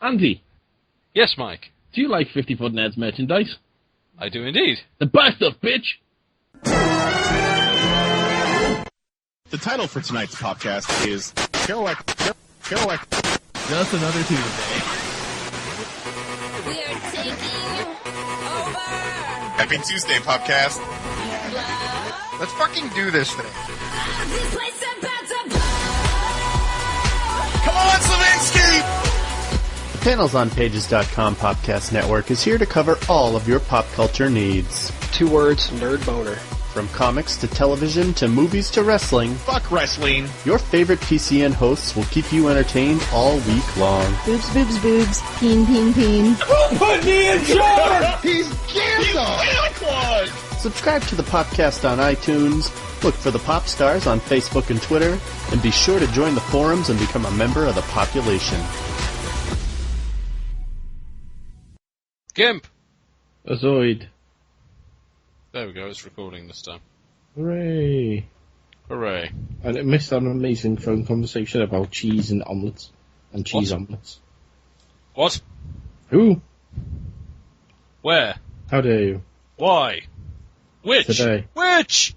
Andy, Yes, Mike. do you like 50-Foot Ned's merchandise? I do indeed. The best stuff, bitch! The title for tonight's podcast is Kerouac. Just another Tuesday. We're taking over. Happy Tuesday, podcast. Let's fucking do this thing. This place about to blow. Come on, Slavinsky! The PanelsOnPages.com podcast network is here to cover all of your pop culture needs. 2 words, nerd boner. From comics to television to movies to wrestling, Fuck wrestling. your favorite PCN hosts will keep you entertained all week long. Boobs, boobs, boobs. Peen, peen, peen. Put me in charge! He's Santa Claus! Subscribe to the podcast on iTunes, look for the Pop Stars on Facebook and Twitter, and be sure to join the forums and become a member of the population. Gimp! Azoid. There we go, it's recording this time. Hooray. Hooray. And I missed an amazing phone conversation about cheese and omelettes. And cheese What? omelettes. What? Who? Where? How dare you? Why? Which? Today. Which?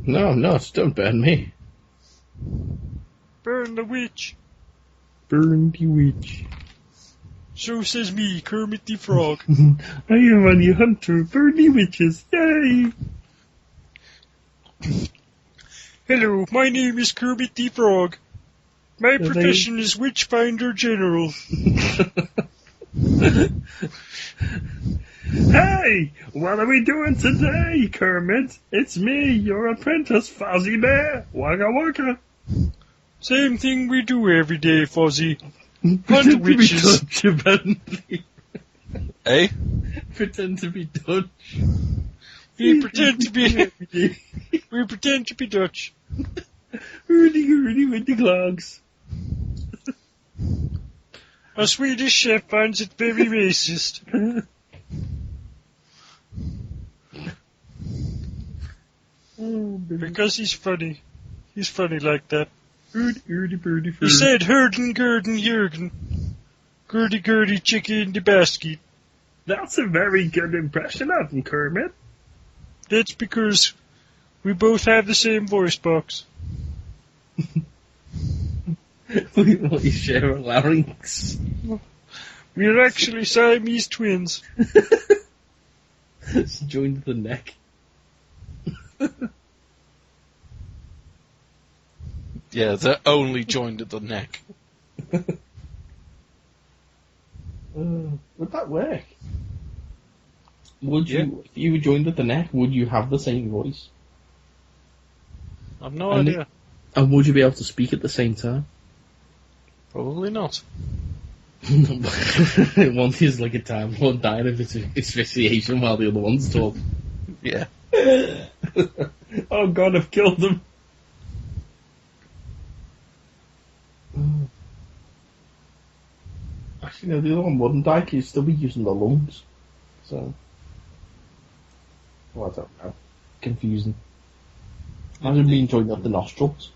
No, I'm not. Don't burn me. Burn the witch. Burn the witch. So says me, Kermit the Frog. I am on the hunter. Burn the witches. Yay! Hello, my name is Kermit the Frog. My Hello. profession is Witchfinder General. Hey! What are we doing today, Kermit? It's me, your apprentice, Fozzie Bear. Wagga wagga. Same thing we do every day, Fozzie. Hunt Pretend to be witches. Dutch, apparently. Eh? Pretend to be Dutch. We pretend to be Dutch. Hurdy with the clogs. A Swedish chef finds it very racist. Because he's funny. He's funny like that. Birdie. He said, Hurden, Gurden, Jurgen. Gurdy, chicken in the basket. That's a very good impression of him, Kermit. That's because we both have the same voice box. We share a larynx. We're actually Siamese twins. It's joined the neck. Yeah, they're only joined at the neck. Would that work? Would you, if you were joined at the neck, would you have the same voice? I've no And idea. And would you be able to speak at the same time? Probably not. One is like a time, one dying of asphyxiation while the other one's talk. Yeah. Oh god, I've killed him. Actually, no, the other one wouldn't die, 'cause he'd still be using the lungs. So. Well, I don't know. Confusing. Imagine being joined up the nostrils.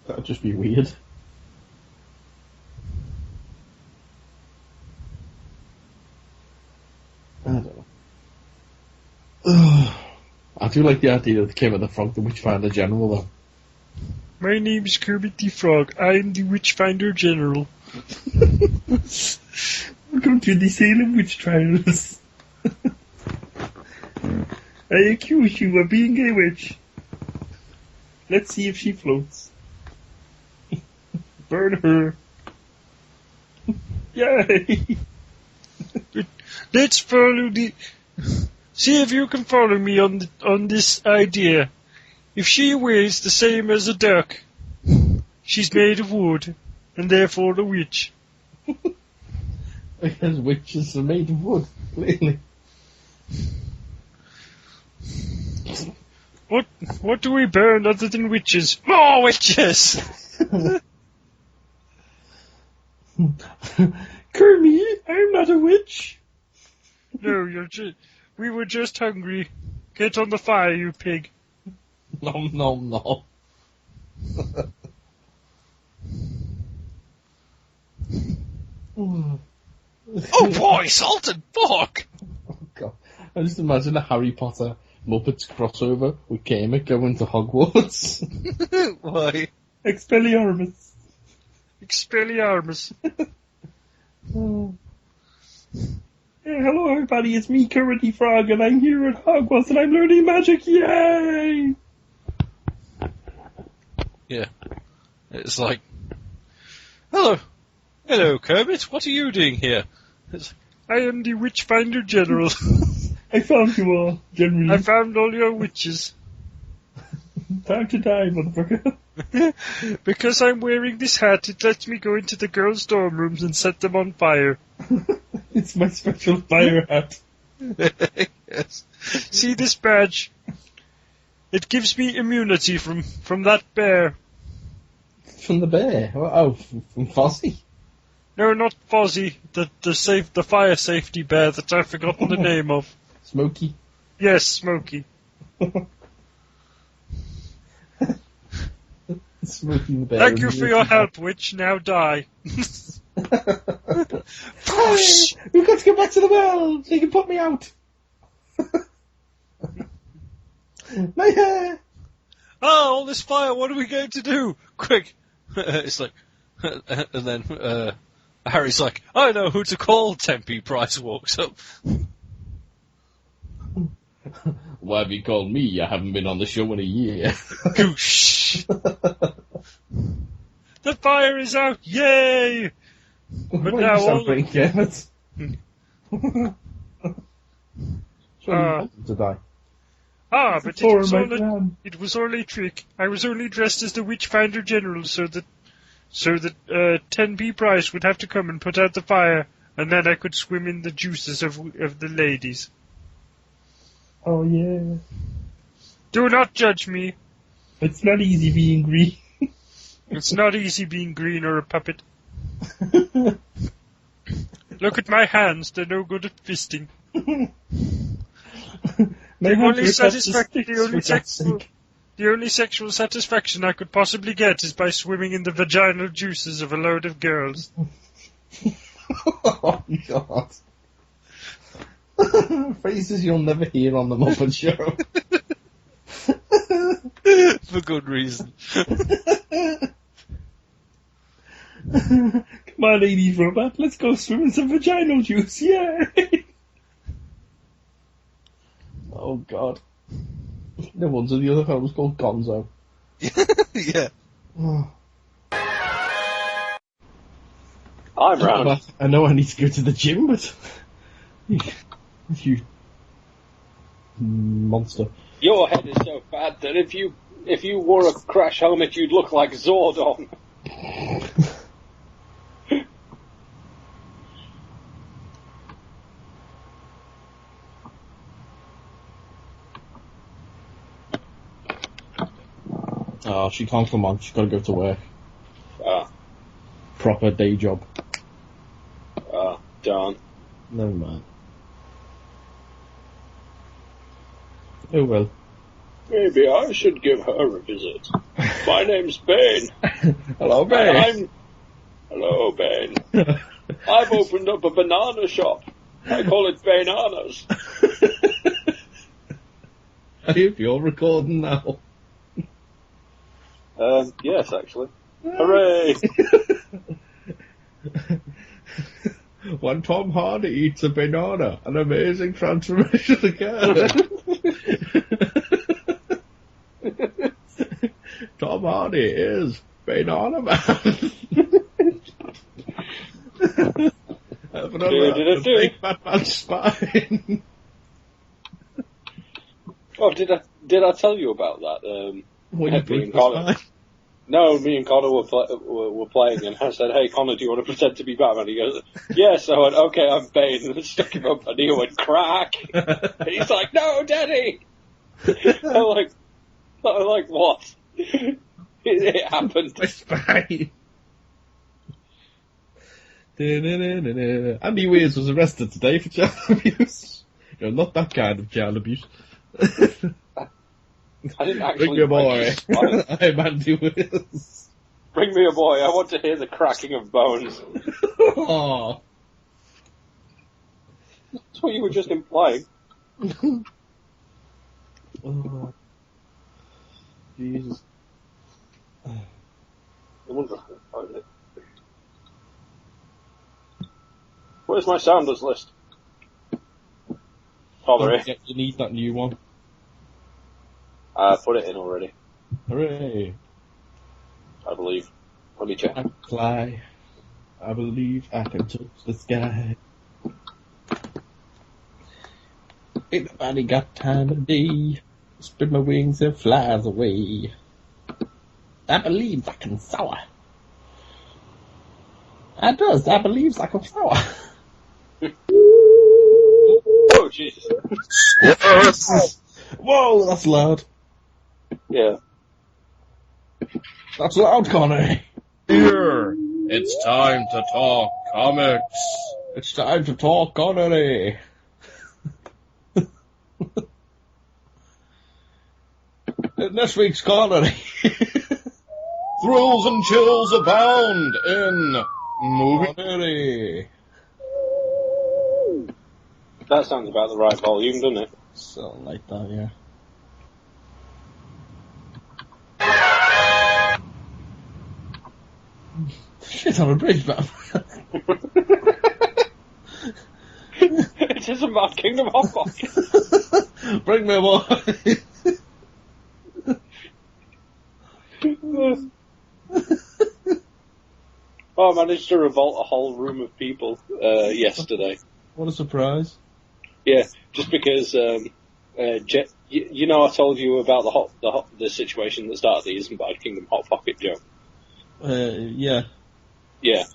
That would just be weird. I don't know. I do like the idea that Kim and the Frog, the Witchfinder General, though. My name is Kermit the Frog. I am the Witchfinder General. Welcome to the Salem Witch Trials. I accuse you of being a witch. Let's see if she floats. Burn her. Yay! Let's follow the... See if you can follow me on this idea. If she weighs the same as a duck, she's made of wood, and therefore a witch. Because witches are made of wood, clearly. What do we burn other than witches? More witches! Kermit, I'm not a witch. No, we were just hungry. Get on the fire, you pig. Nom nom nom. Oh boy, salt and fork! God. I just imagine a Harry Potter Muppets crossover with Kermit going to Hogwarts. Why? Expelliarmus. Expelliarmus. Hey, hello everybody, it's me, Kermit the Frog, and I'm here at Hogwarts and I'm learning magic, yay! Yeah. It's like, hello, Kermit, what are you doing here? I am the Witchfinder General. I found you all, generally. I found all your witches. Time to die, motherfucker. Because I'm wearing this hat, it lets me go into the girls' dorm rooms and set them on fire. It's my special fire hat. Yes. See this badge? It gives me immunity from that bear. From the bear? Oh, from Fozzie? No, not Fozzie. The fire safety bear that I've forgotten the name of. Smokey? Yes, Smokey. Smokey the bear. Thank you for your help, witch. Now die. Hey, we've got to get back to the well so you can put me out. My hair! Oh, all this fire, what are we going to do? Quick. It's like, and then Harry's like, I know who to call. Tempe Price walks up. Why have you called me? I haven't been on the show in a year. Goosh. The fire is out, yay! But now all... Kermit. To die. But it was only a trick. I was only dressed as the Witchfinder General so that 10p Price would have to come and put out the fire, and then I could swim in the juices of the ladies. Oh yeah. Do not judge me. It's not easy being green. It's not easy being green or a puppet. Look at my hands, they're no good at fisting. The only sexual satisfaction I could possibly get is by swimming in the vaginal juices of a load of girls. Oh, God. Phrases you'll never hear on the Muppet Show. For good reason. Come on, 80s robot, let's go swim in some vaginal juice, yay! Oh, God. No wonder the other film was called Gonzo. Yeah. I'm round. I know I need to go to the gym, but... you... monster. Your head is so bad that if you wore a crash helmet, you'd look like Zordon. Oh, she can't come on. She's got to go to work. Ah. Proper day job. Ah, darn. Never mind. Oh well. Maybe I should give her a visit. My name's Bane. Hello, Bane. Hello, Bane. I've opened up a banana shop. I call it Bananas. I hope you're recording now. Yes, actually. Hooray! When Tom Hardy eats a banana, an amazing transformation occurs. Tom Hardy is Banana Man. Big fat man's spine. Oh, did I tell you about that? When you break the spine? No, me and Connor were playing, and I said, "Hey, Connor, do you want to pretend to be Batman?" He goes, "Yes." I went, "Okay, I'm Bane," and I stuck him up, and he went, "Crack!" And he's like, "No, Daddy!" I'm like, what? It happened. My spine. Andy Weirs was arrested today for child abuse. No, not that kind of child abuse. I didn't actually. Bring me a boy. I'm Andy Weirs. Bring me a boy. I want to hear the cracking of bones. Oh. That's what you were just implying. Oh, Jesus. I wonder if I can find it. Where's my sounders list? Sorry. Yeah, you need that new one. I put it in already, Hooray. I believe. Let me check. I can fly. I believe I can touch the sky. Ain't nobody got time of day. Spread my wings and flies away. I believe I can soar. I does. I believes I can soar. Oh, Jesus. Whoa, that's loud. Yeah. That's loud, Connor. Here, it's time to talk comics. It's time to talk, Connery. In this week's Connery. Thrills and chills abound in movie. Connery. That sounds about the right volume, doesn't it? Something like that, yeah. Shit on a bridge, man. It is about Kingdom Hot Pocket. Bring me more. Oh, I managed to revolt a whole room of people yesterday. What a surprise. Yeah, just because you know I told you about the situation that started the Isn't Bad Kingdom Hot Pocket joke. Yeah. Yeah.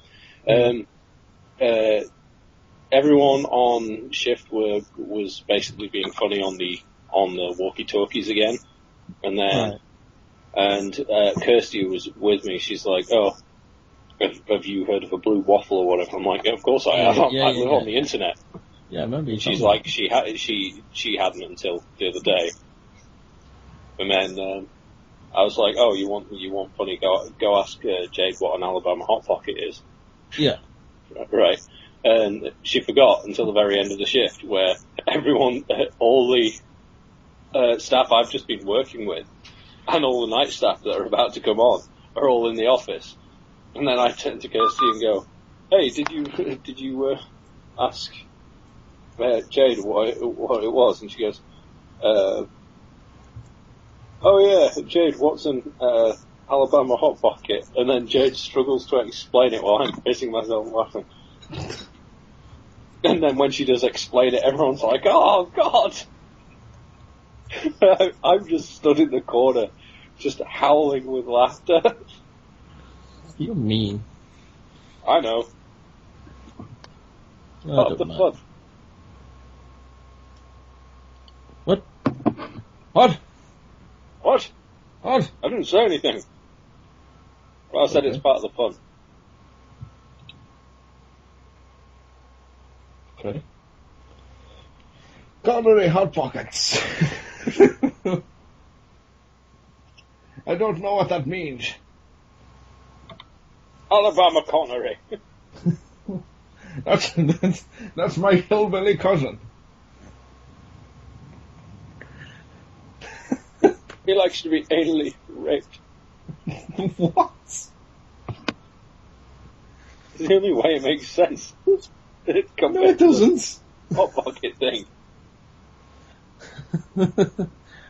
Everyone on shift was basically being funny on the walkie-talkies again, and then Right. and Kirsty was with me. She's like, "Oh, have you heard of a blue waffle or whatever?" I'm like, "Of course I have. I live on the internet." Yeah, I remember you She's told me. like, she hadn't until the other day, and then I was like, "Oh, you want funny? Go ask Jade what an Alabama Hot Pocket is." Yeah. Right. And she forgot until the very end of the shift, where everyone, all the staff I've just been working with, and all the night staff that are about to come on, are all in the office. And then I turn to Kirsty and go, "Hey, did you ask Jade what it was?" And she goes, "Oh yeah, Jade, what's an Alabama Hot Pocket?" And then Jade struggles to explain it while I'm pissing myself laughing. And then when she does explain it, everyone's like, "Oh, God!" I'm just stood in the corner, just howling with laughter. You're mean. I know. Oh, The fun. What? What? What? What? I didn't say anything. Well, I said Okay. it's part of the fun. Okay. Connery Hot Pockets. I don't know what that means. Alabama Connery. That's my hillbilly cousin. He likes to be anally raped. What? It's the only way it makes sense. It No, it doesn't. Hot Pocket thing.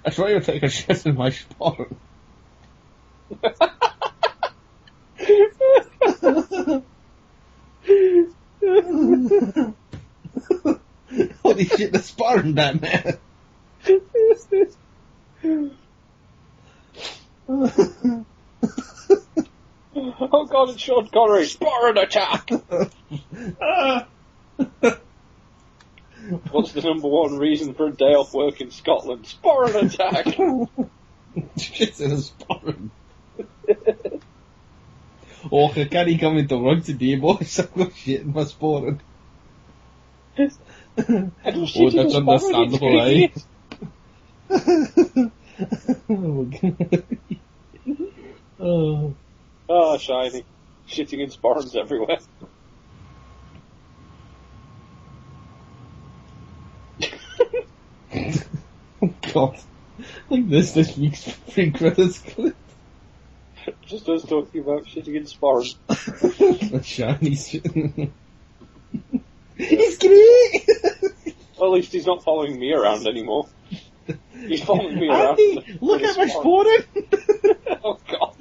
That's why you take a shit in my Sporran. Holy shit, the Sporran that man. Oh God, it's Sean Connery. Sporran attack! What's the number one reason for a day off work in Scotland? Sporran attack! Shit in a Sporran. Oh, I can't come into work today, boys. I've got shit in my Sporran. I do Oh, that's understandable, eh? Oh. Oh, shiny. Shitting in sporrans everywhere. God. Like this week's pre-credits clip. Just us talking about shitting in Sporran. The shiny shit. It's great! Well, at least he's not following me around anymore. He's following me around. Andy, look at my Sporran! Oh, God.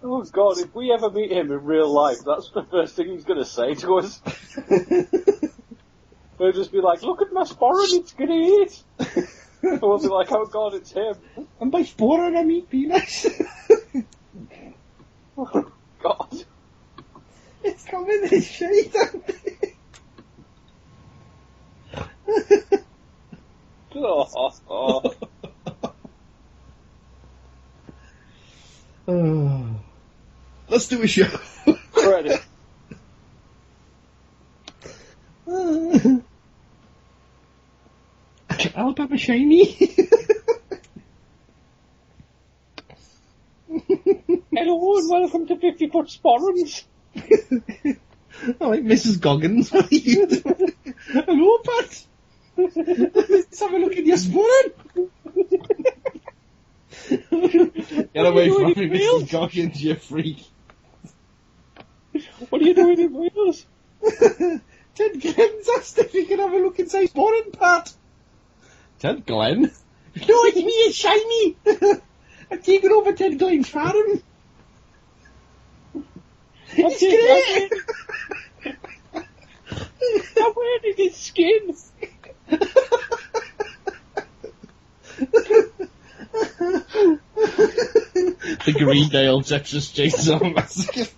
Oh, God, if we ever meet him in real life, that's the first thing he's going to say to us. He'll just be like, look at my Sporran, it's great! And we'll be like, oh, God, it's him. And by Sporran, I mean penis. Oh, God. It's coming in shade, Let's do a show. Credit. Alabama shiny. Hello and welcome to 50-foot Sporrans. I like Mrs. Goggins. What are you doing? Hello, Pat. Let's have a look at your Sporran. Get away from me, Mrs. Goggins, you freak. What are you doing in Wales? Ted Glenn's asked if he can have a look inside Sporran, Pat. Ted Glenn? No, it's me, it's Shiny. I've taken over Ted Glenn's farm. It's great. I'm wearing his skin. The Greendale Texas Chainsaw Massacre.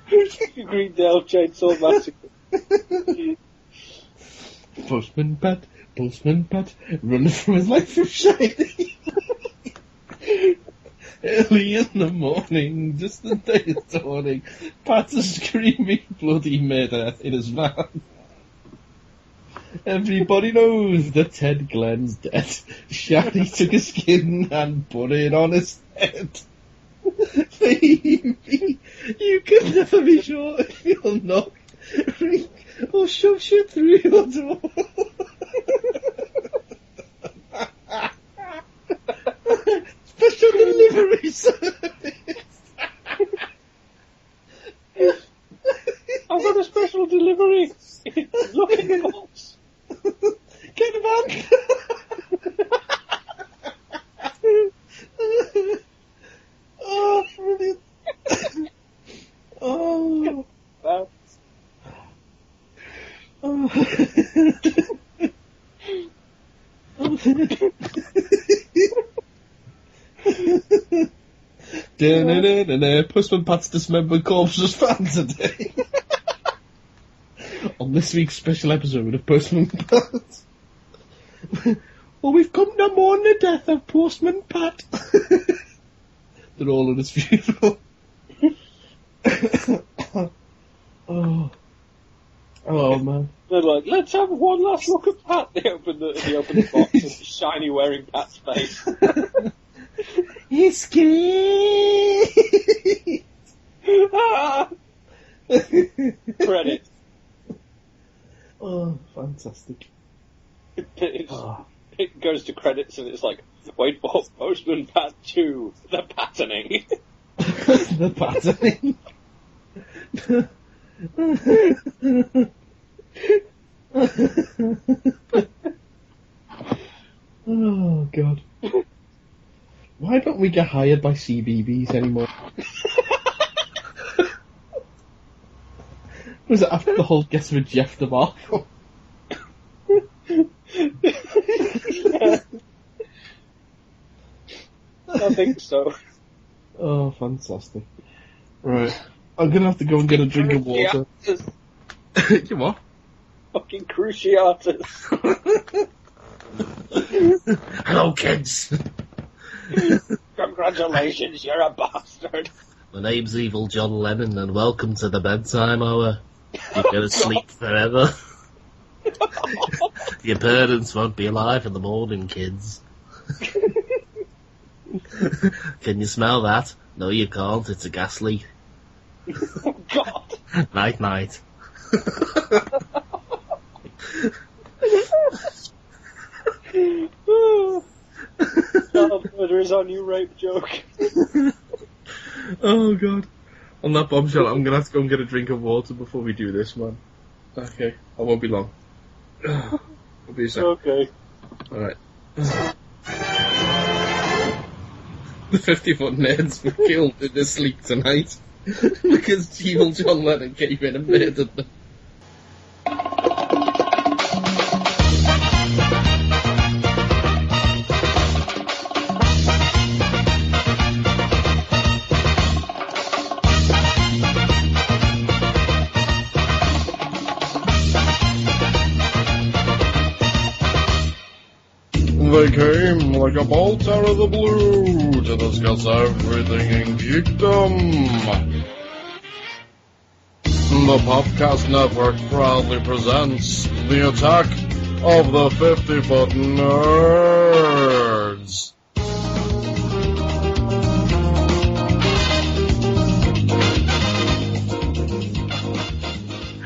Greendale Chainsaw Massacre. Postman Pat, running from his life from Shiny. Early in the morning, just the day is dawning, Pat's a screaming bloody murder in his van. Everybody knows that Ted Glenn's dead. Shiny took his skin and put it on his head. Baby, you can never be sure if you'll knock, ring, or shove shit through your door. Special delivery service. I've got a special delivery. Look at the box. Get him on. Oh, brilliant. Oh. Wow. Oh. Postman Pat's dismembered corpse was found today. On this week's special episode of Postman Pat. Well, we've come to mourn the death of Postman Pat. They're all at his funeral. Oh. Oh, man. They're like, let's have one last look at Pat. They open the box and it's Shiny wearing Pat's face. It's great! Ah! Credit. Oh, fantastic. It goes to credits and it's like, wait for Postman Pat 2, the patterning. The patterning. Oh, God. Why don't we get hired by CBeebies anymore? Was it after the whole Guess with Jeff debacle? I think so. Oh, fantastic. Right. I'm gonna have to go and get a drink of water. You what? Fucking cruciatus. Hello, kids. Congratulations, you're a bastard. My name's Evil John Lennon, and welcome to the bedtime hour. You're gonna sleep forever. Your parents won't be alive in the morning, kids. Can you smell that? No, you can't. It's a gas leak. Oh, God. Night, night. Child murder is our new rape joke. Oh god. On that bombshell, I'm gonna have to go and get a drink of water before we do this, man. Okay, I won't be long. I'll be a sec. Okay. Alright. The 50-foot nerds were killed in their sleep tonight because evil John Lennon came in and murdered them. They came like a bolt out of the blue to discuss everything in geekdom. The Popcast Network proudly presents the attack of the 50-foot nerds.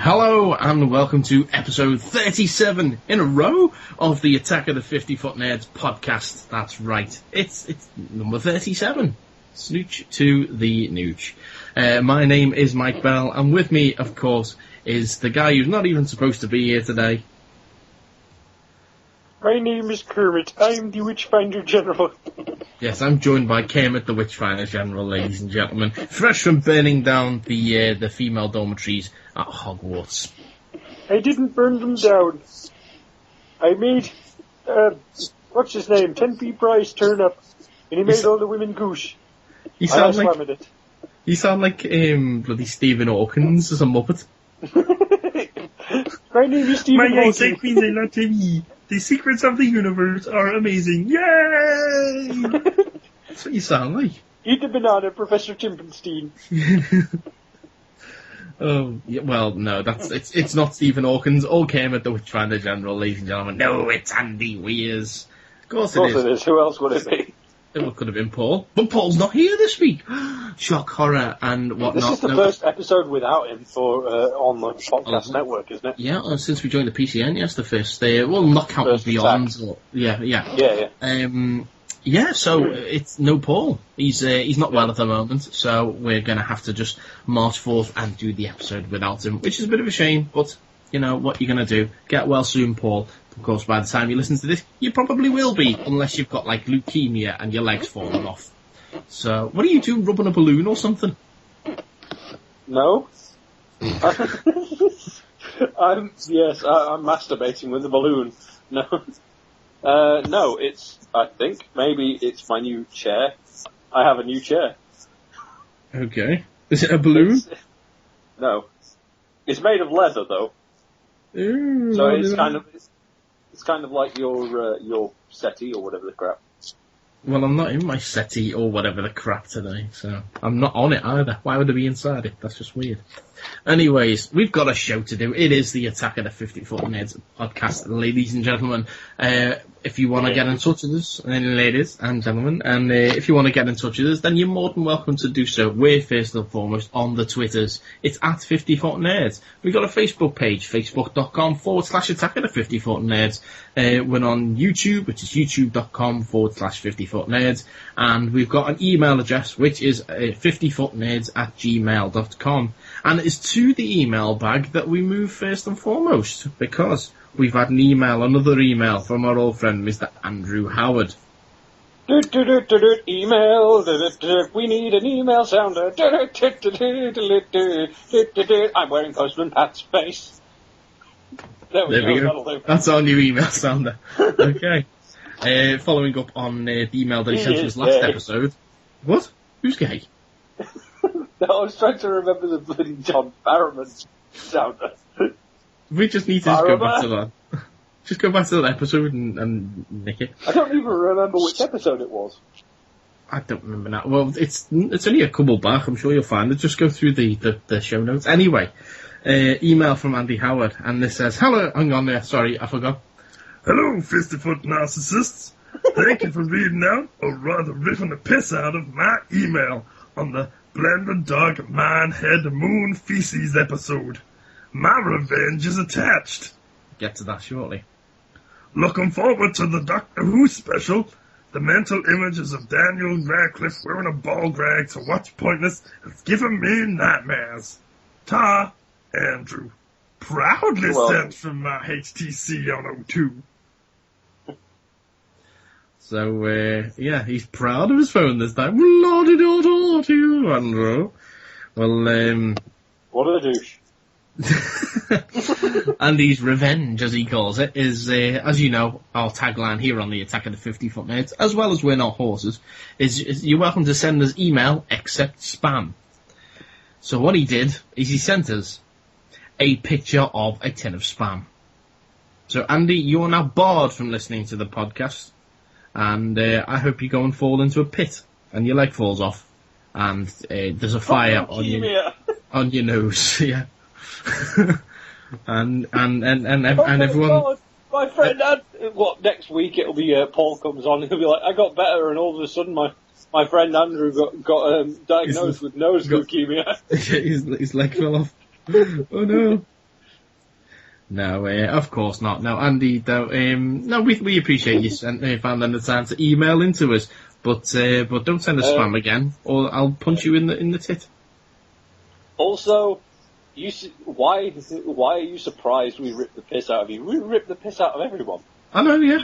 Hello and welcome to episode 37 in a row of the Attack of the 50-Foot Nerds podcast. That's right, it's number 37. Snooch to the nooch. My name is Mike Bell, and with me, of course, is the guy who's not even supposed to be here today. My name is Kermit. I am the Witchfinder General. Yes, I'm joined by Kermit the Witchfinder General, ladies and gentlemen, fresh from burning down the female dormitories at Hogwarts. I didn't burn them down. I made, what's his name, 10p Price turn up, and he made all the women goosh. You sound like bloody Stephen Hawkins as a Muppet. My name is Stephen My Hawking. Queens and not TV. The secrets of the universe are amazing. Yay! That's what you sound like. Eat the banana, Professor Chimpanstein. Oh, yeah, well, no, it's not Stephen Hawkins or Kermit the Witchfinder General, ladies and gentlemen. No, it's Andy Weers. Of course it is. Who else would it be? It could have been Paul. But Paul's not here this week. Shock, horror, and whatnot. This is the first episode without him on the podcast network, isn't it? Yeah, since we joined the PCN, yes, the first. Well, not counting First Beyond. attack. Yeah, so it's no Paul. He's not well at the moment, so we're going to have to just march forth and do the episode without him, which is a bit of a shame, but you know what you're going to do. Get well soon, Paul. Of course, by the time you listen to this, you probably will be, unless you've got, like, leukemia and your leg's falling off. So, what are you doing, rubbing a balloon or something? No. I'm masturbating with a balloon. No. No, I think, maybe it's my new chair. I have a new chair. Okay. Is it a balloon? No. It's made of leather, though. Ooh, So it's kind of like your settee or whatever the crap. Well, I'm not in my settee or whatever the crap today, so I'm not on it either. Why would I be inside it? That's just weird. Anyways, we've got a show to do. It is the Attack of the 50-Foot Nerds podcast, ladies and gentlemen. If you want to get in touch with us, ladies and gentlemen, and if you want to get in touch with us, then you're more than welcome to do so. We're first and foremost on the Twitters. It's at 50-Foot Nerds. We've got a Facebook page, facebook.com/Attack of the 50-Foot Nerds. We're on YouTube, which is youtube.com/50-Foot Nerds. And we've got an email address, which is 50footnerds@gmail.com. And it's to the email bag that we move first and foremost, because we've had another email from our old friend, Mr. Andrew Howard. Email. We need an email sounder. I'm wearing Postman Pat's face. There we go. That'll do. That's our new email sounder. Okay. Following up on the email that he sent us last episode. What? Who's gay? No, I was trying to remember the bloody John Barrowman sounder. We just need to just go back to that. Just go back to that episode and nick it. I don't even remember which episode it was. I don't remember now. Well, it's only a couple back. I'm sure you'll find it. Just go through the show notes. Anyway, email from Andy Howard, and this says, "Hello, hang on there. Sorry, I forgot. Hello, 50-foot narcissists. Thank you for reading out, or rather ripping the piss out of my email on the Blender Dog Man Head Moon Feces episode. My revenge is attached. Get to that shortly. Looking forward to the Doctor Who special. The mental images of Daniel Radcliffe wearing a ball gag to watch Pointless has given me nightmares. Ta, Andrew. Proudly sent from my HTC on 02. So, yeah, he's proud of his phone this time. La-di-da-da-da, Andrew. Well, What a douche. Andy's revenge, as he calls it, is, as you know, our tagline here on the Attack of the 50-Foot Nerds, as well as We're Not Horses, is you're welcome to send us email, except spam. So what he did is he sent us a picture of a tin of spam. So, Andy, you are now barred from listening to the podcast, and I hope you go and fall into a pit, and your leg falls off, and there's a fire on your nose, yeah. and everyone. God. My friend, next week it'll be Paul comes on and he'll be like, I got better, and all of a sudden my friend Andrew got diagnosed with nose leukemia. His leg fell off. Oh no. No, of course not. No, Andy, though, no, we appreciate you finding the time to email into us, but don't send us spam again, or I'll punch you in the tit. Also, why are you surprised we ripped the piss out of you? We ripped the piss out of everyone. I know, yeah.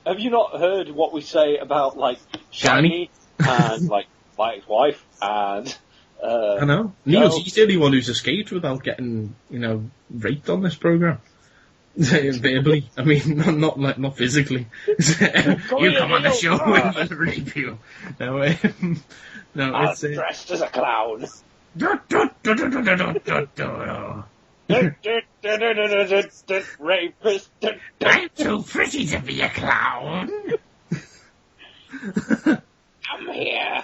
Have you not heard what we say about, like, Shiny and, like, my ex-wife and... I know. He's the only one who's escaped without getting, raped on this programme. Verbally. I mean, not physically. You come on the show and we'll rape you. No, I'm dressed as a clown. Rapist. I'm too pretty to be a clown. Come here.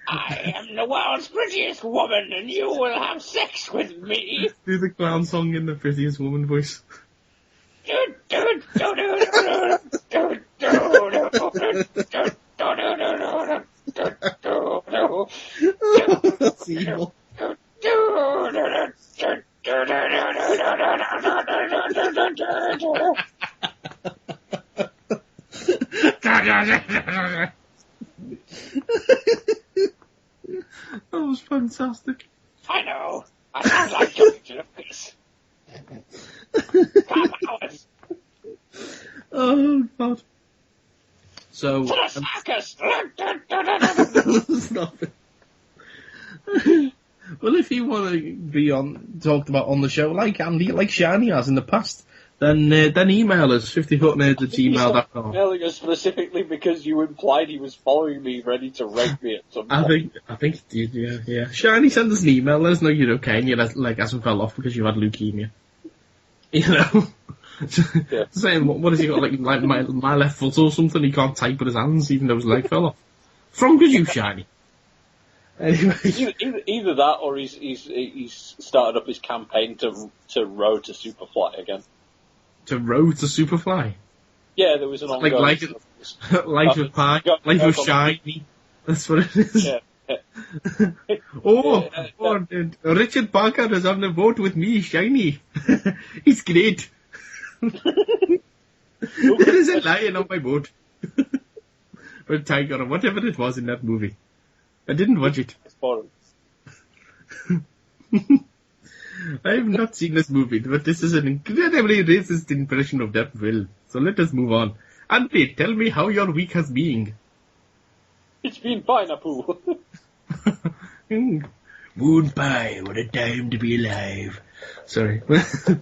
I am the world's prettiest woman, and you will have sex with me. Do the clown song in the prettiest woman voice. That's evil. That was fantastic. I know. I sound like George Lucas. Come on. Oh, God. So... To the circus! Stop it. Well, if you want to be talked about on the show, like Andy, like Shani has in the past, then email us, 50footnerds@gmail.com. Emailing us specifically because you implied he was following me, ready to rape me at some point. I think it did, yeah. Shani, send us an email, let us know you're okay, and you hasn't fell off because you had leukemia. You know? Yeah. Saying, what has he got, like my left foot or something, he can't type with his hands, even though his leg fell off. From because you, Shani. Anyway. Either that, or he's started up his campaign to road to Superfly again. To road to Superfly? Yeah, there was an ongoing... Life of Pi, Life of Shiny. That's what it is. Yeah. Richard Parker is on the boat with me, Shiny. He's great. There is a lion on my boat. Or a tiger, or whatever it was in that movie. I didn't watch it. I have not seen this movie, but this is an incredibly racist impression of that film. So let us move on. Andy, tell me how your week has been. It's been pineapple. Moon pie, what a time to be alive. Sorry. That's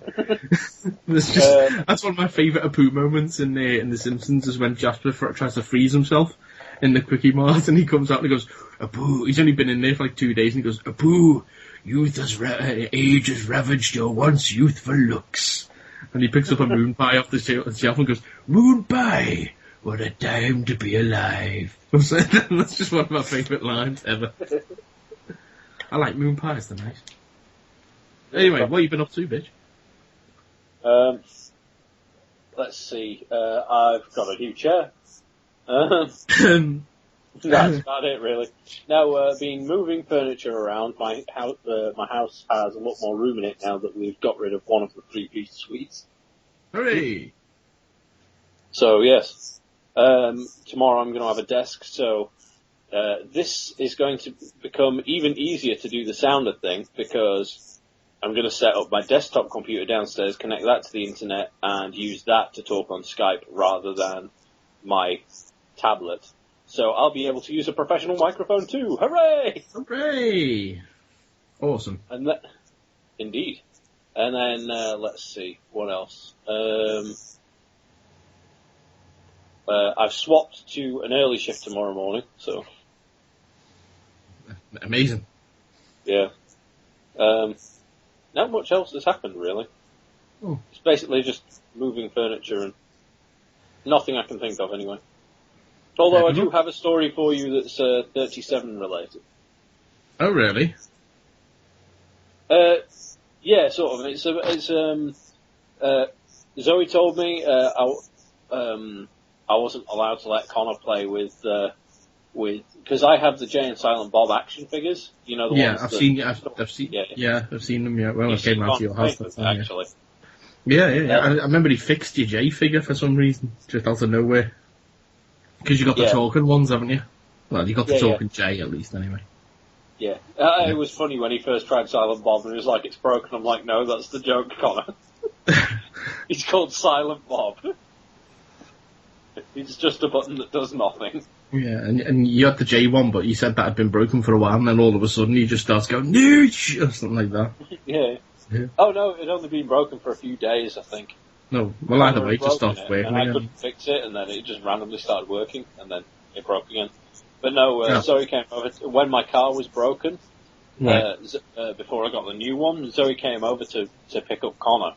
one of my favourite Apu moments in The Simpsons, is when Jasper tries to freeze himself in the Quickie Mart, and he comes out and he goes, Apu, he's only been in there for like 2 days, and he goes, Apu, age has ravaged your once youthful looks. And he picks up a moon pie off the shelf and goes, Moon pie, what a time to be alive. That's just one of my favourite lines ever. I like moon pies, they're nice. Anyway, what have you been up to, bitch? Let's see. I've got a new chair. That's about it, really. Now, been moving furniture around. My house has a lot more room in it now that we've got rid of one of the 3-piece suites. Hooray! So, yes. Tomorrow I'm going to have a desk, so this is going to become even easier to do the sounder thing, because I'm going to set up my desktop computer downstairs, connect that to the internet, and use that to talk on Skype rather than my tablet. So I'll be able to use a professional microphone too. Hooray! Hooray! Awesome. And indeed. And then, let's see, what else? I've swapped to an early shift tomorrow morning, so. Amazing. Yeah. Not much else has happened, really. Oh. It's basically just moving furniture and nothing I can think of, anyway. Although I do have a story for you that's 37 related. Oh, really? Yeah, sort of. Zoe told me I wasn't allowed to let Connor play with because I have the Jay and Silent Bob action figures. You know the ones. I've seen them. Yeah, when I came out to your house, that time, actually. Yeah. I remember he fixed your Jay figure for some reason, just out of nowhere. Because you got the talking ones, haven't you? Well, you got the talking Jay at least, anyway. Yeah. It was funny when he first tried Silent Bob and he was like, "It's broken." I'm like, "No, that's the joke, Connor." He's called Silent Bob. It's just a button that does nothing. Yeah, and you had the J one, but you said that had been broken for a while, and then all of a sudden he just starts going, "Nooch!" or something like that. Yeah. Oh no, it'd only been broken for a few days, I think. No, well, either way, it just stopped working and I again. couldn't fix it, and then it just randomly started working, and then it broke again. But no, Zoe came over when my car was broken. Right. Before I got the new one, Zoe came over to pick up Connor,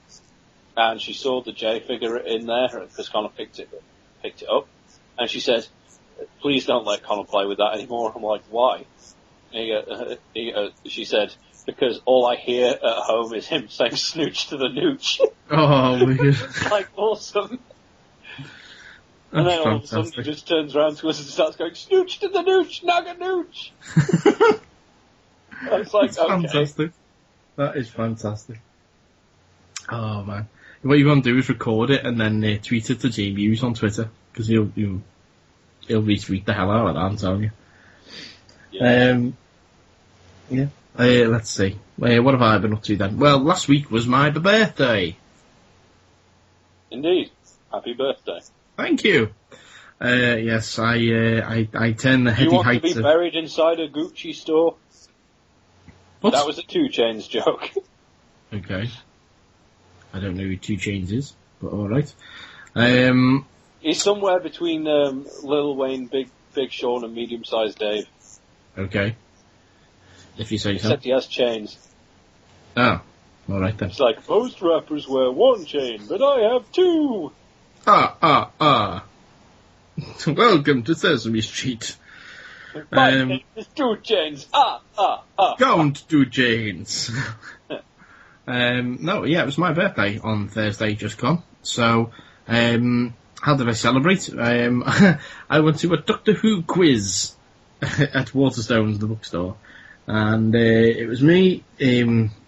and she saw the J figure in there because Connor picked it up, and she said, "Please don't let Connor play with that anymore." I'm like, "Why?" And she said, "Because all I hear at home is him saying snooch to the nooch." Oh, weird. It's like awesome. And then all of a sudden he just turns around to us and starts going, "Snooch to the nooch, nugga nooch." I was like, That's okay. fantastic. That is fantastic. Oh, man. What you want to do is record it and then tweet it to CBeebies on Twitter, because he'll retweet the hell out of that, I'm telling you. Yeah. Let's see. What have I been up to then? Well, last week was my birthday. Indeed. Happy birthday. Thank you. Yes, I turn the Do heady you want to heights be of... buried inside a Gucci store? What? That was a 2 Chainz joke. Okay. I don't know who 2 Chainz is, but alright. He's somewhere between Lil Wayne, Big Sean, and medium-sized Dave. Okay. If you say so. Except he has chains. Oh, alright then. It's like, most rappers wear 1 chain, but I have 2! Welcome to Sesame Street. My name is 2 Chainz. Don't do Chains. No, yeah, it was my birthday on Thursday just gone. So, how did I celebrate? I went to a Doctor Who quiz at Waterstones, the bookstore. And it was me,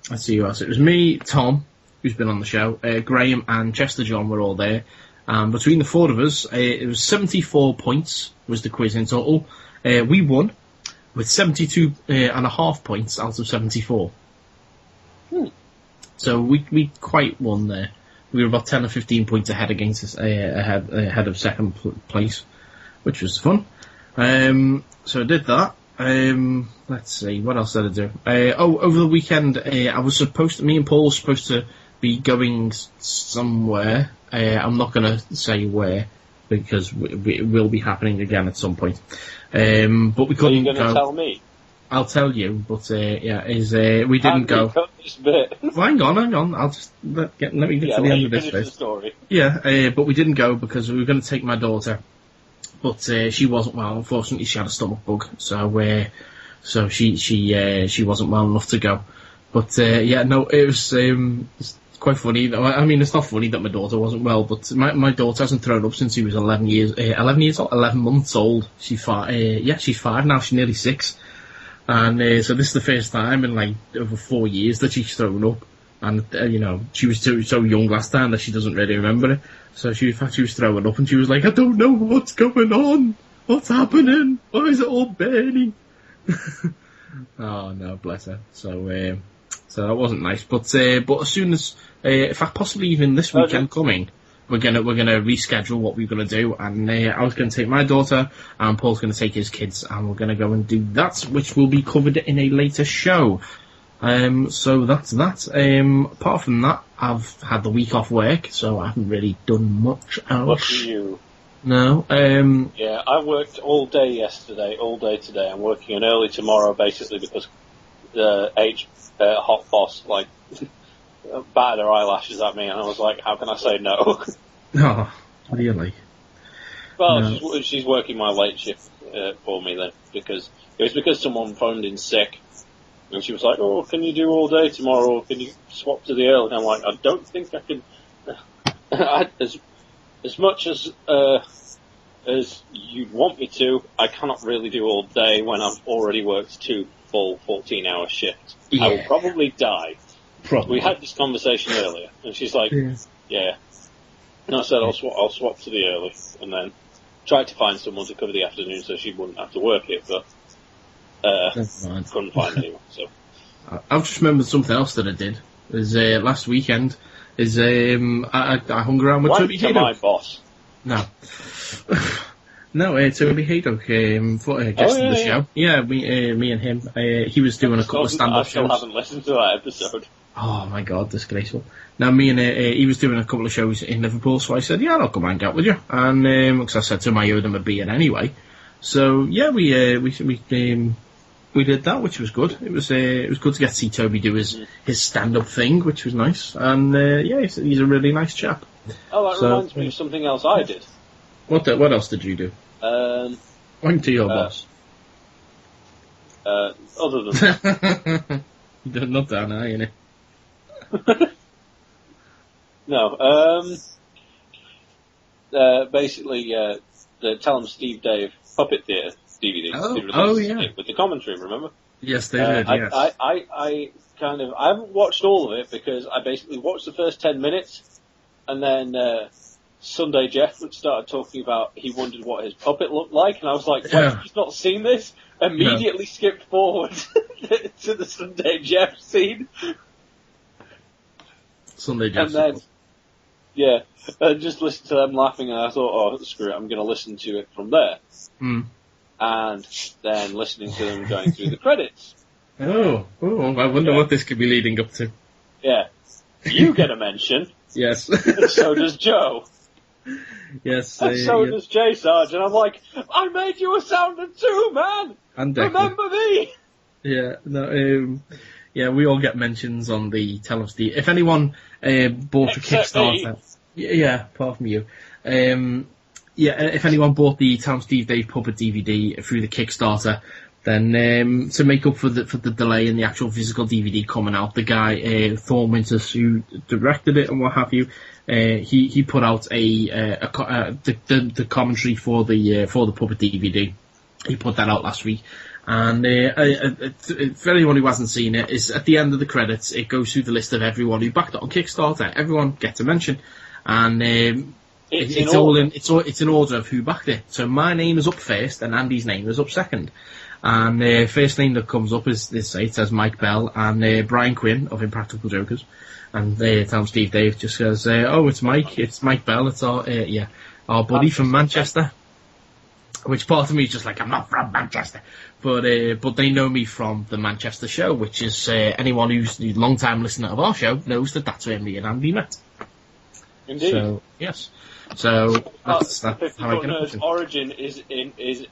let's see who else. It was me, Tom, who's been on the show, Graham and Chester John were all there. Between the 4 of us, it was 74 points was the quiz in total. We won with 72 and a half points out of 74. So we quite won there. We were about 10 or 15 points ahead against us, ahead of second place, which was fun. So I did that. Let's see, what else did I do? Over the weekend, me and Paul were supposed to be going somewhere. I'm not going to say where, because it will be happening again at some point. But we couldn't go. Are you going to tell me? I'll tell you, but we didn't go. Cut this bit? Well, hang on. I'll just let me get to the end of this bit. Story. Yeah, but we didn't go because we were going to take my daughter, but she wasn't well. Unfortunately, she had a stomach bug, so she wasn't well enough to go. But it was It's quite funny. I mean, it's not funny that my daughter wasn't well, but my daughter hasn't thrown up since she was 11 months old. She's 5 now. She's nearly 6, and so this is the first time in like over 4 years that she's thrown up. And she was so young last time that she doesn't really remember it. So she was throwing up, and she was like, "I don't know what's going on. What's happening? Why is it all burning?" Oh no, bless her. So that wasn't nice. But as soon as, in fact, possibly even this weekend coming, we're gonna reschedule what we're gonna do. And I was gonna take my daughter, and Paul's gonna take his kids, and we're gonna go and do that, which will be covered in a later show. So that's that. Apart from that, I've had the week off work, so I haven't really done much else. Lucky you. No. Yeah, I worked all day yesterday, all day today. I'm working an early tomorrow, basically, because the hot boss, batted her eyelashes at me, and I was like, how can I say no? Oh, really? Well, No. she's working my late shift for me then, because it was because someone phoned in sick, and she was like, "Oh, can you do all day tomorrow? Or can you swap to the early?" And I'm like, "I don't think I can." As much as you'd want me to, I cannot really do all day when I've already worked 2 full 14-hour shifts. Yeah. I will probably die. Probably. We had this conversation earlier, and she's like, "Yeah." And I said, I'll swap to the early, and then tried to find someone to cover the afternoon so she wouldn't have to work it, but couldn't find anyone. So I've just remembered something else that I did. Last weekend I hung around with Toby to Haydock. my boss. No. No, Toby Haydock, guest of the show. Yeah, me and him. He was doing a couple of stand-up shows. I still haven't listened to that episode. Oh my god, disgraceful. Now me and he was doing a couple of shows in Liverpool, so I said, yeah, I'll come hang out with you. And because I said to him I owed him a beer anyway. So yeah, we did that, which was good. It was good to get to see Toby do his stand-up thing, which was nice. And yeah, he's a really nice chap. Oh, that reminds me of something else I did. What else did you do? Went to your boss. Other than that. You're not down, are you? No. Basically, the Tell 'em Steve Dave Puppet Theatre DVD. Oh, yeah. With the commentary, remember? Yes, they did, yes. I haven't watched all of it because I basically watched the first 10 minutes, and then Sunday Jeff started talking about he wondered what his puppet looked like, and I was like, wait, you've not seen this? Immediately skipped forward to the Sunday Jeff scene. Sunday Jeff. And then, yeah, just listened to them laughing, and I thought, oh, screw it, I'm going to listen to it from there. And then listening to them going through the credits. Oh, I wonder what this could be leading up to. Yeah. You get a mention. Yes. And so does Joe. Yes. And so does J Sarge. And I'm like, I made you a sounder too, man! And remember me! Yeah, no, yeah, we all get mentions on the Tell 'em Steve. If anyone bought the Kickstarter... Yeah, apart from you. If anyone bought the Tell 'em Steve Dave Puppet DVD through the Kickstarter, then to make up for the delay in the actual physical DVD coming out, the guy Thorne Winters, who directed it and what have you, he put out the commentary for the Puppet DVD. He put that out last week. And for anyone who hasn't seen it, is at the end of the credits, it goes through the list of everyone who backed it on Kickstarter. Everyone gets a mention, and it's in order of who backed it. So my name is up first, and Andy's name is up second. And first name that comes up is this. It says Mike Bell and Brian Quinn of Impractical Jokers, and Tell 'em Steve Dave just says, "Oh, it's Mike Bell. It's our buddy from Manchester." Which part of me is just like, I'm not from Manchester, but they know me from the Manchester show, which is anyone who's a long time listener of our show knows that's where me and Andy met. Indeed. So yes, so that's how I get Nerd's origin is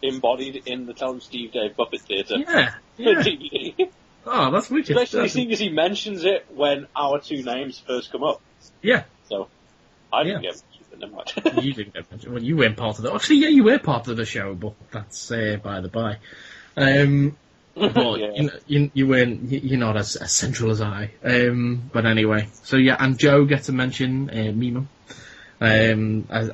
embodied in the Tell 'em Steve Dave Puppet Theatre. Yeah. DVD. Oh, that's wicked. Especially seeing as he mentions it when our two names first come up. Yeah. So I didn't get. Never mind. You didn't get mentioned. Well, you weren't part of the... Actually, yeah, you were part of the show, but that's by the by. But Yeah. you weren't. You're not as central as I. But anyway, so yeah, and Joe gets a mention. Mimo. As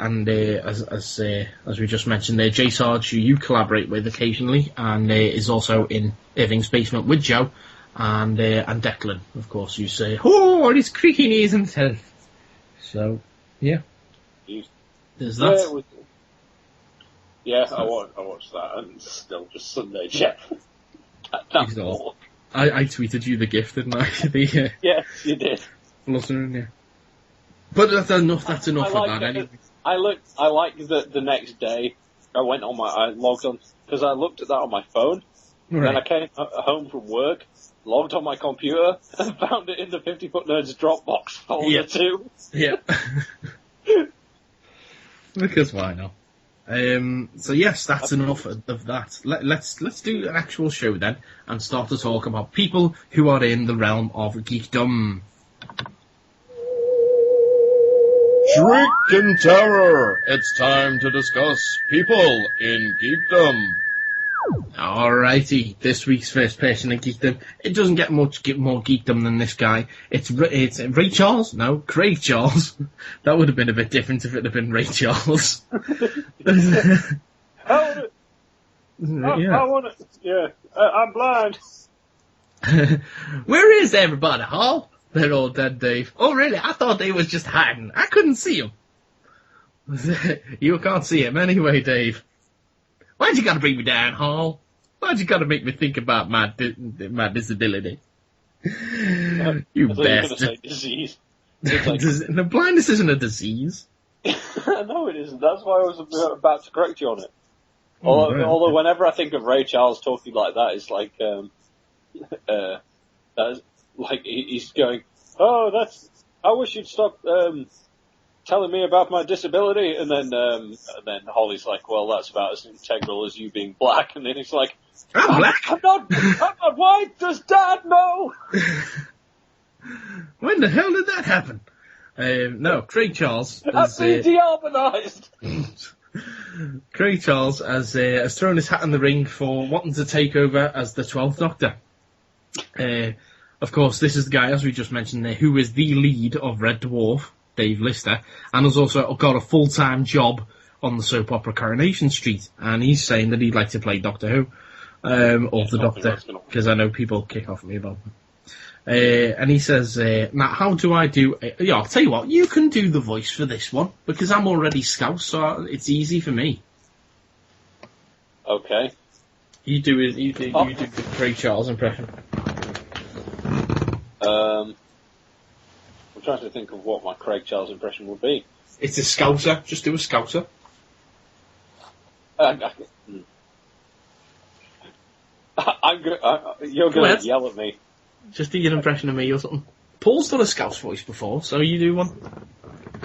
we just mentioned there, J Sarge, who you collaborate with occasionally, and is also in Irving's basement with Joe, and Declan, of course, you say, "Oh, he's creaky knees himself." So, yeah, there's that. Yeah, I watched that, and it's still just Sunday Jeff. That's all. I tweeted you the gift, didn't I? Yes, you did. Listening, yeah. But that's enough. That's enough of that. Anyway. I like the next day. I logged on because I looked at that on my phone. Right. Then I came home from work, logged on my computer, and found it in the 50-Foot Nerds Dropbox folder too. Yeah. Because why not? So yes, that's enough of that. Let's do an actual show then, and start to talk about people who are in the realm of geekdom. Shriek in terror! It's time to discuss people in geekdom. Alrighty, this week's first person in geekdom. It doesn't get much more geekdom than this guy. It's Ray Charles? No, Craig Charles. That would have been a bit different if it had been Ray Charles. I'm blind. Where is everybody, Hall? They're all dead, Dave. Oh, really? I thought they was just hiding. I couldn't see him. You can't see him anyway, Dave. Why'd you gotta bring me down, Hall? Why'd you gotta make me think about my disability? You bastard. Disease. The blindness isn't a disease. No, it isn't. That's why I was about to correct you on it. Although whenever I think of Ray Charles talking like that, it's like, he's going, "Oh, I wish you'd stop telling me about my disability." And then Holly's like, "Well, that's about as integral as you being black." And then he's like, "I'm black. I'm not white. Does Dad know?" When the hell did that happen? No, Craig Charles. I've been deurbanized. Craig Charles has thrown his hat in the ring for wanting to take over as the 12th Doctor. Of course, this is the guy, as we just mentioned there, who is the lead of Red Dwarf, Dave Lister, and has also got a full-time job on the soap opera Coronation Street. And he's saying that he'd like to play Doctor Who, or the Doctor, because I know people kick off at me about that. And he says, Matt, how do I do... I'll tell you what, you can do the voice for this one, because I'm already Scouse, so it's easy for me. Okay. You do the Craig Charles impression. I'm trying to think of what my Craig Charles impression would be. It's a Scouser. Just do a Scouser. You're going to yell at me. Just do your impression of me or something. Paul's done a Scouse voice before, so you do one.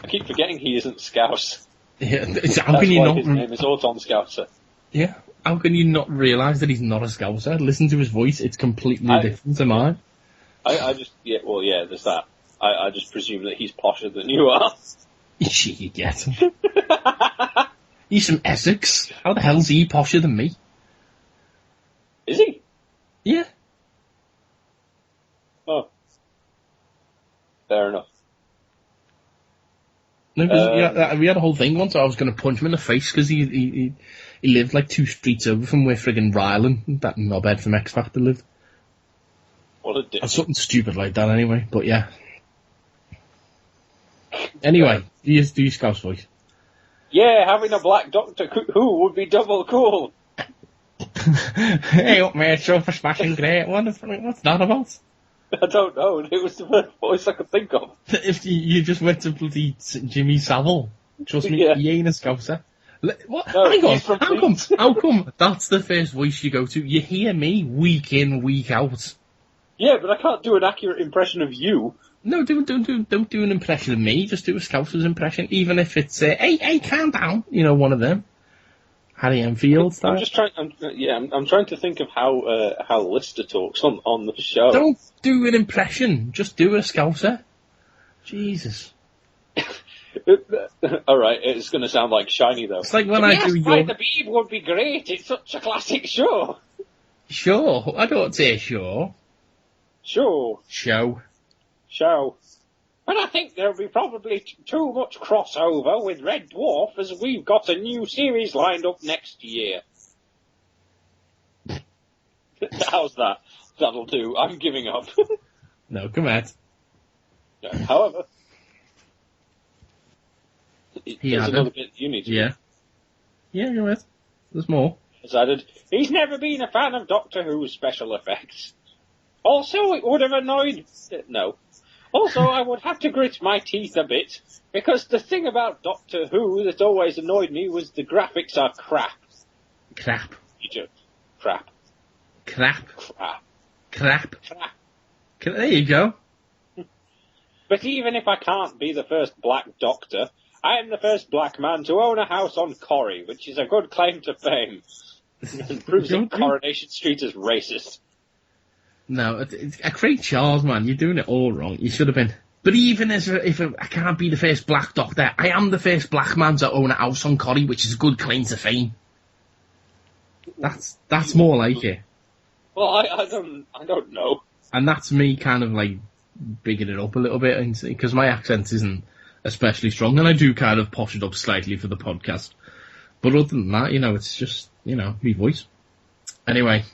I keep forgetting he isn't Scouse. Yeah, how can you not? His name is Auton Scouser. Yeah, how can you not realise that he's not a Scouser? Listen to his voice; it's completely different to mine. There's that. I just presume that he's posher than you are. You get him. He's from Essex. How the hell's he posher than me? Is he? Yeah. Oh. Fair enough. No, because we had a whole thing once. I was going to punch him in the face because he lived like 2 streets over from where friggin' Rylan, that knobhead from X Factor, lived. What a dick. Or something stupid like that anyway, but yeah. Anyway, do your Scouse voice. Yeah, having a black Doctor Who would be double cool. Hey up, mate, show for smashing great. What's that about? I don't know, it was the first voice I could think of. If you just went to bloody Jimmy Savile, trust me, he ain't a Scouser. What? No, hang on, how come that's the first voice you go to? You hear me week in, week out. Yeah, but I can't do an accurate impression of you. No, don't do an impression of me, just do a Scouser's impression, even if it's, hey, calm down, one of them. Harry Enfield style. I'm just trying. I'm trying to think of how Lister talks on the show. Don't do an impression. Just do a Scouser. Jesus. All right, it's going to sound like shiny though. It's like when I do the Beeb would be great. It's such a classic show. Sure. I don't say sure. Sure. Show. But I think there'll be probably too much crossover with Red Dwarf as we've got a new series lined up next year. How's that? That'll do. I'm giving up. No, come on. However, He there's added. another bit you need to Yeah. Yeah, go ahead. There's more. Has added, he's never been a fan of Doctor Who's special effects. Also, it would have annoyed... No. Also, I would have to grit my teeth a bit, because the thing about Doctor Who that always annoyed me was the graphics are crap. Crap. Crap. Crap. Crap. Crap. Crap. There you go. But even if I can't be the first Black Doctor, I am the first black man to own a house on Corrie, which is a good claim to fame, and proves that Coronation Street is racist. No, it's a Craig Charles, man. You're doing it all wrong. You should have been. But even if I can't be the first Black Doctor, I am the first black man to own a house on Corrie, which is a good claim to fame. That's more like it. Well, I don't know. And that's me kind of like bigging it up a little bit, because my accent isn't especially strong, and I do kind of posh it up slightly for the podcast. But other than that, it's just, me voice. Anyway,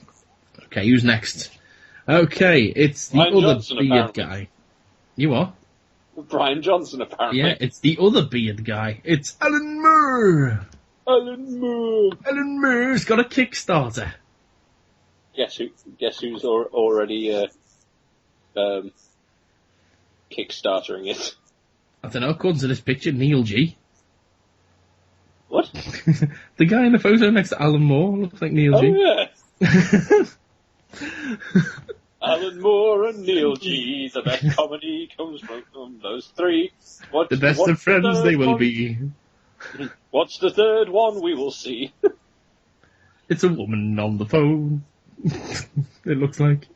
okay, who's next? Okay, it's the Brian other Johnson, beard apparently. guy. You are? Brian Johnson, apparently. Yeah, it's the other beard guy. It's Alan Moore. Alan Moore. Alan Moore's got a Kickstarter. Guess who's already kickstartering it? I don't know, according to this picture, Neil G. What? The guy in the photo next to Alan Moore looks like Neil G. Oh, yeah. Alan Moore and Neil G. The best comedy comes from those three. The best of friends they will be. What's the third one? We will see. It's a woman on the phone. It looks like.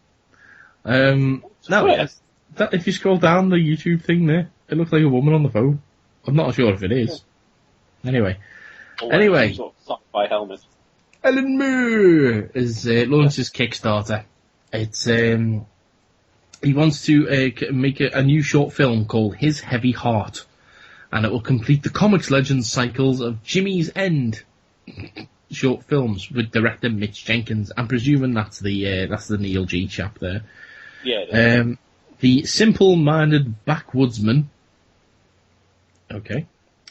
No, yes. If you scroll down the YouTube thing there, it looks like a woman on the phone. I'm not sure if it is. Anyway. Sort of sci-fi helmet. Alan Moore has launched his Kickstarter. It's he wants to make a new short film called His Heavy Heart, and it will complete the Comics Legends cycles of Jimmy's End short films with director Mitch Jenkins. I'm presuming that's the Neil G chap there. Yeah. The simple-minded backwoodsman,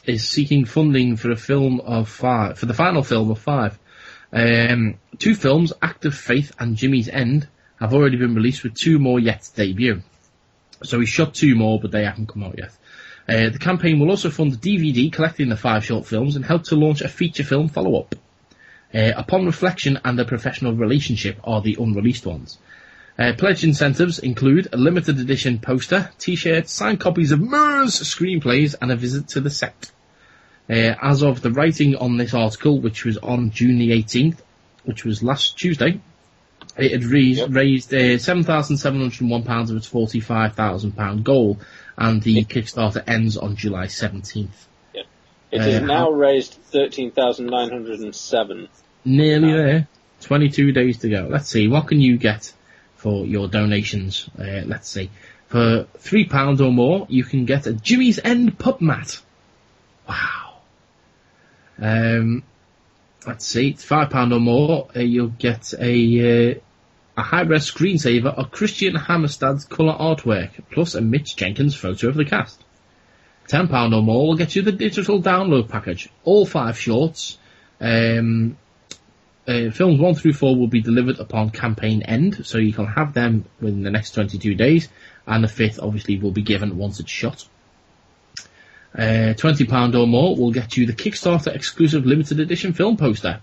is seeking funding for a film of 5, for the final film of 5. 2 films, Act of Faith and Jimmy's End, have already been released, with 2 more yet to debut. So he shot 2 more, but they haven't come out yet. The campaign will also fund a DVD collecting the 5 short films and help to launch a feature film follow-up. Upon Reflection and A Professional Relationship are the unreleased ones. Pledge incentives include a limited edition poster, t-shirts, signed copies of Moore's screenplays, and a visit to the set. As of the writing on this article, which was on June the 18th, which was last Tuesday, it had raised £7,701 of its £45,000 goal, and the Kickstarter ends on July 17th. Yep. It has now raised 13,907. Nearly there. 22 days to go. Let's see, what can you get for your donations? Let's see. For £3 or more, you can get a Jimmy's End pub mat. Wow. Let's see, it's £5 or more, you'll get a high-res screensaver of Christian Hammerstad's colour artwork, plus a Mitch Jenkins photo of the cast. £10 or more will get you the digital download package. All 5 shorts, films 1 through 4 will be delivered upon campaign end, so you can have them within the next 22 days, and the 5th obviously will be given once it's shot. £20 or more will get you the Kickstarter exclusive limited edition film poster,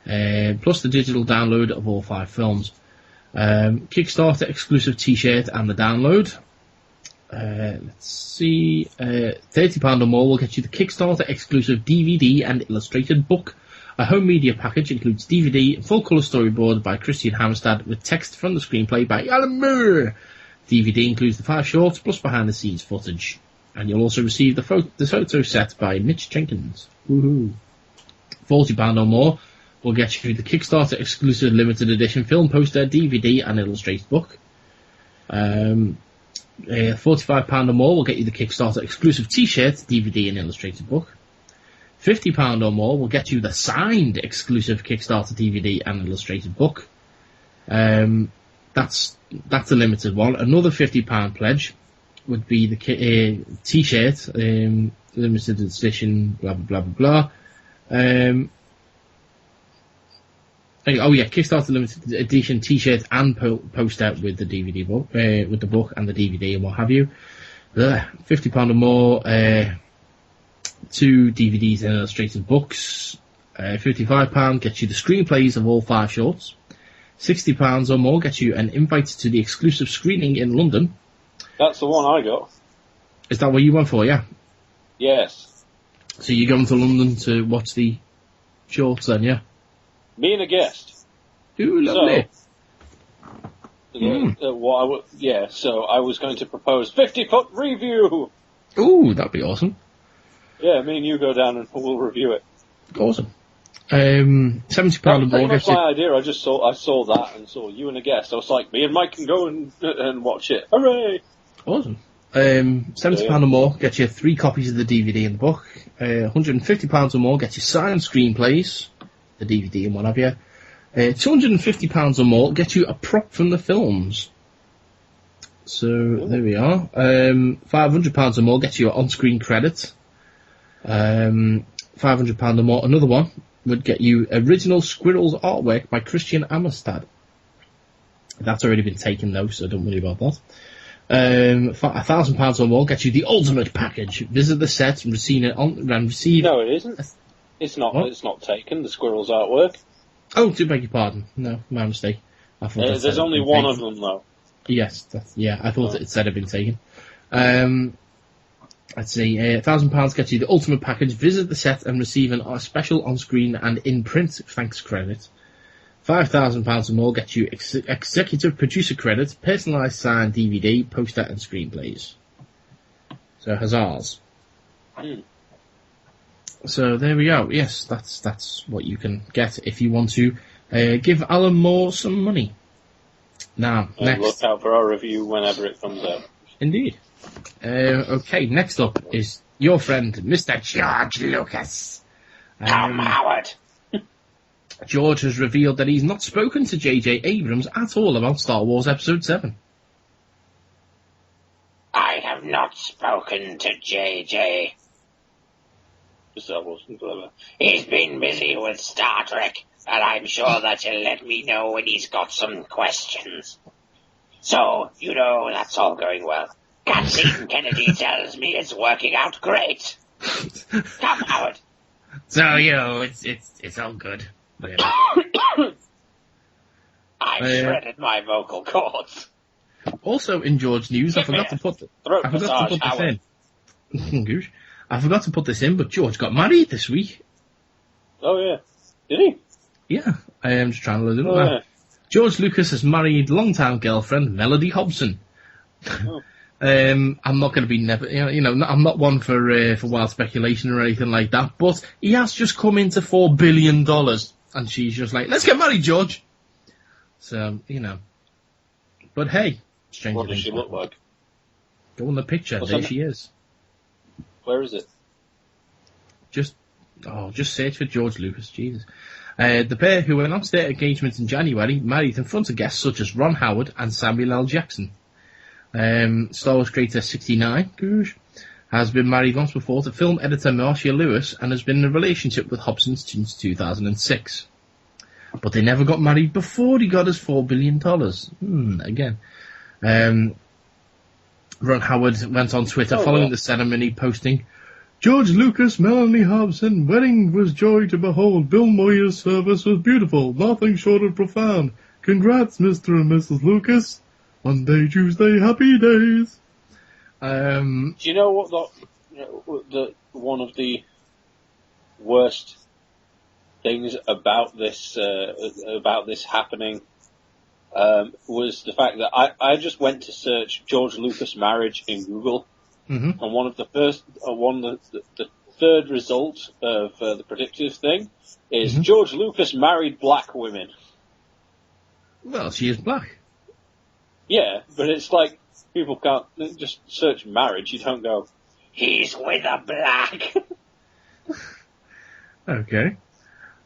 plus the digital download of all 5 films. Kickstarter exclusive t-shirt and the download. Let's see, £30 or more will get you the Kickstarter exclusive DVD and illustrated book. A home media package includes DVD and full colour storyboard by Christian Hammerstad with text from the screenplay by Alan Moore. DVD includes the 5 shorts plus behind the scenes footage. And you'll also receive the photo set by Mitch Jenkins. Woohoo. £40 or more will get you the Kickstarter exclusive limited edition film poster, DVD, and illustrated book. £45 or more will get you the Kickstarter exclusive T-shirt, DVD, and illustrated book. £50 or more will get you the signed exclusive Kickstarter DVD and illustrated book. That's a limited one. Another £50 pledge would be the T-shirt, limited edition, blah blah blah blah blah. Kickstarter limited edition T-shirt and poster with the DVD book, with the book and the DVD and what have you. £50 or more, 2 DVDs and illustrated books. £55 gets you the screenplays of all 5 shorts. £60 or more gets you an invite to the exclusive screening in London. That's the one I got. Is that what you went for? Yeah. Yes. So you're going to London to watch the shorts then, yeah? Me and a guest. Ooh, lovely. So I was going to propose 50-foot review. Ooh, that'd be awesome. Yeah, me and you go down and we'll review it. Awesome. £70 or more. That's my idea. I saw that and saw you and a guest. I was like, me and Mike can go and watch it. Hooray! Awesome. £70 or more gets you 3 copies of the DVD and the book. £150 or more gets you signed screenplays, the DVD and what have you. £250 or more gets you a prop from the films. So there we are. £500 or more gets you an on-screen credit. £500 or more, another one would get you original Squirrels artwork by Christian Amistad. That's already been taken though, so don't worry about that. £1,000 or more gets you the ultimate package. Visit the set and receive it receive. No, it isn't. It's not. What? It's not taken. The Squirrels artwork. Oh, do beg your pardon. No, my mistake. I thought there's only one of them though. Yes, I thought it said it had been taken. Let's see, £1,000 gets you the ultimate package. Visit the set and receive a special on-screen and in-print thanks credit. £5,000 or more gets you executive producer credit, personalised signed DVD, poster, and screenplays. So huzzahs. So there we go. Yes, that's what you can get if you want to give Alan Moore some money. Now, next. Look out for our review whenever it comes out. Indeed. Okay, next up is your friend, Mr. George Lucas. Tom Howard. George has revealed that he's not spoken to J.J. Abrams at all about Star Wars Episode 7. I have not spoken to J.J. That wasn't clever. He's been busy with Star Trek, and I'm sure that he'll let me know when he's got some questions. So, that's all going well. Kathleen Kennedy tells me it's working out great. Come, Howard. So, it's all good. I've shredded my vocal cords. Also in George news, I forgot to put this in. Goosh. I forgot to put this in, but George got married this week. Oh, yeah. Did he? Yeah, I am just trying to load it up now. Yeah. George Lucas has married longtime girlfriend Melody Hobson. Oh. I'm not going to be I'm not one for wild speculation or anything like that, but he has just come into $4 billion, and she's just like, let's get married, George. So, But hey, stranger what does she look like? Go on the picture, there she is. Where is it? Just search for George Lucas, Jesus. The pair, who announced their engagement in January, married in front of guests such as Ron Howard and Samuel L. Jackson. Star Wars creator 69 has been married once before to film editor Marcia Lewis and has been in a relationship with Hobson since 2006. But they never got married before he got his $4 billion. Again. Ron Howard went on Twitter following the ceremony, posting, George Lucas, Melanie Hobson, wedding was joy to behold. Bill Moyer's service was beautiful, nothing short of profound. Congrats, Mr. and Mrs. Lucas. Monday, Tuesday, happy days. Do you know what one of the worst things about this happening was the fact that I just went to search George Lucas marriage in Google, and one of the third result of the predictive thing is George Lucas married black women. Well, she is black. Yeah, but it's like people can't just search marriage. You don't go, he's with a black. Okay.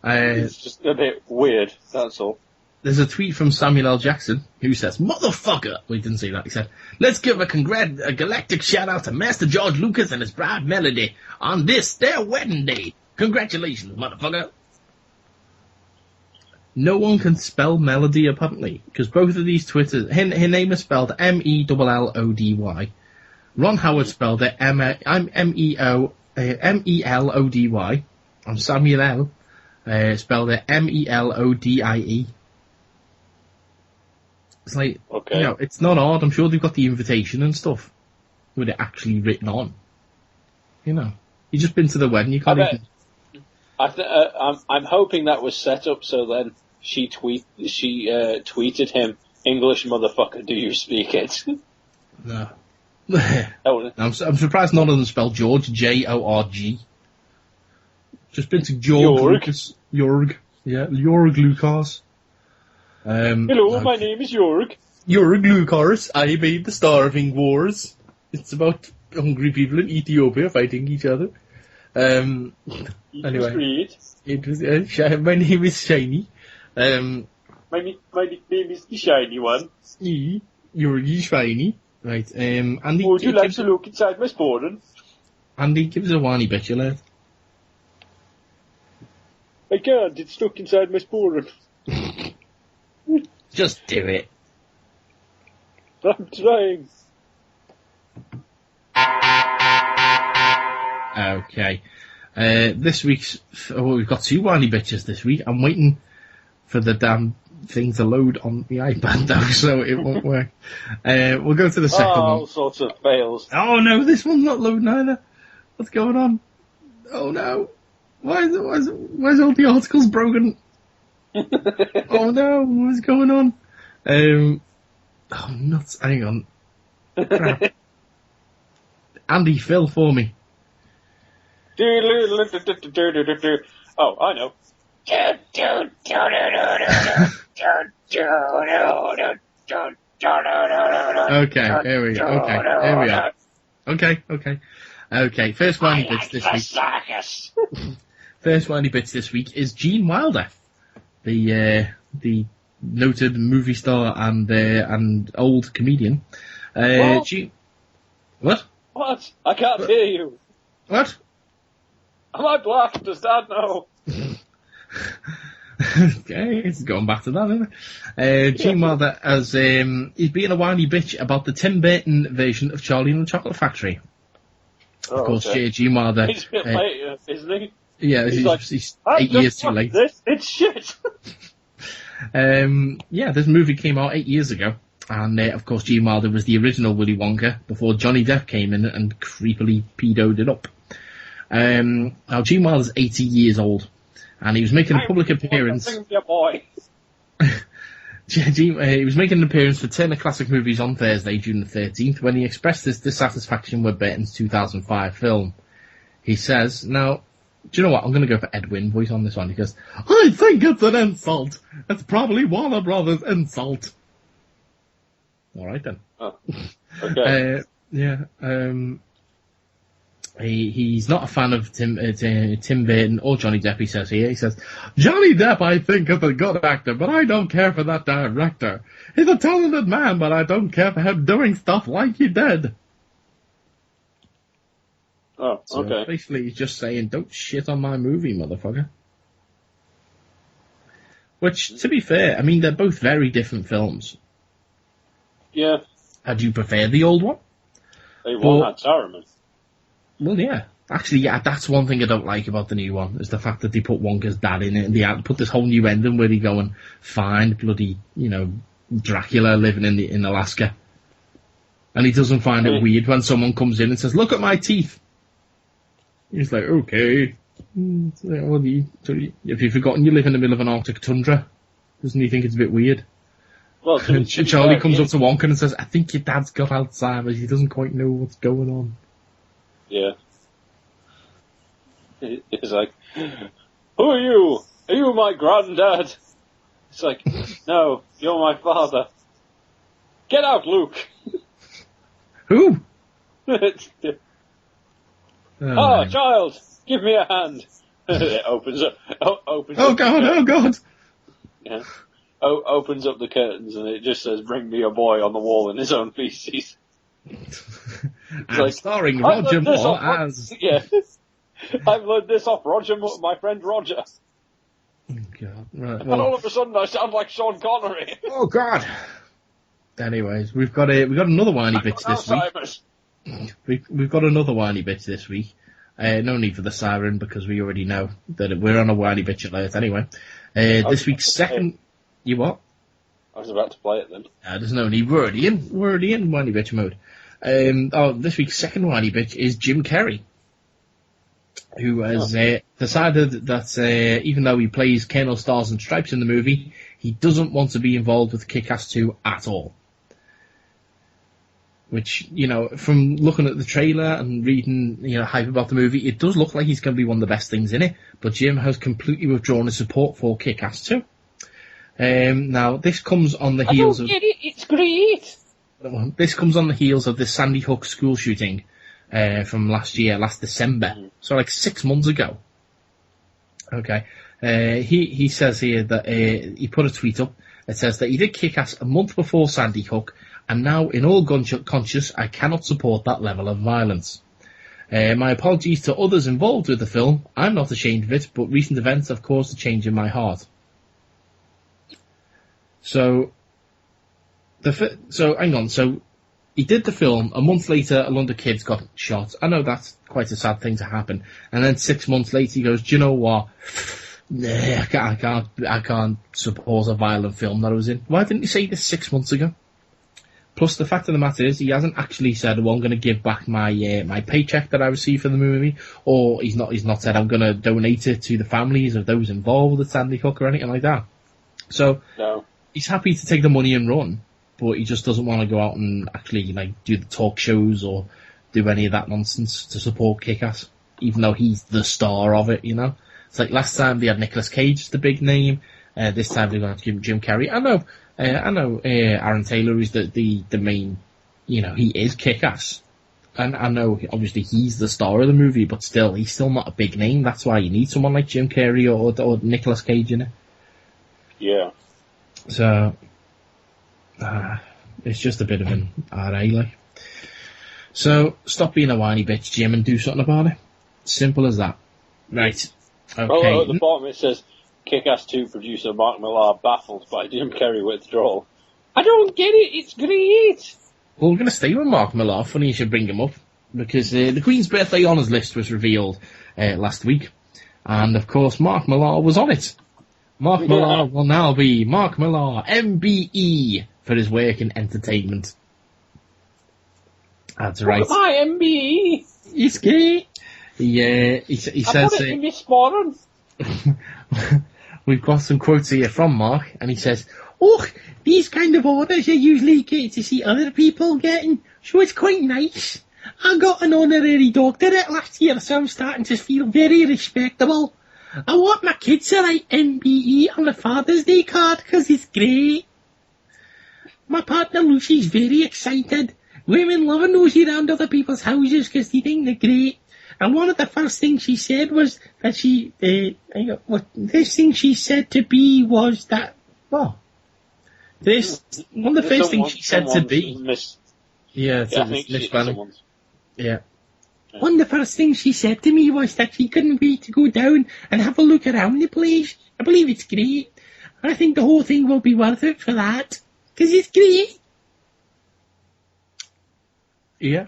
It's just a bit weird, that's all. There's a tweet from Samuel L. Jackson who says, "Motherfucker!" Well, he didn't say that. He said, "Let's give a galactic shout out to Master George Lucas and his bride Melody on this, their wedding day. Congratulations, motherfucker." No one can spell Melody, apparently, because both of these Twitters, her name is spelled Mellody. Ron Howard spelled it Melody. And Samuel L. Spelled it Melodie. It's like, okay. You know, it's not hard. I'm sure they've got the invitation and stuff with it actually written on. You know, you've just been to the wedding. You can't even. I'm hoping that was set up so then she tweeted him, "English motherfucker, do you speak it?" No. I'm surprised none of them spell George, Jorg. Just been to George Lucas. Jorg. Yeah, Jorg Lucas. Hello, my name is Jorg. Jorg Lucas. I made the Starving Wars. It's about hungry people in Ethiopia fighting each other. Anyway, it was, my name is Shiny. My name is the shiny one. Jorg Shiny. Right. Andy, would you like to look inside my Sporran? Andy, give us a whiny bit, you lad. I can't, it's stuck inside my Sporran. Just do it. I'm trying. Okay. This week's... Oh, we've got 2 whiny bitches this week. I'm waiting for the damn thing to load on the iPad, though, so it won't work. We'll go to the second one. All sorts of fails. Oh, no, this one's not loading either. What's going on? Oh, no. Why is all the articles broken? Oh, no, what's going on? Oh, nuts. Hang on. Crap. Andy, fill for me. Oh, I know. Okay, here we go. Okay, here we are. Okay, first whiny bits this week. First whiny bits this week is Gene Wilder, the noted movie star and old comedian. What? Gene... What? What? I can't hear you. What? Am I black? Does Dad know? Okay, it's going back to that, isn't it? Gene Wilder has he's being a whiny bitch about the Tim Burton version of Charlie and the Chocolate Factory. Oh, of course, okay. Gene Wilder. He's a bit late, isn't he? Yeah, he's 8 years too late. It's shit. Yeah, this movie came out 8 years ago, and of course Gene Wilder was the original Willy Wonka before Johnny Depp came in and creepily pedoed it up. Now Gene Wilder's 80 years old, and he was making a public appearance. He was making an appearance for Turner Classic Movies on Thursday, June the 13th, when he expressed his dissatisfaction with Burton's 2005 film. He says, now, do you know what? I'm going to go for Edwin voice on this one. He goes, "I think it's an insult. It's probably Warner Brothers' insult." All right, then. Oh, okay. He's not a fan of Tim Burton or Johnny Depp, he says here. He says, "Johnny Depp, I think, is a good actor, but I don't care for that director. He's a talented man, but I don't care for him doing stuff like he did." Oh, so okay. basically, he's just saying, don't shit on my movie, motherfucker. Which, to be fair, I mean, they're both very different films. Yeah. Do you prefer the old one? They won that Saruman. Well, yeah. Actually, yeah, that's one thing I don't like about the new one, is the fact that they put Wonka's dad in it, and they put this whole new ending where they go and find bloody, Dracula living in Alaska. And he doesn't find it weird when someone comes in and says, "Look at my teeth." He's like, okay. Well, if you've forgotten you live in the middle of an Arctic tundra, doesn't he think it's a bit weird? Well, and Charlie comes up to Wonka and says, "I think your dad's got Alzheimer's. He doesn't quite know what's going on." Yeah. He's like, who are you? Are you my granddad? It's like, no, you're my father. Get out, Luke. Who? Child, give me a hand. It opens up. Opens Oh up God! Oh God! Yeah. Opens up the curtains and it just says, "Bring me a boy" on the wall in his own feces. And starring Roger Moore as... Yeah. I've learned this off Roger Moore, my friend Roger. Oh God! Right, And all of a sudden I sound like Sean Connery. Oh God! Anyways, we've got another whiny bitch this week. We've got another whiny bitch this week. No need for the siren because we already know that we're on a whiny bitch alert anyway. This week's second... You what? I was about to play it then. There's no need. We're already in whiny bitch mode. This week's second whiny bitch is Jim Carrey, who has decided that even though he plays Colonel Stars and Stripes in the movie, he doesn't want to be involved with Kick-Ass 2 at all. Which, from looking at the trailer and reading, hype about the movie, it does look like he's going to be one of the best things in it, but Jim has completely withdrawn his support for Kick-Ass 2. Now, this comes on the heels of... I don't get it, it's great! This comes on the heels of the Sandy Hook school shooting from last December. So, 6 months ago. Okay. He says here that he put a tweet up that says that he did Kick-Ass a month before Sandy Hook, and now, in all conscience, I cannot support that level of violence. My apologies to others involved with the film. I'm not ashamed of it, but recent events have caused a change in my heart. So hang on. So he did the film. A month later, a lot of kids got shot. I know that's quite a sad thing to happen. And then 6 months later, he goes, "Do you know what? Nah, I can't support a violent film that I was in." Why didn't he say this 6 months ago? Plus, the fact of the matter is, he hasn't actually said, "Well, I'm going to give back my my paycheck that I received for the movie," or he's not said, "I'm going to donate it to the families of those involved with Sandy Hook" or anything like that. So. No. He's happy to take the money and run, but he just doesn't want to go out and actually do the talk shows or do any of that nonsense to support Kick-Ass, even though he's the star of it, It's like last time they had Nicolas Cage as the big name, this time they're going to give Jim Carrey. I know Aaron Taylor is the main, he is Kick-Ass. And I know, obviously, he's the star of the movie, but still, he's still not a big name. That's why you need someone like Jim Carrey or Nicolas Cage in it. Yeah. So, it's just a bit of an RA, So, stop being a whiny bitch, Jim, and do something about it. Simple as that. Right. Okay. Oh, at the bottom it says, Kick-Ass 2 producer Mark Millar baffled by Jim Carrey withdrawal. I don't get it, it's great! Well, we're going to stay with Mark Millar. Funny you should bring him up, because the Queen's Birthday Honours list was revealed last week, and of course Mark Millar was on it. Mark Millar will now be Mark Millar, MBE, for his work in entertainment. That's right. My MBE! He's gay. He says... I put it in my Sporran. We've got some quotes here from Mark, and he says, "Oh, these kind of orders you usually get to see other people getting, so it's quite nice. I got an honorary doctorate last year, so I'm starting to feel very respectable. I want my kids to write MBE on the Father's Day card, because it's great. My partner Lucy's very excited. Women love a nosy around other people's houses because they think they're great. And one of the first things she said was that this thing she said to B was that, one of the first things she said to B. Yeah, Miss Bannon. Yeah. One of the first things she said to me was that she couldn't wait to go down and have a look around the place. I believe it's great. And I think the whole thing will be worth it for that. Because it's great. Yeah.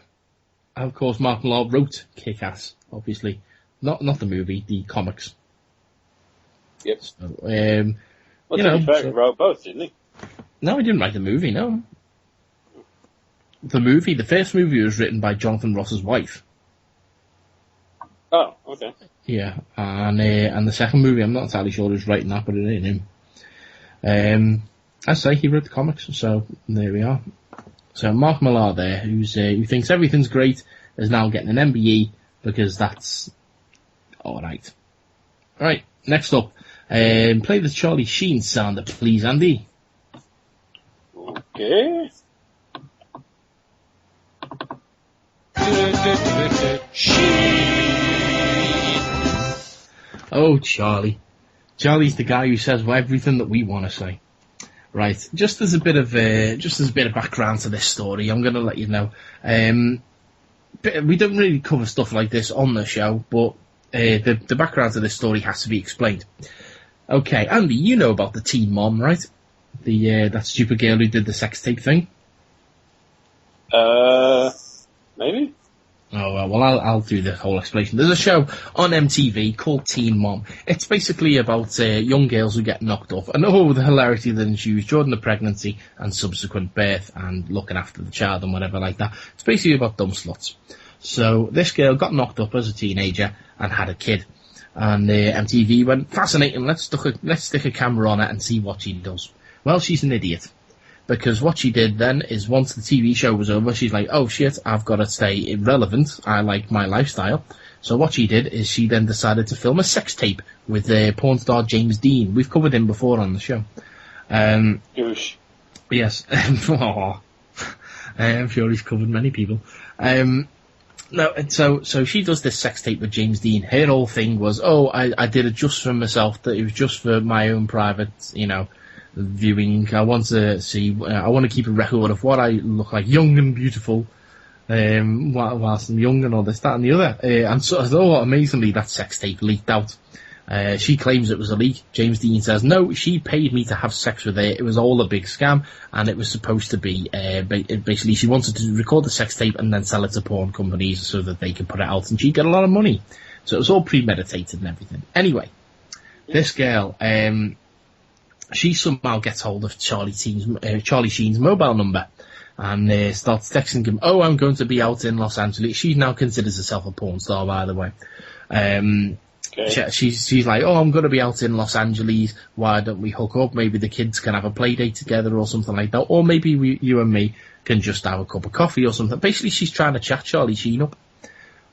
And of course, Mark Millar wrote Kick-Ass, obviously. Not the movie, the comics. Yep. So, he wrote both, didn't he? No, he didn't write the movie, no. The first movie was written by Jonathan Ross's wife. Oh, okay. Yeah, and the second movie, I'm not entirely sure who's writing that, but it ain't him. I say he wrote the comics, so there we are. So Mark Millar there, who thinks everything's great, is now getting an MBE because that's Alright. Right, next up. Play the Charlie Sheen sounder, please, Andy. Okay. Oh, Charlie. Charlie's the guy who says everything that we want to say. Right, just as a bit of background to this story, I'm going to let you know. We don't really cover stuff like this on the show, but the background to this story has to be explained. Okay, Andy, you know about the teen mom, right? That stupid girl who did the sex tape thing. Maybe. Oh, well, I'll do the whole explanation. There's a show on MTV called Teen Mom. It's basically about young girls who get knocked up, and the hilarity that ensues during the pregnancy and subsequent birth and looking after the child and whatever like that. It's basically about dumb sluts. So this girl got knocked up as a teenager and had a kid. And MTV went, fascinating, let's stick a camera on it and see what she does. Well, she's an idiot. Because what she did then is once the TV show was over, she's like, oh shit, I've got to stay relevant. I like my lifestyle. So what she did is she then decided to film a sex tape with porn star James Dean. We've covered him before on the show. Douche. Yes. I'm sure he's covered many people. So she does this sex tape with James Dean. Her whole thing was, I did it just for myself. That it was just for my own private, viewing. I want to see. I want to keep a record of what I look like, young and beautiful, whilst I'm young and all this, that, and the other. And so, amazingly, that sex tape leaked out. She claims it was a leak. James Dean says no. She paid me to have sex with her. It was all a big scam, and it was supposed to be basically she wanted to record the sex tape and then sell it to porn companies so that they could put it out, and she'd get a lot of money. So it was all premeditated and everything. Anyway, this girl. She somehow gets hold of Charlie Sheen's mobile number and starts texting him, I'm going to be out in Los Angeles. She now considers herself a porn star, by the way. Okay. She's like, I'm going to be out in Los Angeles. Why don't we hook up? Maybe the kids can have a play date together or something like that. Or maybe you and me can just have a cup of coffee or something. Basically, she's trying to chat Charlie Sheen up.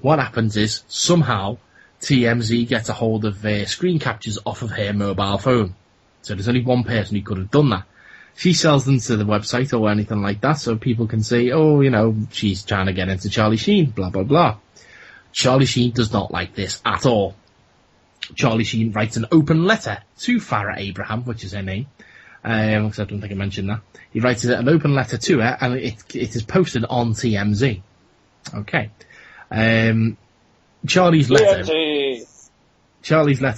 What happens is, somehow, TMZ gets a hold of screen captures off of her mobile phone. So there's only one person who could have done that. She sells them to the website or anything like that, so people can say, she's trying to get into Charlie Sheen, blah, blah, blah. Charlie Sheen does not like this at all. Charlie Sheen writes an open letter to Farrah Abraham, which is her name, because I don't think I mentioned that. He writes an open letter to her, and it is posted on TMZ. Okay. Charlie's letter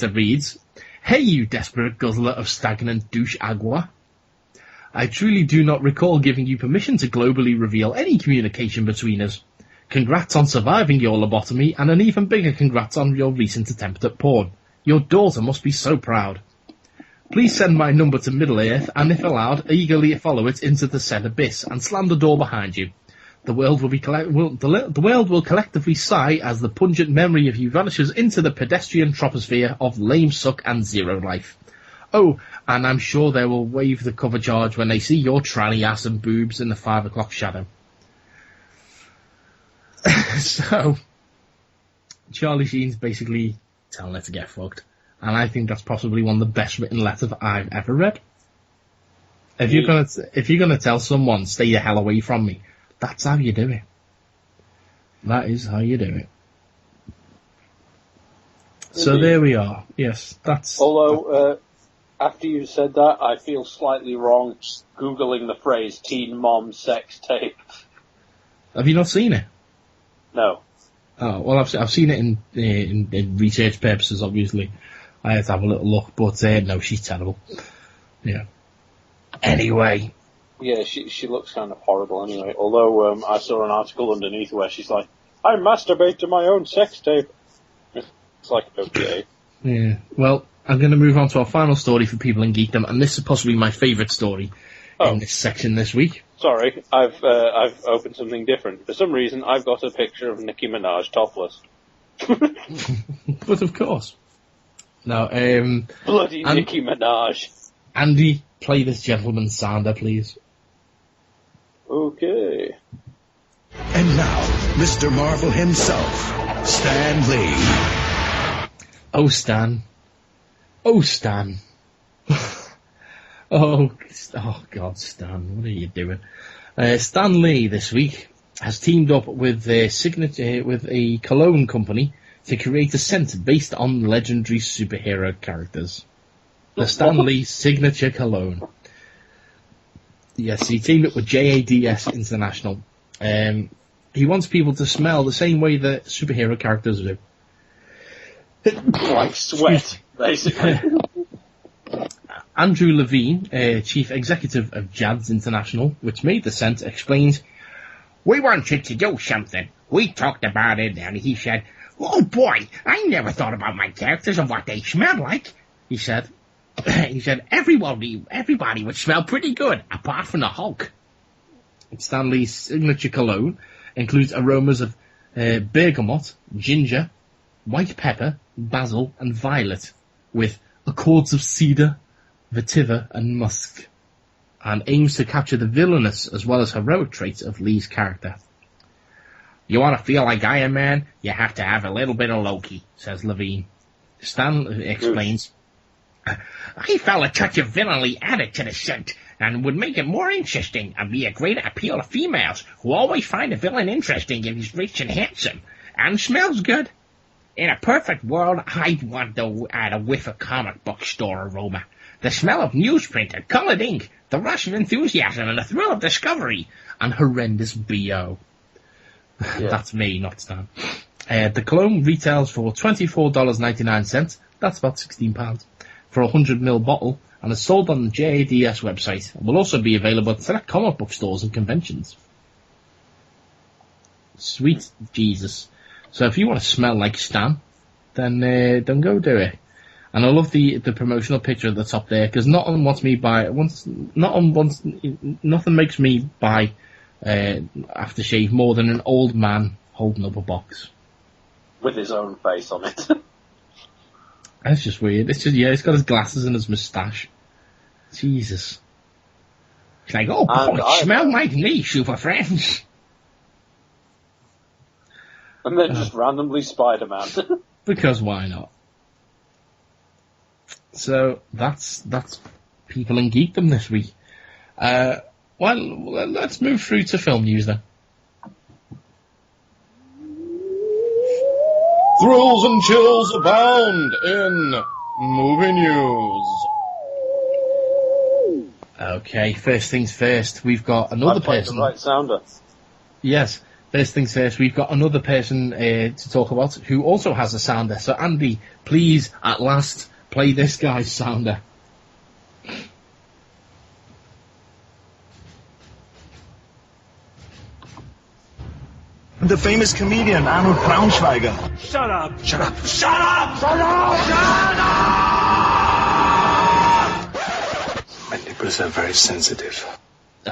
reads, "Hey, you desperate guzzler of stagnant douche agua. I truly do not recall giving you permission to globally reveal any communication between us. Congrats on surviving your lobotomy, and an even bigger congrats on your recent attempt at porn. Your daughter must be so proud. Please send my number to Middle-earth, and if allowed, eagerly follow it into the said abyss, and slam the door behind you. The world will collectively sigh as the pungent memory of you vanishes into the pedestrian troposphere of lame suck and zero life. Oh, and I'm sure they will waive the cover charge when they see your tranny ass and boobs in the 5 o'clock shadow." So, Charlie Sheen's basically telling her to get fucked. And I think that's possibly one of the best written letters I've ever read. If you're gonna tell someone, stay the hell away from me, that's how you do it. That is how you do it. So there we are. Yes, that's... Although, after you said that, I feel slightly wrong Googling the phrase teen mom sex tape. Have you not seen it? No. Oh, well, I've seen it in research purposes, obviously. I had to have a little look, but no, she's terrible. Yeah. Anyway. Yeah, she looks kind of horrible anyway. Although I saw an article underneath where she's like, I masturbate to my own sex tape. It's like, okay. Yeah. Well, I'm going to move on to our final story for people in geekdom, and this is possibly my favourite story in this section this week. Sorry, I've opened something different. For some reason, I've got a picture of Nicki Minaj topless. But of course. Now, bloody Nicki Minaj. Andy, play this gentleman sounder, please. Okay. And now, Mr. Marvel himself, Stan Lee. Oh, Stan. Oh, Stan. oh, God, Stan, what are you doing? Stan Lee this week has teamed up with a cologne company to create a scent based on legendary superhero characters. The Stan Lee signature cologne. Yes, he teamed up with JADS International. He wants people to smell the same way that superhero characters do. Like sweat, basically. Andrew Levine, chief executive of JADS International, which made the scent, explains, "We wanted to do something. We talked about it, and he said, 'Oh boy, I never thought about my characters and what they smell like,' he said. He said, everybody would smell pretty good, apart from the Hulk." Stan Lee's signature cologne includes aromas of bergamot, ginger, white pepper, basil, and violet, with accords of cedar, vetiver, and musk, and aims to capture the villainous as well as heroic traits of Lee's character. "You want to feel like Iron Man? You have to have a little bit of Loki," says Levine. Stan explains, "I felt a touch of villainy added to the scent, and would make it more interesting and be a greater appeal to females who always find a villain interesting if he's rich and handsome, and smells good. In a perfect world, I'd want to add a whiff of comic book store aroma. The smell of newsprint and coloured ink, the rush of enthusiasm and the thrill of discovery, and horrendous B.O. Yeah. That's me, not Stan. The cologne retails for $24.99, that's about £16, for a 100ml bottle, and is sold on the JADS website, and will also be available at select comic book stores and conventions. Sweet Jesus. So if you want to smell like Stan, then go do it. And I love the promotional picture at the top there, because nothing makes me buy aftershave more than an old man holding up a box with his own face on it. That's just weird. It's just, he's got his glasses and his moustache. Jesus. It's like, "Oh boy, smell like me, super friends." And then just randomly Spider-Man. Because why not? So that's people in geekdom this week. Well, let's move through to film news then. Thrills and chills abound in movie news. Okay, first things first, we've got another person. The right sounder. Yes, first things first, we've got another person to talk about who also has a sounder. So Andy, please, at last, play this guy's sounder. The famous comedian Arnold Braunschweiger. Shut up! Shut up! Shut up! Shut up! Shut up! My nipples are very sensitive.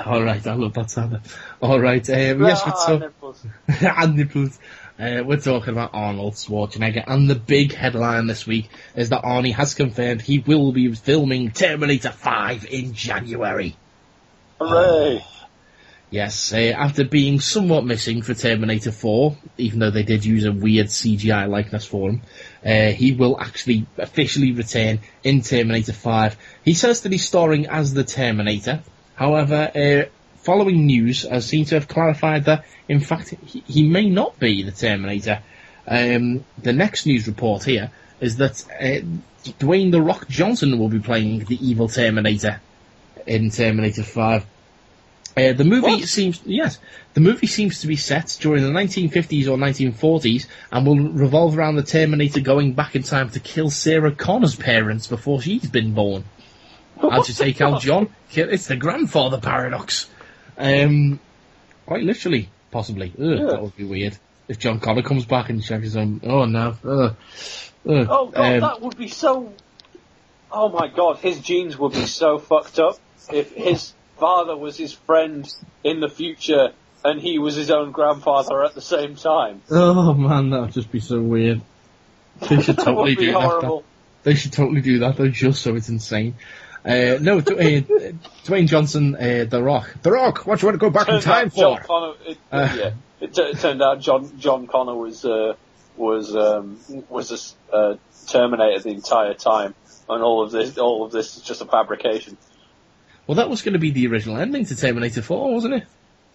All right, I love that sounder. All right, yes, nipples. And nipples. We're talking about Arnold Schwarzenegger, and the big headline this week is that Arnie has confirmed he will be filming Terminator 5 in January. Hooray! Yes, after being somewhat missing for Terminator 4, even though they did use a weird CGI likeness for him, he will actually officially return in Terminator 5. He says that he's starring as the Terminator. However, following news seem to have clarified that, in fact, he may not be the Terminator. The next news report here is that Dwayne "The Rock" Johnson will be playing the evil Terminator in Terminator 5. The movie seems to be set during the 1950s or 1940s and will revolve around the Terminator going back in time to kill Sarah Connor's parents before she's been born. How'd you take out John? It's the grandfather paradox. Quite literally, possibly. That would be weird. If John Connor comes back and checks his own... Oh, no. Oh, God, that would be so... Oh, my God, his genes would be so fucked up if his father was his friend in the future and he was his own grandfather at the same time. Oh, man, that would just be so weird. They should totally do that. They should totally do that, though, just so it's insane. Dwayne Johnson, The Rock. The Rock, what do you want to go back in time for? It turned out John Connor was was a Terminator the entire time, and all of this is just a fabrication. Well, that was going to be the original ending to Terminator 4, wasn't it?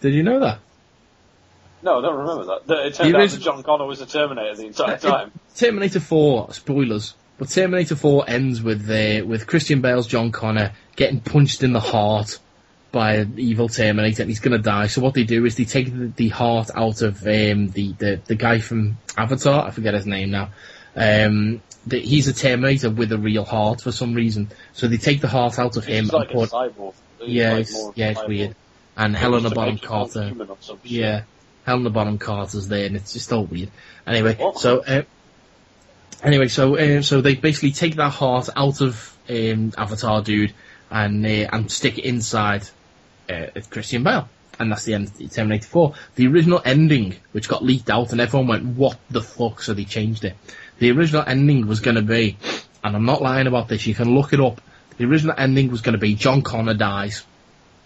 Did you know that? No, I don't remember that. It turned out that John Connor was a Terminator the entire time. Terminator 4, spoilers, but Terminator 4 ends with Christian Bale's John Connor getting punched in the heart by an evil Terminator, and he's going to die. So what they do is they take the heart out of the guy from Avatar. I forget his name now. He's a Terminator with a real heart for some reason. So they take the heart out of him. He's like a cyborg. It's weird. And Helena Bonham Carter. Helena Bonham Carter's there, and it's just all weird. Anyway, so they basically take that heart out of Avatar dude and stick it inside Christian Bale, and that's the end of Terminator 4. The original ending, which got leaked out, and everyone went, "What the fuck?" So they changed it. The original ending was going to be, and I'm not lying about this, you can look it up. The original ending was going to be John Connor dies.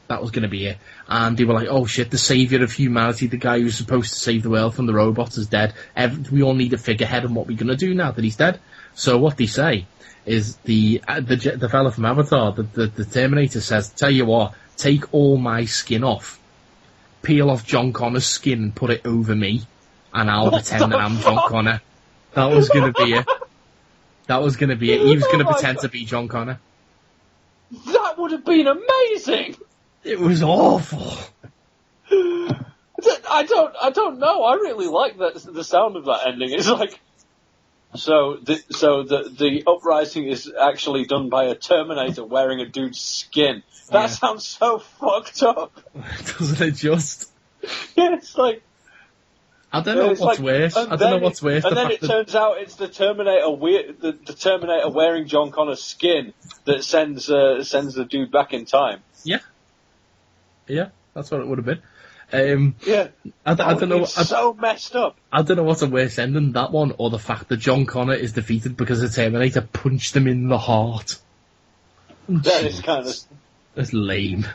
That was going to be it. And they were like, oh shit, the saviour of humanity, the guy who's supposed to save the world from the robots is dead. We all need a figurehead on what we're going to do now that he's dead. So what they say is the fella from Avatar, the Terminator says, tell you what, take all my skin off, peel off John Connor's skin and put it over me, and I'll pretend that I'm John Connor. That was going to be it. That was going to be it. He was going to pretend to be John Connor. That would have been amazing! It was awful. I don't know. I really like the sound of that ending. It's like, so the uprising is actually done by a Terminator wearing a dude's skin. That sounds so fucked up. Doesn't it just? Yeah, it's like, I don't know what's worse. I don't know what's worse. And then it turns out it's the Terminator the Terminator wearing John Connor's skin that sends the dude back in time. Yeah, that's what it would have been. I don't know. It's so messed up. I don't know what's a worse ending, that one, or the fact that John Connor is defeated because the Terminator punched him in the heart. That is kind of... That's lame.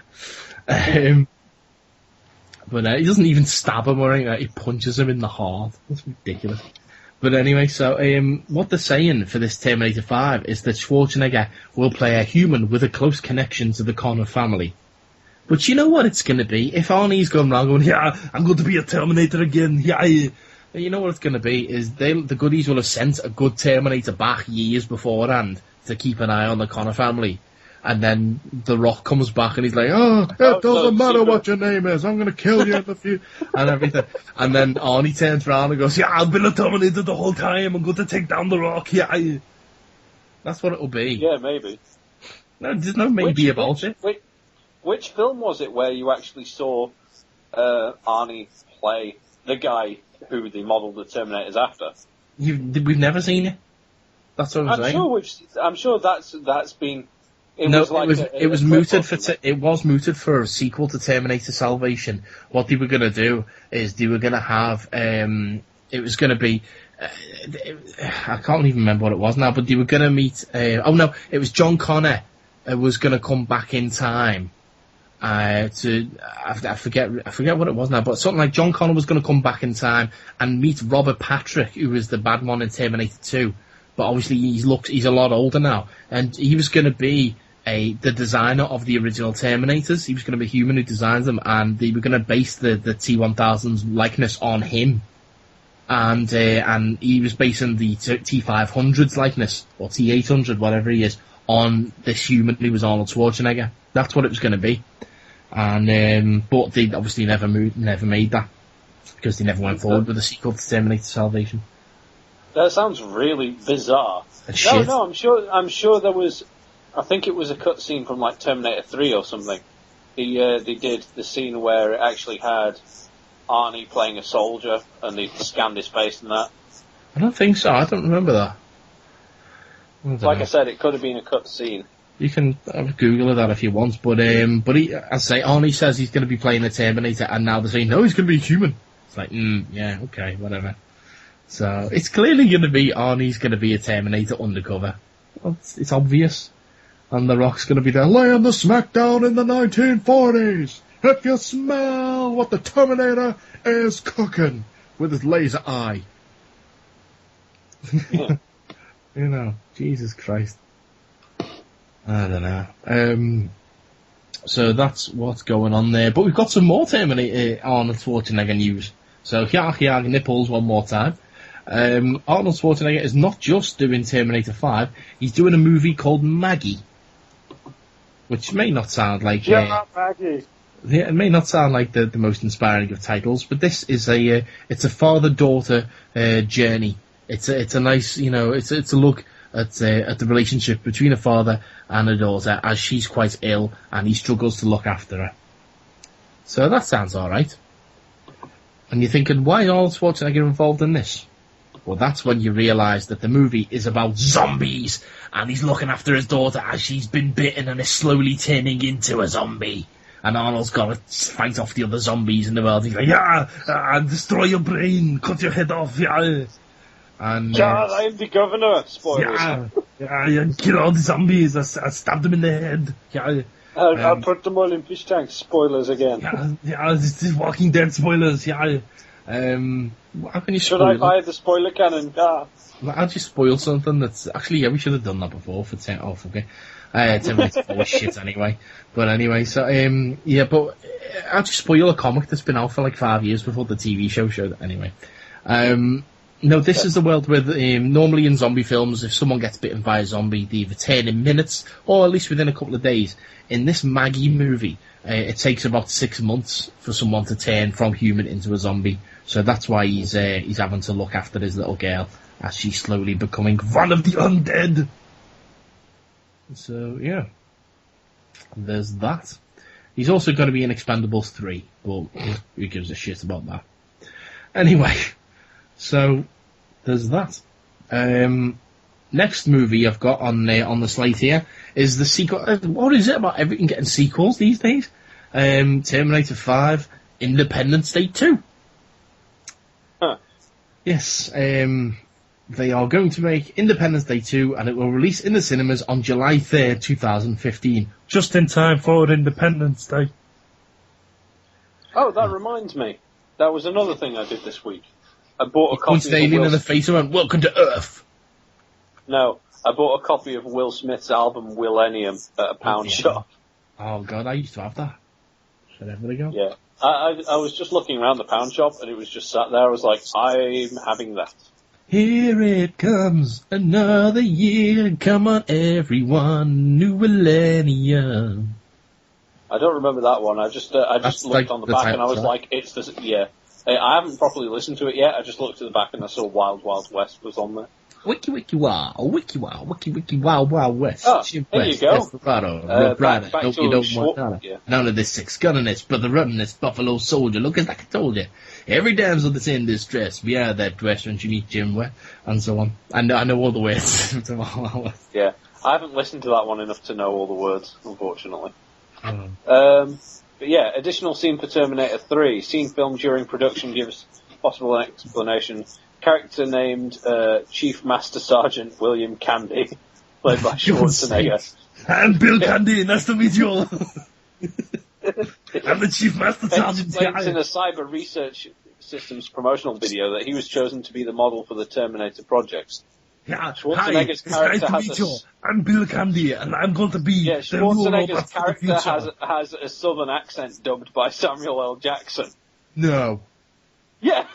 But he doesn't even stab him or anything like that. He punches him in the heart. That's ridiculous. But anyway, so what they're saying for this Terminator 5 is that Schwarzenegger will play a human with a close connection to the Connor family. But you know what it's going to be? If Arnie's going around going, yeah, I'm going to be a Terminator again, yeah, you know what it's going to be is the goodies will have sent a good Terminator back years beforehand to keep an eye on the Connor family. And then The Rock comes back and he's like, oh, it doesn't matter what your name is, I'm going to kill you in the future, and everything. And then Arnie turns around and goes, yeah, I've been a Terminator the whole time, I'm going to take down The Rock, yeah. That's what it'll be. Yeah, maybe. No, there's no maybe about it. Which film was it where you actually saw Arnie play the guy who they modelled the Terminators after? We've never seen it. That's what I'm saying. I'm sure that's been. It was mooted for a sequel to Terminator Salvation. What they were going to do is they were going to have it was going to be. I can't even remember what it was now, but they were going to meet. It was John Connor was going to come back in time. I forget what it was now, but something like John Connor was going to come back in time and meet Robert Patrick, who was the bad one in Terminator 2. But obviously he's a lot older now, and he was going to be the designer of the original Terminators. He was going to be a human who designs them, and they were going to base the T-1000's likeness on him. And he was basing the T-500's likeness, or T-800, whatever he is, on this human who was Arnold Schwarzenegger. That's what it was going to be. And but they obviously never made that, because they never went forward with a sequel to Terminator Salvation. That sounds really bizarre. No, I'm sure there was. I think it was a cutscene from like Terminator 3 or something. They did the scene where it actually had Arnie playing a soldier, and they scanned his face and that. I don't think so. I don't remember that. I said, it could have been a cutscene. You can Google that if you want, but Arnie says he's going to be playing a Terminator, and now they're saying no, he's going to be human. It's like, yeah, okay, whatever. So it's clearly going to be Arnie's going to be a Terminator undercover. Well, it's obvious, and The Rock's going to be there laying the smackdown in the 1940s. If you smell what the Terminator is cooking with his laser eye. Yeah. You know, Jesus Christ. I don't know. So that's what's going on there. But we've got some more Terminator Arnold Schwarzenegger news. So, yark nipples one more time. Arnold Schwarzenegger is not just doing Terminator 5, he's doing a movie called Maggie. Which may not sound like... Maggie! Yeah, it may not sound like the most inspiring of titles, but this is it's a father-daughter journey. It's a nice, you know, it's a look at the relationship between a father and a daughter as she's quite ill and he struggles to look after her. So that sounds alright. And you're thinking, why is Arnold Schwarzenegger involved in this? Well, that's when you realise that the movie is about zombies and he's looking after his daughter as she's been bitten and is slowly turning into a zombie. And Arnold's got to fight off the other zombies in the world. He's like, destroy your brain, cut your head off, And, I am the governor. Spoilers. Kill all the zombies. I stabbed them in the head. I'll put them all in fish tanks. Spoilers again. This is Walking Dead spoilers. How can you Should spoil I buy the spoiler cannon? How'd you spoil something that's actually we should have done that before for 10 off, okay? 10 minutes full of shit anyway. But anyway, so but how'd you spoil a comic that's been out for like 5 years before the TV show showed it anyway? No, this is the world where normally in zombie films, if someone gets bitten by a zombie, they either turn in minutes or at least within a couple of days. In this Maggie movie, it takes about 6 months for someone to turn from human into a zombie. So that's why he's having to look after his little girl as she's slowly becoming one of the undead. So, yeah. There's that. He's also going to be in Expendables 3, but who gives a shit about that? Anyway, so there's that. Next movie I've got on the slate here is the sequel. What is it about everything getting sequels these days? Terminator 5, Independence Day 2. Huh. Yes, they are going to make Independence Day 2, and it will release in the cinemas on July 3rd, 2015. Just in time for Independence Day. Oh, that reminds me. That was another thing I did this week. I bought a copy Punched of Alien in the face and went, "Welcome to Earth." No, I bought a copy of Will Smith's album Millennium at a pound shop. Oh God, I used to have that. Should I ever go? Yeah. I was just looking around the pound shop and it was just sat there. I was like, I'm having that. Here it comes, another year. Come on, everyone, new millennium. I don't remember that one. I just looked like on the the back and I title was track. like, it's this. Yeah. I haven't properly listened to it yet. I just looked at the back and I saw Wild Wild West was on there. Wiki wiki wow, wiki wow, wiki wiki wow wow west. Oh, Chip there West, you go. Desperado, back no, to you don't Schwar- want that. yeah. None of this six gunnerness, brother runnerness, buffalo soldier. Look as like I told you. Every damsel that's in distress, we are that dress when you meet Jim West, and so on. And I know all the words. Yeah, I haven't listened to that one enough to know all the words, unfortunately. Oh. But yeah, additional scene for Terminator 3. Scene filmed during production gives possible explanation. Character named Chief Master Sergeant William Candy, played by Schwarzenegger. I'm Bill Candy, nice to meet you all. I'm the Chief Master Sergeant. Explains in a cyber research systems promotional video that he was chosen to be the model for the Terminator project. Yeah, Schwarzenegger's hi, it's character nice to meet you. I'm Bill Candy, and I'm going to be the new Schwarzenegger's robot for the character future. has a southern accent dubbed by Samuel L. Jackson. No. Yeah.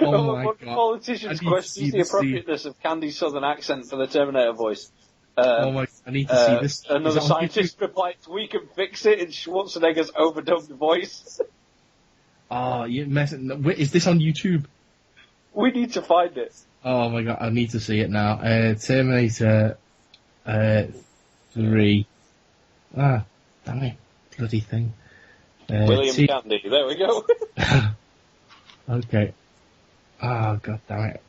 Oh my One God. politicians I need to questions see the this scene. appropriateness of Candy's southern accent for the Terminator voice. I need to see this. Another Is it on scientist replied, "We can fix it" in Schwarzenegger's overdubbed voice. Oh, you messing. Wait, is this on YouTube? We need to find it. Oh my God, I need to see it now. Terminator 3. Ah, damn it. Bloody thing. William Candy. There we go. Okay. Oh, God damn it.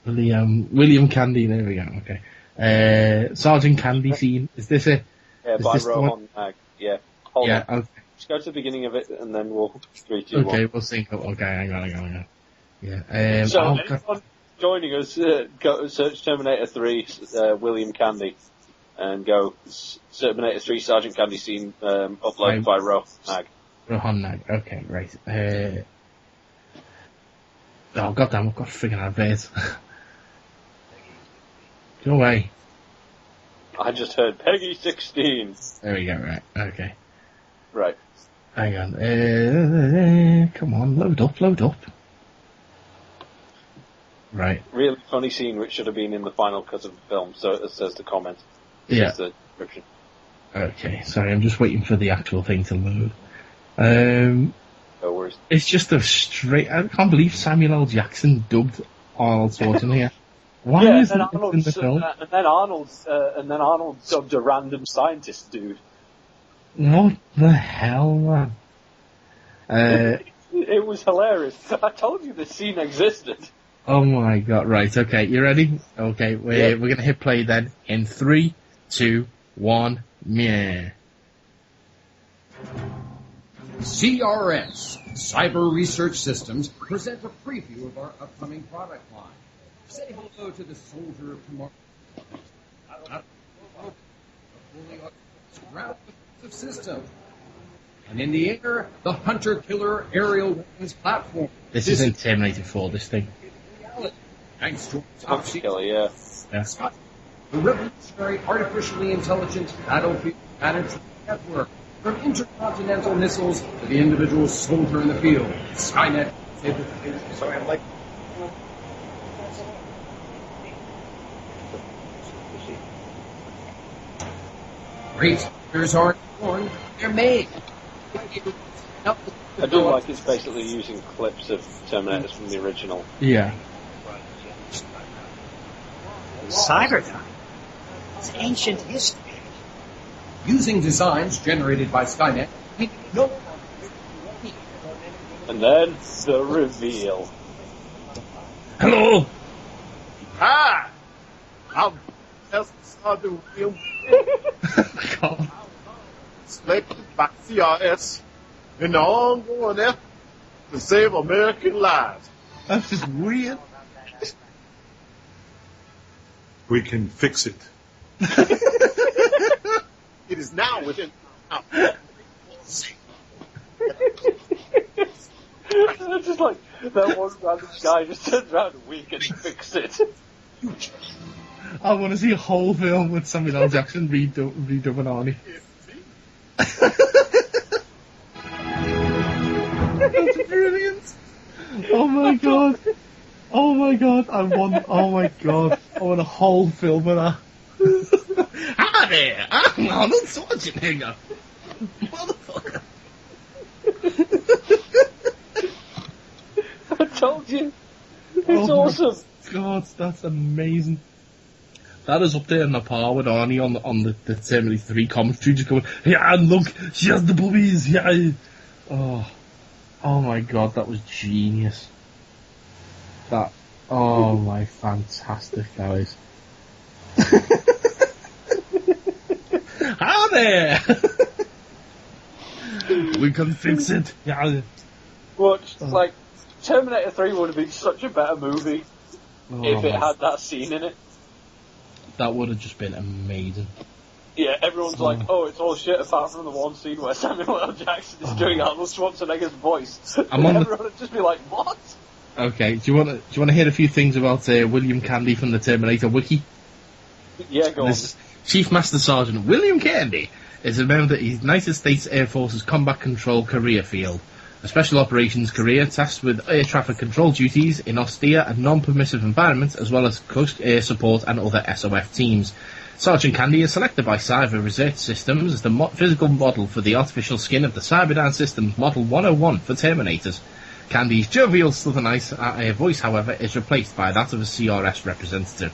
William Candy, there we go, okay. Sergeant Candy scene. Is this it? Yeah, Is by this the one? Rohan Mag. Yeah. Hold Yeah, on. okay. Just go to the beginning of it and then we'll 3, 2, 1. Okay, we'll sync up. Okay, hang on. Yeah. So, Oh, anyone God. joining us, go search Terminator 3, William Candy, and go Terminator 3 Sergeant Candy scene uploaded by Rohan Mag. Rohan Nag. Okay, right. Oh, goddamn, I've got a freaking advert. Go away. I just heard Peggy 16. There we go, right. Okay. Right. Hang on. Come on, load up. Right. Really funny scene which should have been in the final cut of the film, so it says the comment. Yeah. Says the description. Okay, sorry, I'm just waiting for the actual thing to load. No worries. It's just a straight... I can't believe Samuel L. Jackson dubbed Arnold Schwarzenegger. Why is it in the film? And then Arnold dubbed a random scientist dude. What the hell, man? It was hilarious. I told you the scene existed. Oh my god, right, okay, you ready? Okay, we're gonna hit play then. In 3, 2, 1, meh. CRS, Cyber Research Systems, present a preview of our upcoming product line. Say hello to the soldier of tomorrow. A fully ground defensive system. And in the air, the hunter-killer aerial weapons platform. This is in Terminator 4, this thing. Thanks to top Killer, yeah. The revolutionary artificially intelligent battlefield management network. From intercontinental missiles to the individual soldier in the field. Skynet. Sorry, I'm like... Great. There's aren't born. They're made. I do like it's basically using clips of Terminators from the original. Yeah. Cybertime. It's ancient history. Using designs generated by Skynet. And then the reveal. Hello. Hi. I'm the wheel. Selected by CRS in the ongoing effort to save American lives. That's just weird. We can fix it. It is now within. Just like that one random guy just turns around a week and fixed it. I want to see a whole film with Samuel L. Jackson redubbing Arnie. That's brilliant. Oh my god. Oh my god. I want a whole film of that. Hi there, I'm Arnold Schwarzenegger. Motherfucker. I told you. It's awesome. God, that's amazing. That is up there in the par with Arnie on the Terminator 3 commentary, just going, yeah, look, she has the boobies, yeah. Oh my god, that was genius. Oh my, fantastic, that is. Hi there! We can fix it, yeah. Like, Terminator 3 would have been such a better movie if it had that scene in it. That would have just been amazing. Yeah, everyone's like, oh, it's all shit apart from the one scene where Samuel L. Jackson is doing Arnold Schwarzenegger's voice. Everyone would just be like, what? Okay, do you want to hear a few things about William Candy from the Terminator Wiki? Yeah, go on. Chief Master Sergeant William Candy is a member of the United States Air Force's Combat Control Career Field, a special operations career tasked with air traffic control duties in austere and non-permissive environments, as well as coast air support and other SOF teams. Sergeant Candy is selected by Cyber Research Systems as the physical model for the artificial skin of the Cyberdyne Systems Model 101 for Terminators. Candy's jovial southern voice, however, is replaced by that of a CRS representative.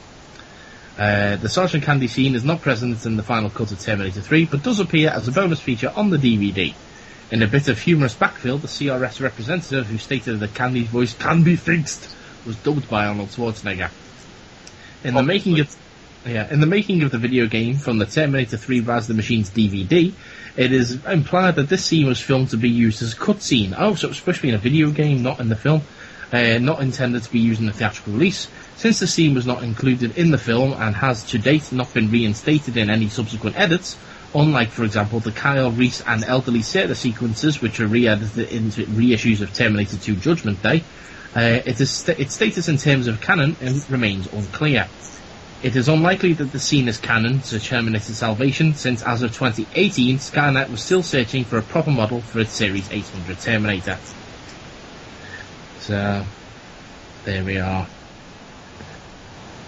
The Sergeant Candy scene is not present in the final cut of Terminator 3, but does appear as a bonus feature on the DVD. In a bit of humorous backfill, the CRS representative who stated that Candy's voice can be fixed was dubbed by Arnold Schwarzenegger. In the making of the video game from the Terminator 3 Rise the Machines DVD, it is implied that this scene was filmed to be used as a cutscene. Oh, so it was supposed to be in a video game, not in the film. Not intended to be used in the theatrical release. Since the scene was not included in the film and has to date not been reinstated in any subsequent edits, unlike, for example, the Kyle Reese and elderly Sarah sequences, which are re-edited into reissues of Terminator 2 Judgment Day, its status in terms of canon remains unclear. It is unlikely that the scene is canon to Terminator Salvation, since as of 2018, Skynet was still searching for a proper model for its Series 800 Terminator. So, there we are.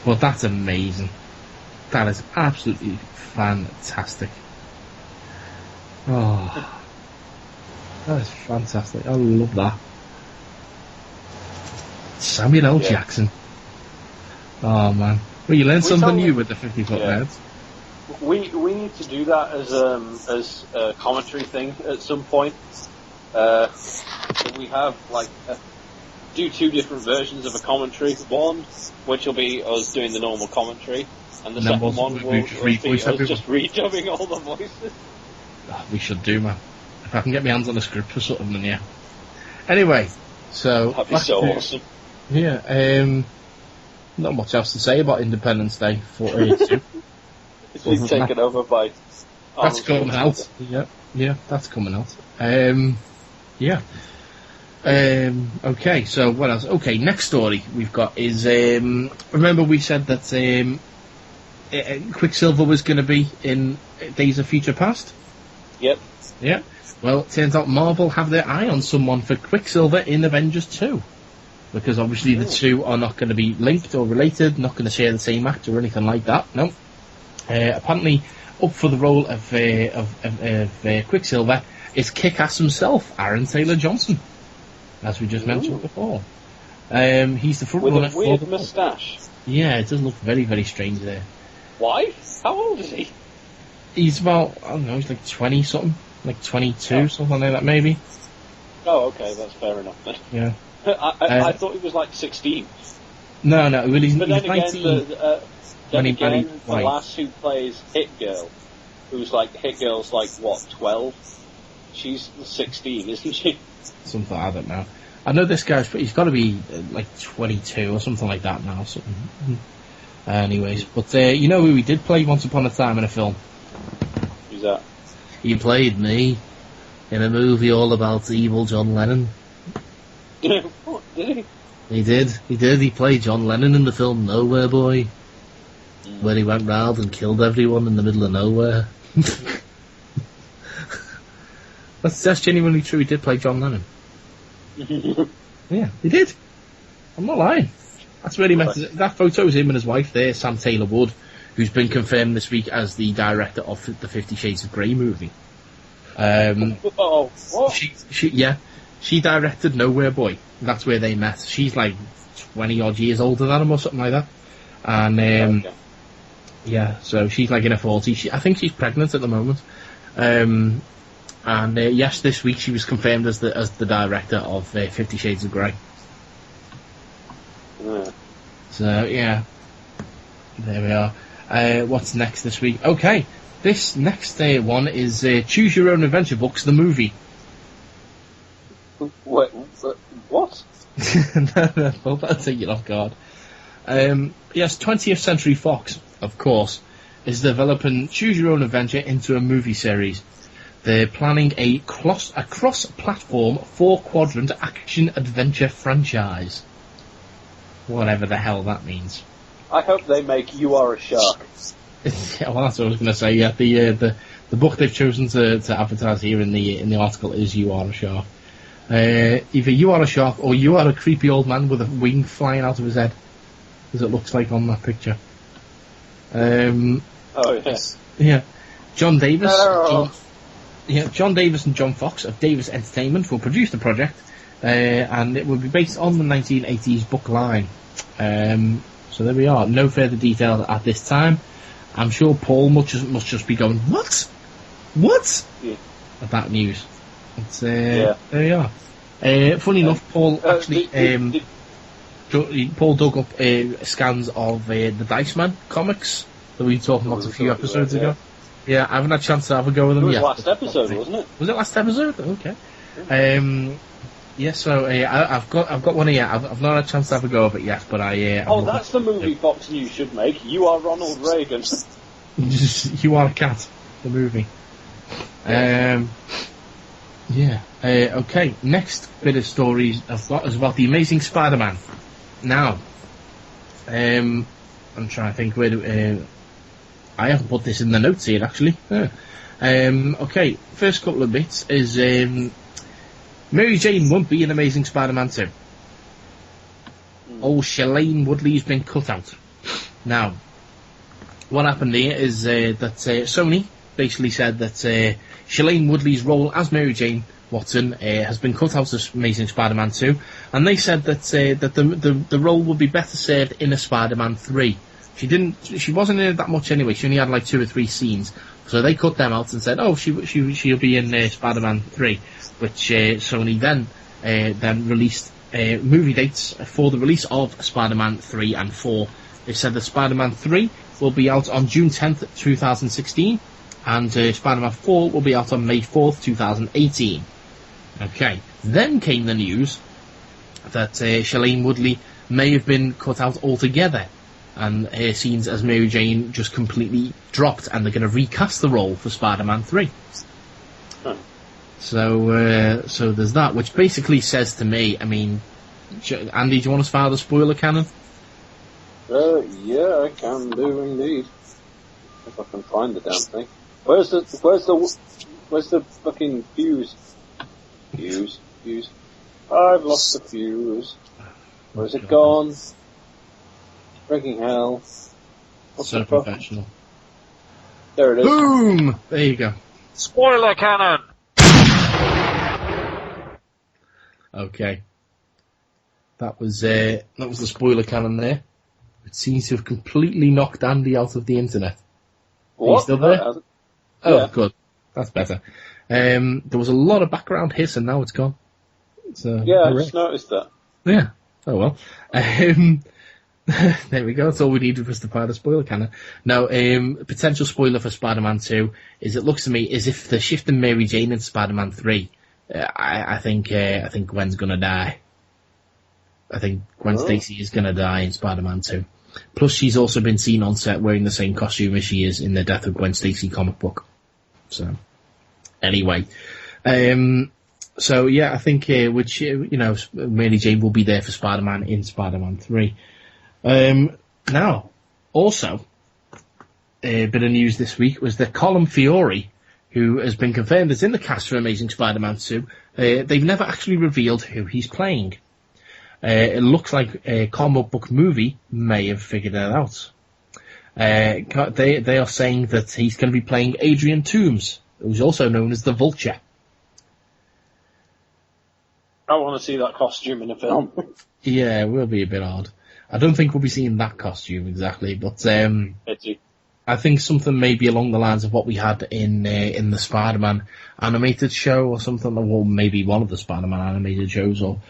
Well, that's amazing. That is absolutely fantastic. Oh, that is fantastic. I love that. Samuel L. Jackson. Oh, man. Well, you learn something new with the 50-foot nerds. We need to do that as a commentary thing at some point. We have do two different versions of a commentary. One, which will be us doing the normal commentary, and the second one will be us just redubbing all the voices. Oh, we should do, man. If I can get my hands on a script for something, then yeah. Anyway, so that'd be so awesome. Yeah. Not much else to say about Independence Day 42. It's been taken over by... That's coming out. Yeah, that's coming out. Okay, so what else? Okay, next story we've got is... remember we said that Quicksilver was going to be in Days of Future Past? Yep. Yeah. Well, it turns out Marvel have their eye on someone for Quicksilver in Avengers 2. Because obviously the two are not going to be linked or related, not going to share the same actor or anything like that. No. Apparently, up for the role of Quicksilver is Kick-Ass himself, Aaron Taylor Johnson, as we just mentioned before. He's the front runner with a weird moustache. Yeah, it does look very, very strange there. Why? How old is he? He's about, I don't know, he's like 20 something, like 22, something like that maybe. Oh, okay, that's fair enough then. Yeah. I thought he was like 16. No, well, he's 19. The lass who plays Hit Girl, who's like, Hit Girl's like, what, 12? She's 16, isn't she? Something, I don't know. I know this guy's, he's got to be like 22 or something like that now. Something. Anyways, but you know who he did play once upon a time in a film? Who's that? He played me in a movie all about evil John Lennon. What, did he? He did. He played John Lennon in the film Nowhere Boy, where he went round and killed everyone in the middle of nowhere. That's genuinely true. He did play John Lennon. Yeah, he did. I'm not lying. That's where he met. That photo is him and his wife there, Sam Taylor Wood, who's been confirmed this week as the director of the 50 Shades of Grey movie. Oh, what? She directed Nowhere Boy. That's where they met. She's like 20 odd years older than him or something like that. And yeah, so she's like in her 40s. I think she's pregnant at the moment. And yes, this week she was confirmed as the director of 50 Shades of Grey. Yeah. So yeah, there we are. What's next this week? Okay, this next one is Choose Your Own Adventure Books, the movie. What? No, that'll take you off guard. Yes, 20th Century Fox, of course, is developing Choose Your Own Adventure into a movie series. They're planning a cross-platform 4-quadrant action-adventure franchise. Whatever the hell that means. I hope they make You Are a Shark. Yeah, well, that's what I was going to say. Yeah, the book they've chosen to advertise here in the article is You Are a Shark. Either you are a shark or you are a creepy old man with a wing flying out of his head, as it looks like on that picture. Oh yes. Yeah. John Davis and John Fox of Davis Entertainment will produce the project, and it will be based on the 1980s book line. So there we are. No further details at this time. I'm sure Paul must just be going, what? Yeah. At that news. There we are. Funny enough, Paul actually Paul dug up scans of the Dice Man comics that we were talking about a few episodes ago. Yeah, I haven't had a chance to have a go with them yet. It was last episode, wasn't it? Was it last episode? Okay. Yeah, so I've got one here. I've not had a chance to have a go of it yet, but that's the movie Fox News should make. You Are Ronald Reagan. You Are a Cat. The movie. Yeah. Okay. Next bit of stories I've got is about the Amazing Spider-Man. Now, I'm trying to think where I haven't put this in the notes here, actually. Okay, first couple of bits is Mary Jane won't be in Amazing Spider-Man 2. Oh, Shailene Woodley's been cut out. Now, what happened here is that Sony basically said that Shailene Woodley's role as Mary Jane Watson has been cut out of Amazing Spider-Man 2, and they said that the role would be better served in a Spider-Man 3. She wasn't in it that much anyway. She only had like 2 or 3 scenes, so they cut them out and said, "Oh, she'll be in Spider-Man 3," which Sony then released movie dates for the release of Spider-Man 3 and 4. They said that Spider-Man 3 will be out on June 10th, 2016, and Spider-Man 4 will be out on May 4th, 2018. Okay, then came the news that Shailene Woodley may have been cut out altogether, and her scenes as Mary Jane just completely dropped, and they're going to recast the role for Spider-Man 3. Huh. So there's that, which basically says to me, I mean, Andy, do you want us to fire the spoiler cannon? Yeah, I can do indeed. If I can find the damn thing. Where's the fucking fuse? Fuse. I've lost the fuse. Where's it gone? Freaking hell. What's So the fuck? professional. There it is. Boom! There you go. Spoiler cannon! Okay. That was the spoiler cannon there. It seems to have completely knocked Andy out of the internet. Are you What? still there? Oh, Oh, yeah. good. That's better. There was a lot of background hiss, and now it's gone. So, Yeah, I hooray. just noticed that. Yeah. Oh well. There we go. That's all we needed was to fire the spoiler cannon. Now, potential spoiler for Spider-Man 2 is it looks to me as if they're shifting Mary Jane in Spider-Man 3. I think Gwen's gonna die. I think Gwen Stacy is gonna die in Spider-Man 2. Plus, she's also been seen on set wearing the same costume as she is in the Death of Gwen Stacy comic book. So, anyway. So yeah, I think Mary Jane will be there for Spider-Man in Spider-Man 3. Now, also, a bit of news this week was that Colin Fiore, who has been confirmed as in the cast for Amazing Spider-Man 2, they've never actually revealed who he's playing. It looks like a comic book movie may have figured it out. They are saying that he's going to be playing Adrian Toomes, who's also known as the Vulture. I want to see that costume in a film. Yeah, it will be a bit odd. I don't think we'll be seeing that costume exactly, but I think something maybe along the lines of what we had in the Spider-Man animated show or something, or maybe one of the Spider-Man animated shows, or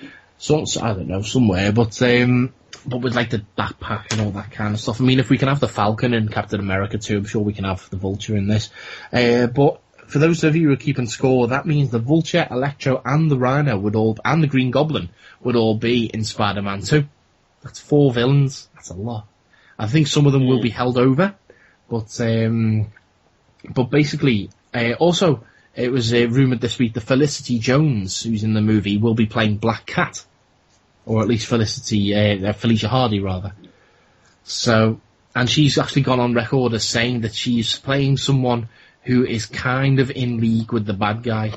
I don't know, somewhere. But with like the backpack and all that kind of stuff. I mean, if we can have the Falcon in Captain America too, I'm sure we can have the Vulture in this. But for those of you who are keeping score, that means the Vulture, Electro, and the Rhino and the Green Goblin would all be in Spider-Man 2. That's 4 villains. That's a lot. I think some of them will be held over, but basically, also it was rumoured this week that Felicity Jones, who's in the movie, will be playing Black Cat, or at least Felicia Hardy rather. So, and she's actually gone on record as saying that she's playing someone who is kind of in league with the bad guy.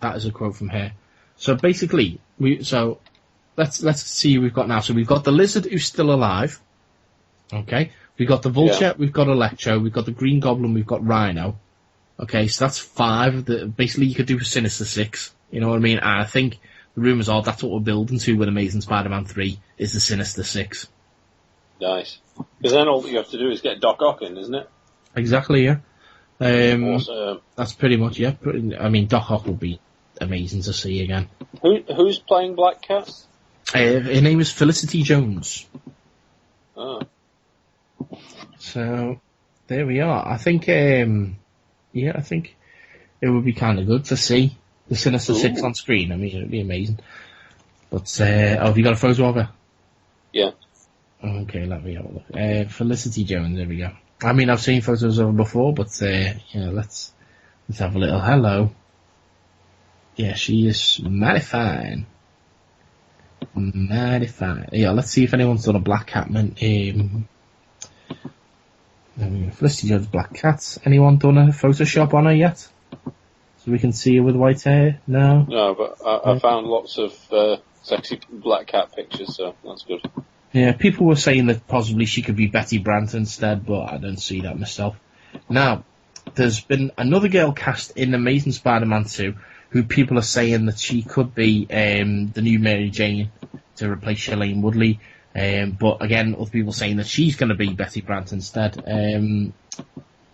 That is a quote from her. So basically, let's see who we've got now. So we've got the Lizard who's still alive. Okay. We've got the Vulture, we've got Electro, we've got the Green Goblin, we've got Rhino. Okay, so that's 5. Basically, you could do a Sinister 6. You know what I mean? And I think the rumours are that's what we're building to with Amazing Spider-Man 3, is the Sinister 6. Nice. Because then all you have to do is get Doc Ock in, isn't it? Exactly, yeah. Awesome. That's pretty much, yeah. I mean, Doc Ock will be amazing to see again. Who's playing Black Cat? Her name is Felicity Jones. Oh. So, there we are. I think, I think it would be kind of good to see the Sinister 6 on screen. I mean, it would be amazing. But, have you got a photo of her? Yeah. Okay, let me have a look. Felicity Jones, there we go. I mean, I've seen photos of her before, but, let's have a little hello. Yeah, she is mighty fine. Mighty fine. Yeah, let's see if anyone's done a Black Cat There we go. Felicity Jones Black Cat. Anyone done a Photoshop on her yet? So we can see her with white hair? No? No, but I found lots of sexy Black Cat pictures, so that's good. Yeah, people were saying that possibly she could be Betty Brant instead, but I don't see that myself. Now, there's been another girl cast in Amazing Spider-Man 2 who people are saying that she could be the new Mary Jane to replace Shailene Woodley. But again, other people saying that she's going to be Betty Brant instead.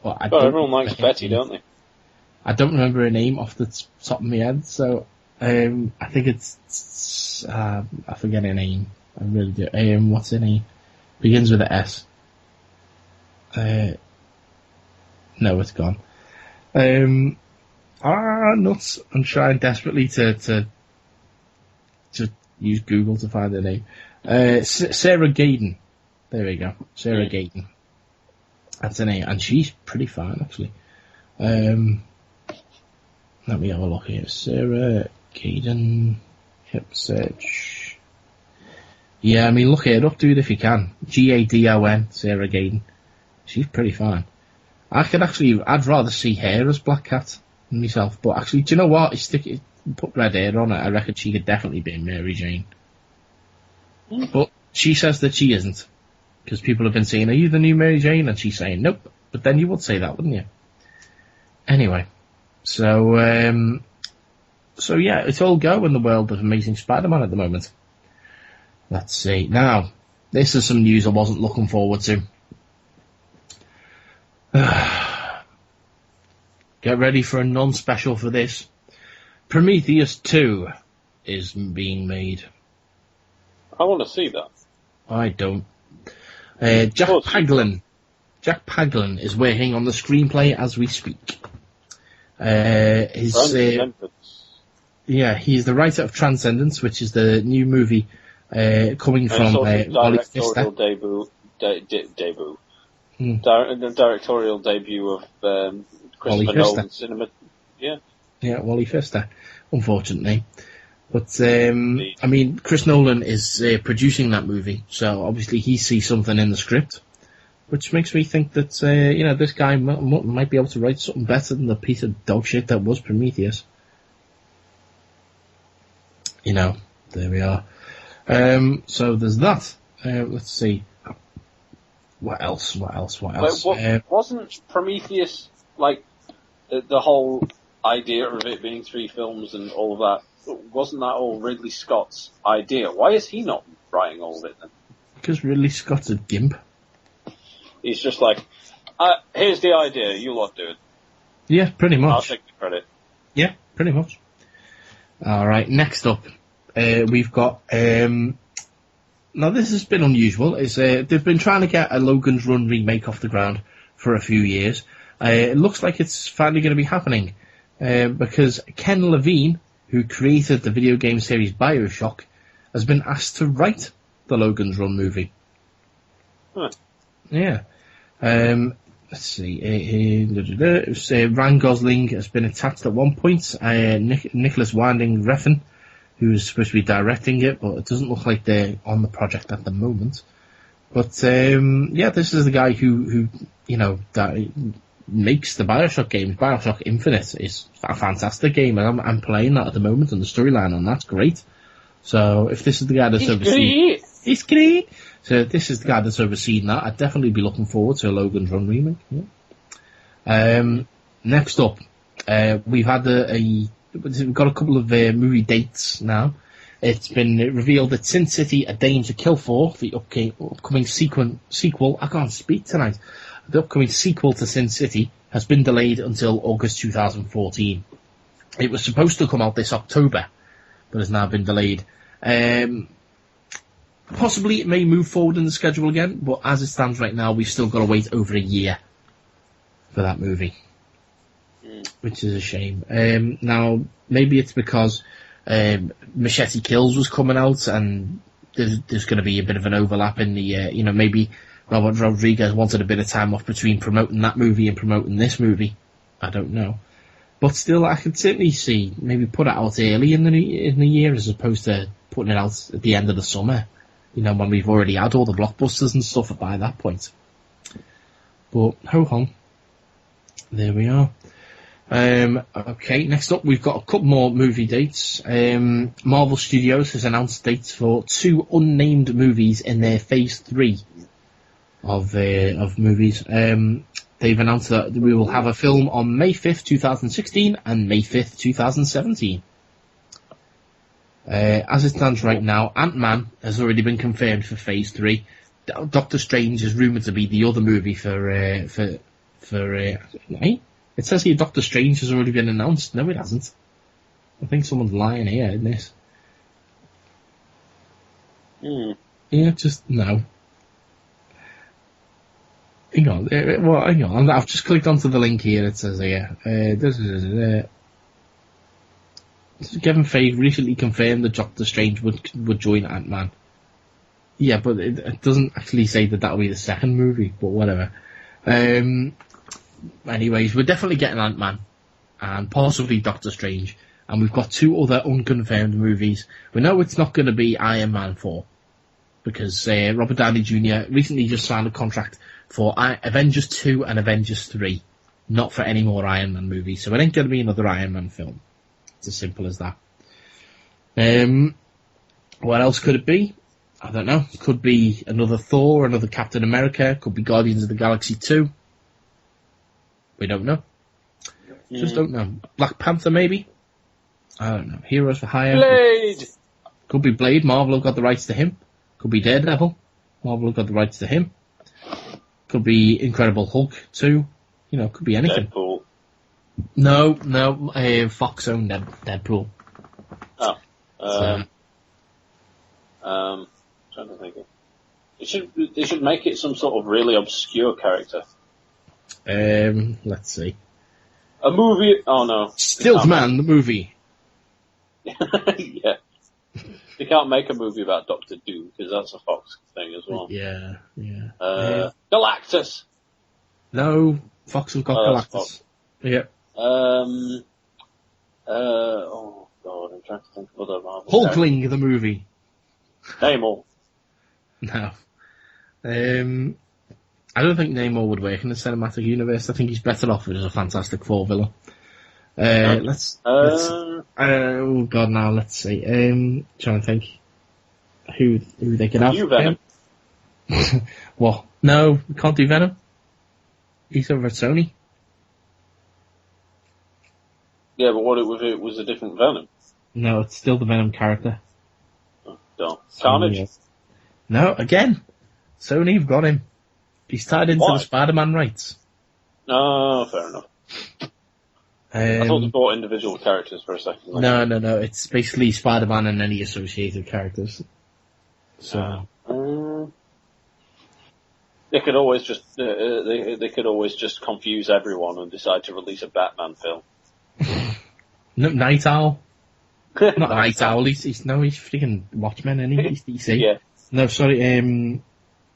But everyone likes Betty, don't they? I don't remember her name off the top of my head, so I think it's I forget her name. I really do. What's her name? Begins with an S. No, it's gone. Nuts! I'm trying desperately to use Google to find her name. Sarah Gaden. There we go. Sarah Gaden. That's her name, and she's pretty fine actually. Let me have a look here. Sarah Gaden. Hip search. Yeah, I mean, look her up, dude, if you can. Gadon, Sarah Gaden. She's pretty fine. I'd rather see her as Black Cat than myself, but actually, do you know what? Put red hair on it, I reckon she could definitely be Mary Jane. But she says that she isn't, because people have been saying, are you the new Mary Jane? And she's saying, nope. But then you would say that, wouldn't you? Anyway, so yeah, it's all go in the world of Amazing Spider-Man at the moment. Let's see. Now, this is some news I wasn't looking forward to. Get ready for a non-special for this. Prometheus 2 is being made. I want to see that. I don't. Jack Paglin is working on the screenplay as we speak. He's the writer of Transcendence, which is the new movie coming from Wally Pfister. The directorial debut of Christopher Nolan's cinema. Yeah, Wally Pfister, unfortunately. But, I mean, Chris Nolan is producing that movie, so obviously he sees something in the script, which makes me think that, this guy might be able to write something better than the piece of dog shit that was Prometheus. There we are. So there's that. Let's see. What else? Wasn't Prometheus, like, the whole idea of it being 3 films and all of that, wasn't that all Ridley Scott's idea? Why is he not writing all of it then? Because Ridley Scott's a gimp. He's just like, here's the idea, you lot do it. Yeah, pretty much. I'll take the credit. Yeah, pretty much. Alright, next up, we've got, now this has been unusual, they've been trying to get a Logan's Run remake off the ground for a few years. It looks like it's finally going to be happening, because Ken Levine, who created the video game series BioShock, has been asked to write the Logan's Run movie. Huh. Yeah. Let's see. Ryan Gosling has been attached at one point. Nicholas Winding Refn, who's supposed to be directing it, but it doesn't look like they're on the project at the moment. But this is the guy who makes the BioShock games. BioShock Infinite is a fantastic game, and I'm playing that at the moment, and the storyline on that's great. So if this is the guy that's overseen, it's great. So if this is the guy that's overseen that, I'd definitely be looking forward to a Logan's Run remake. Yeah. Next up, we've had we've got a couple of movie dates now. It's been revealed that Sin City: A Dame to Kill For, the upcoming sequel. I can't speak tonight. The upcoming sequel to Sin City has been delayed until August 2014. It was supposed to come out this October, but has now been delayed. Possibly it may move forward in the schedule again, but as it stands right now, we've still got to wait over a year for that movie, which is a shame. Now, maybe it's because Machete Kills was coming out, and there's going to be a bit of an overlap in the, maybe Robert Rodriguez wanted a bit of time off between promoting that movie and promoting this movie. I don't know. But still, I could certainly see maybe put it out early in the year as opposed to putting it out at the end of the summer, when we've already had all the blockbusters and stuff by that point. But ho hum. There we are. Okay, next up we've got a couple more movie dates. Marvel Studios has announced dates for 2 unnamed movies in their Phase 3 of movies. They've announced that we will have a film on May 5th, 2016 and May 5th, 2017. As it stands right now, Ant-Man has already been confirmed for Phase 3. Doctor Strange is rumoured to be the other movie for it says here Doctor Strange has already been announced. No, it hasn't. I think someone's lying here in this. Yeah, just no. Hang on. Hang on. I've just clicked onto the link here. It says here. Kevin Feige recently confirmed that Doctor Strange would join Ant-Man. Yeah, but it doesn't actually say that will be the second movie, but whatever. Anyways, we're definitely getting Ant-Man and possibly Doctor Strange, and we've got 2 other unconfirmed movies. We know it's not going to be Iron Man 4 because Robert Downey Jr. recently just signed a contract for Avengers 2 and Avengers 3, not for any more Iron Man movies. So it ain't going to be another Iron Man film. It's as simple as that. What else could it be? I don't know. Could be another Thor, another Captain America. Could be Guardians of the Galaxy 2. We don't know. Just don't know. Black Panther, maybe? I don't know. Heroes for Hire. Blade! Could be Blade. Marvel have got the rights to him. Could be Daredevil. Marvel have got the rights to him. Could be Incredible Hulk 2. You know, could be anything. Deadpool. No. Fox owned Deadpool. Oh. Trying to think. They should make it some sort of really obscure character. Let's see. A movie. Oh no. Stiltman, the movie. Yeah. They can't make a movie about Doctor Doom because that's a Fox thing as well. Yeah. Galactus. No, Fox have got Galactus. Fox. Yeah. Oh god, I'm trying to think of other Marvel. Hulkling, the movie. Namor. No. I don't think Namor would work in the cinematic universe. I think he's better off as a Fantastic Four villain. Oh god, now let's see. Trying to think who they could have. You Venom. What? No, we can't do Venom. He's over at Sony. Yeah, but what if it was a different Venom? No, it's still the Venom character. Oh, don't. Carnage? No, again. Sony have got him. He's tied into the Spider-Man rights. Oh, fair enough. I thought they bought individual characters for a second. No. It's basically Spider-Man and any associated characters. So they could always just they could always just confuse everyone and decide to release a Batman film. No, Night Owl. Not Night Owl. He's freaking Watchmen, isn't he? He's DC. Yeah. No, sorry.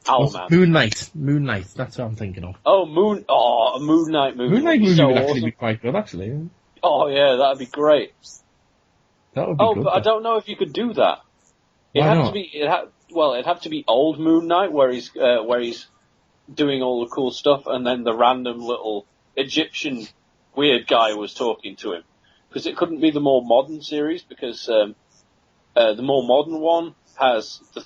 Owlman. Moonlight. That's what I'm thinking of. Oh, a Moon Knight movie. Moonlight movie so would awesome. actually be quite good, actually. Oh yeah, that'd be great. That would be good. But I don't know if you could do that. Why not? It'd have to be old Moon Knight, where he's doing all the cool stuff, and then the random little Egyptian weird guy was talking to him. Because it couldn't be the more modern series, because the more modern one has the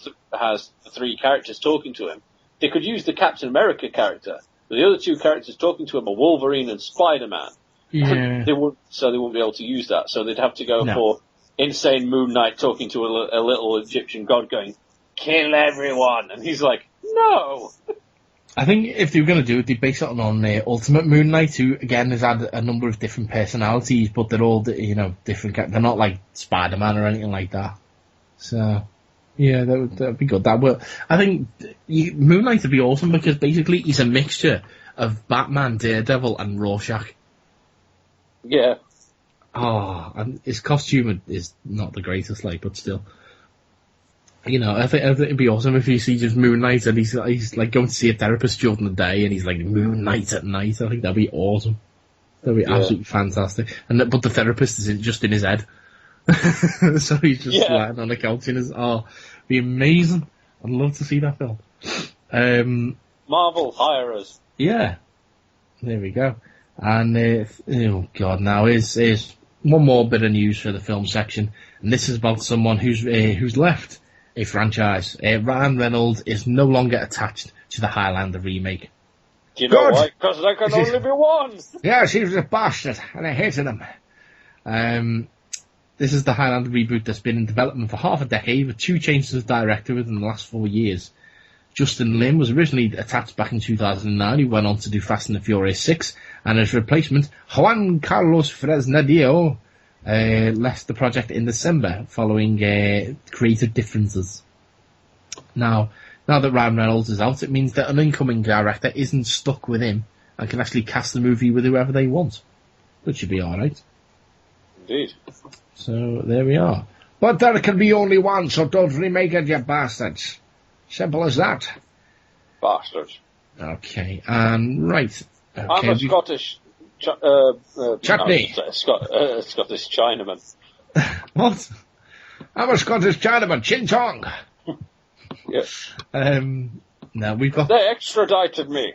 3 characters talking to him. They could use the Captain America character, but the other 2 characters talking to him are Wolverine and Spider-Man. Yeah. They wouldn't be able to use that, so they'd have to go for insane Moon Knight talking to a little Egyptian god going, "Kill everyone," and he's like, "No." I think if they were going to do it, they'd base it on Ultimate Moon Knight, who again has had a number of different personalities, but they're all different. They're not like Spider-Man or anything like that. So yeah, that'd be good. I think Moon Knight would be awesome because basically he's a mixture of Batman, Daredevil, and Rorschach. Yeah. Oh, and his costume is not the greatest, but still. I think it'd be awesome if you see just Moon Knight and he's like going to see a therapist during the day and he's like Moon Knight at night. I think that'd be awesome. That'd be absolutely fantastic. But the therapist is just in his head. So he's just lying on the couch in his... Oh, it'd be amazing. I'd love to see that film. Marvel, hire us. Yeah, There we go. And, oh God, now here's one more bit of news for the film section. And this is about someone who's left a franchise. Ryan Reynolds is no longer attached to the Highlander remake. Do you know why? Because there can only be one! Yeah, he was a bastard, and I hated him. This is the Highlander reboot that's been in development for half a decade, with 2 changes of director within the last 4 years. Justin Lin was originally attached back in 2009. He went on to do Fast and the Furious 6, and his replacement, Juan Carlos Fresnadillo, left the project in December following creative differences. Now that Ryan Reynolds is out, it means that an incoming director isn't stuck with him and can actually cast the movie with whoever they want, which should be alright. Indeed. So, there we are. But there can be only one, so don't remake it, you bastards. Simple as that. Bastards. Okay, right. Okay, I'm a Scottish... Chutney. Scottish Chinaman. What? I'm a Scottish Chinaman. Ching chong. Yes. Now we've got... They extradited me.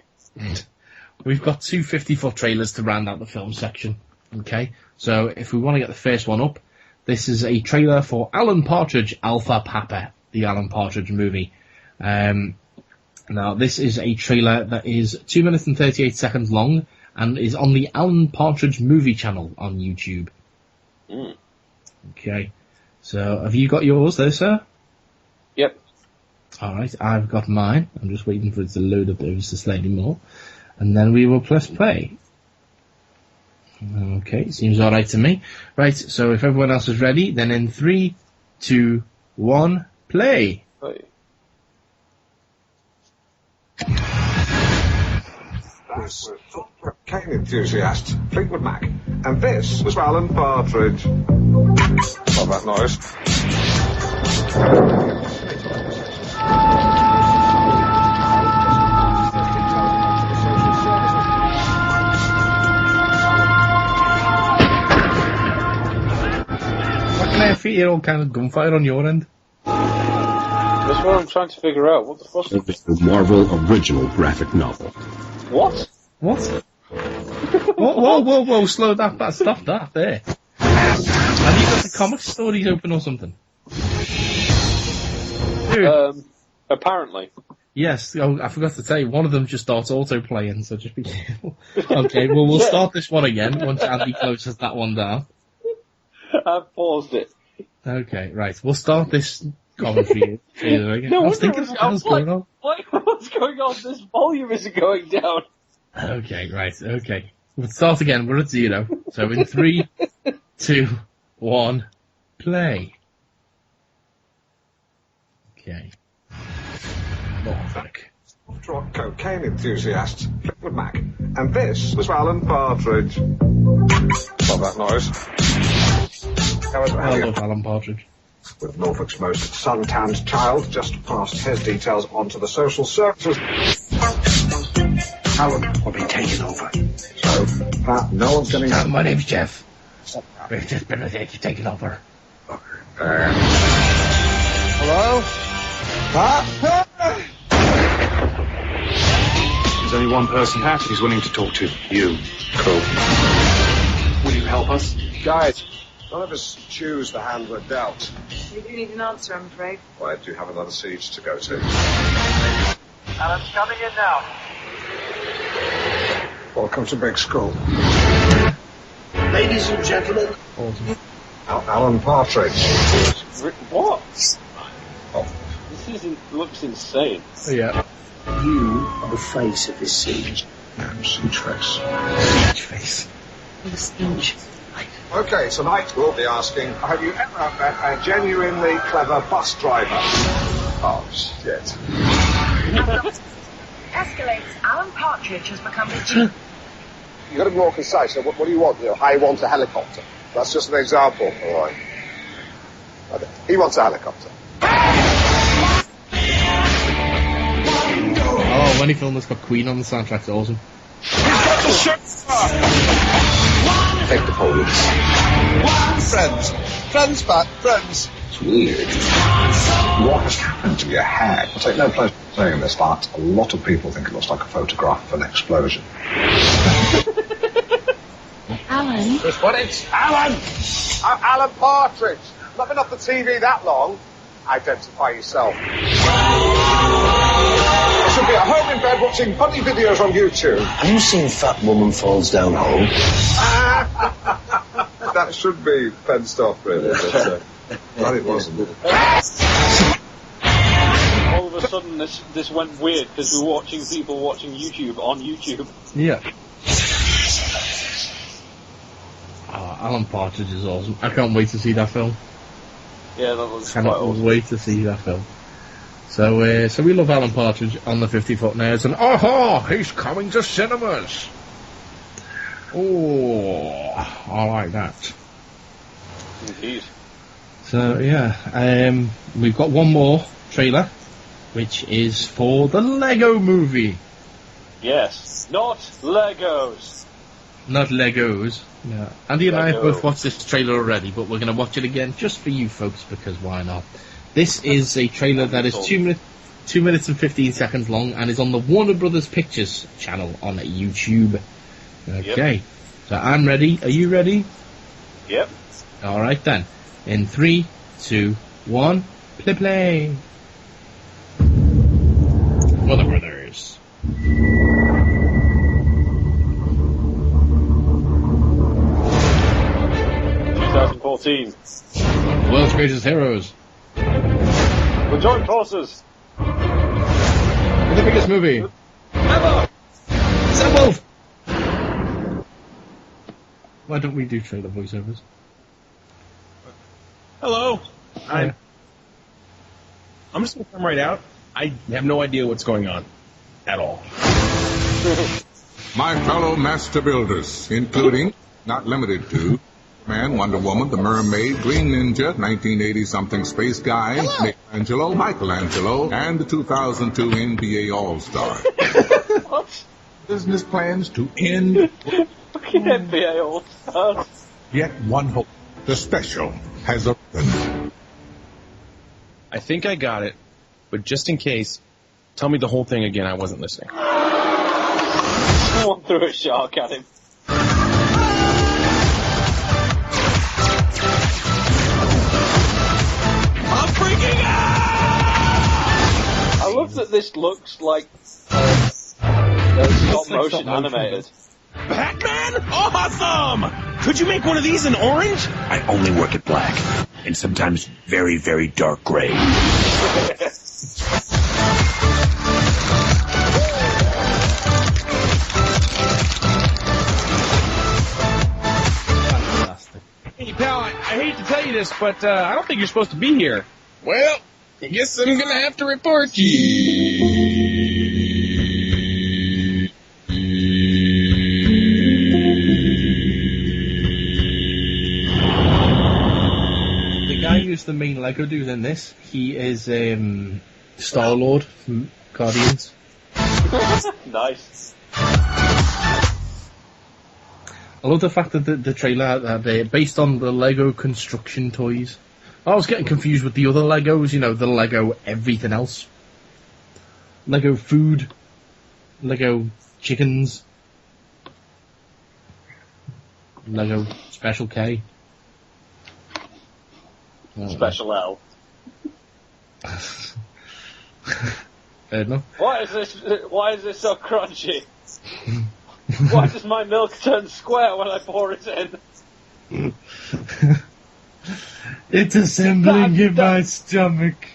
We've got 2 50-foot trailers to round out the film section. Okay? So, if we want to get the first one up, this is a trailer for Alan Partridge Alpha Papa, the Alan Partridge movie. Now, this is a trailer that is 2 minutes and 38 seconds long and is on the Alan Partridge movie channel on YouTube. Mm. Okay. So, have you got yours there, sir? Yep. Alright, I've got mine. I'm just waiting for it to load up ever so slightly more. And then we will press play. Okay, seems alright to me. Right, so if everyone else is ready, then in 3, 2, 1, play. Hey. That was cocaine enthusiast Fleetwood Mac, and this was Alan Partridge. Love that noise. I feel all kind of gunfire on your end. That's what I'm trying to figure out. What the fuck? It's the Marvel original graphic novel. What? What? Whoa, slow that, stop that, there. Have you got the comic stories open or something? Dude. Apparently. Yes, I forgot to tell you, one of them just starts auto-playing, so just be careful. Okay, well, we'll start this one again once Andy closes that one down. I've paused it. Okay, right, we'll start this commentary again. No, I was thinking what's going on. What's going on? This volume isn't going down. Okay, right, okay. We'll start again, we're at 0. So in 3, 2, 1, play. Okay. Norfolk. Rock cocaine enthusiast Fleetwood Mac, and this was Alan Partridge. Love that noise. I love Alan Partridge. With Norfolk's most sun-tanned child just passed his details on to the social services. Alan will be taken over. So, no one's getting... My name's Jeff. We've just been taken over. Hello? There's only one person here who's willing to talk to you. Cool. Will you help us? Guys, none of us choose the hand we're dealt. We do need an answer, I'm afraid. Well, I do have another siege to go to. Alan's coming in now. Welcome to Big School. Ladies and gentlemen. Alan Partridge. What? Oh. This looks insane. Yeah. You are the face of this siege. Siege face. Siege face. Siege. Okay, tonight we'll be asking, have you ever met a genuinely clever bus driver? Oh, shit. Escalates. Alan Partridge has become the chief. You got to be more concise. So what do you want? I want a helicopter. That's just an example. All right. Okay. He wants a helicopter. Oh, when he filmed this, got Queen on the soundtrack. It's awesome. Take the police. Friends, back, friends. It's weird. What has happened to your hair? I take no pleasure in saying this, but a lot of people think it looks like a photograph of an explosion. Alan. What it's Alan! I'm Alan Partridge. Not been off the TV that long. Identify yourself. I should be at home in bed watching funny videos on YouTube. Have you seen Fat Woman Falls Down Hole? That should be fenced off, really. But it wasn't. All of a sudden, this went weird because we're watching people watching YouTube on YouTube. Yeah. Oh, Alan Partridge is awesome. I can't wait to see that film. Yeah, that was Cannot quite awesome. wait to see that film. So, so we love Alan Partridge on the 50-Foot Nerds, and he's coming to cinemas. Oh, I like that. Indeed. So yeah, we've got one more trailer, which is for the Lego Movie. Yes, not Legos. Not Legos. Yeah. Andy and I have Lego. both watched this trailer already, but we're going to watch it again just for you folks, because why not? This is a trailer that is 2 minutes and 15 seconds long, and is on the Warner Brothers Pictures channel on YouTube. Okay, Yep. so I'm ready. Are you ready? Yep. All right then. In 3, 2, 1, play. Warner Brothers. 2014. World's Greatest Heroes. We'll join forces. The biggest movie. Ever. Assembled. Why don't we do trailer voiceovers? Hello. I'm just going to come right out. I have no idea what's going on at all. My fellow master builders, including, not limited to, Man, Wonder Woman, The Mermaid, Green Ninja, 1980-something Space Guy, Michelangelo, and the 2002 NBA All-Star. What? Business plans to end. Fucking NBA All-Stars. Yet one hope. The special has opened. I think I got it, but just in case, tell me the whole thing again. I wasn't listening. Someone threw a shark at him. I'm freaking out! I love that this looks like stop motion animated. Batman? Awesome! Could you make one of these in orange? I only work at black, and sometimes very, very dark gray. Hey, pal, I hate to tell you this, but I don't think you're supposed to be here. Well, I guess I'm gonna have to report you. The guy who's the main Lego dude in this, he is Star-Lord from Guardians. Nice. I love the fact that the trailer, they're based on the Lego construction toys. I was getting confused with the other Legos, you know, the Lego everything else. Lego food, Lego chickens, Lego Special K. Special L. No. Why is this so crunchy? Why does my milk turn square when I pour it in? It's assembling in my stomach.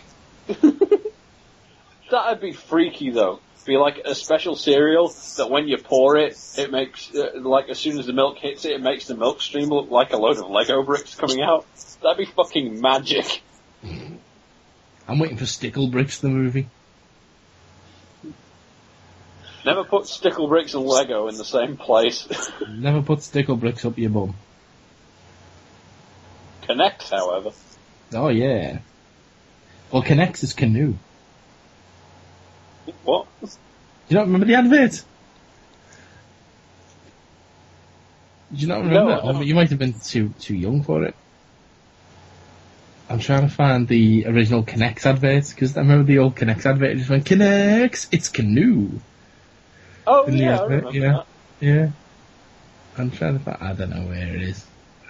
That'd be freaky, though. Be like a special cereal that when you pour it, it makes, like, as soon as the milk hits it, it makes the milk stream look like a load of Lego bricks coming out. That'd be fucking magic. I'm waiting for Stickle Bricks, the movie. Never put Stickle Bricks and Lego in the same place. Never put Stickle Bricks up your bum. Connect, however. Oh, yeah. Well, Connects is Canoe. What? Do you not remember the advert? Do you not remember? No, I don't. You might have been too young for it. I'm trying to find the original Connects adverts, because I remember the old Connects advert, it just went, Connects, it's Canoe. Oh, In the yeah, I advert, remember yeah. that. Yeah. I'm trying to find, I don't know where it is.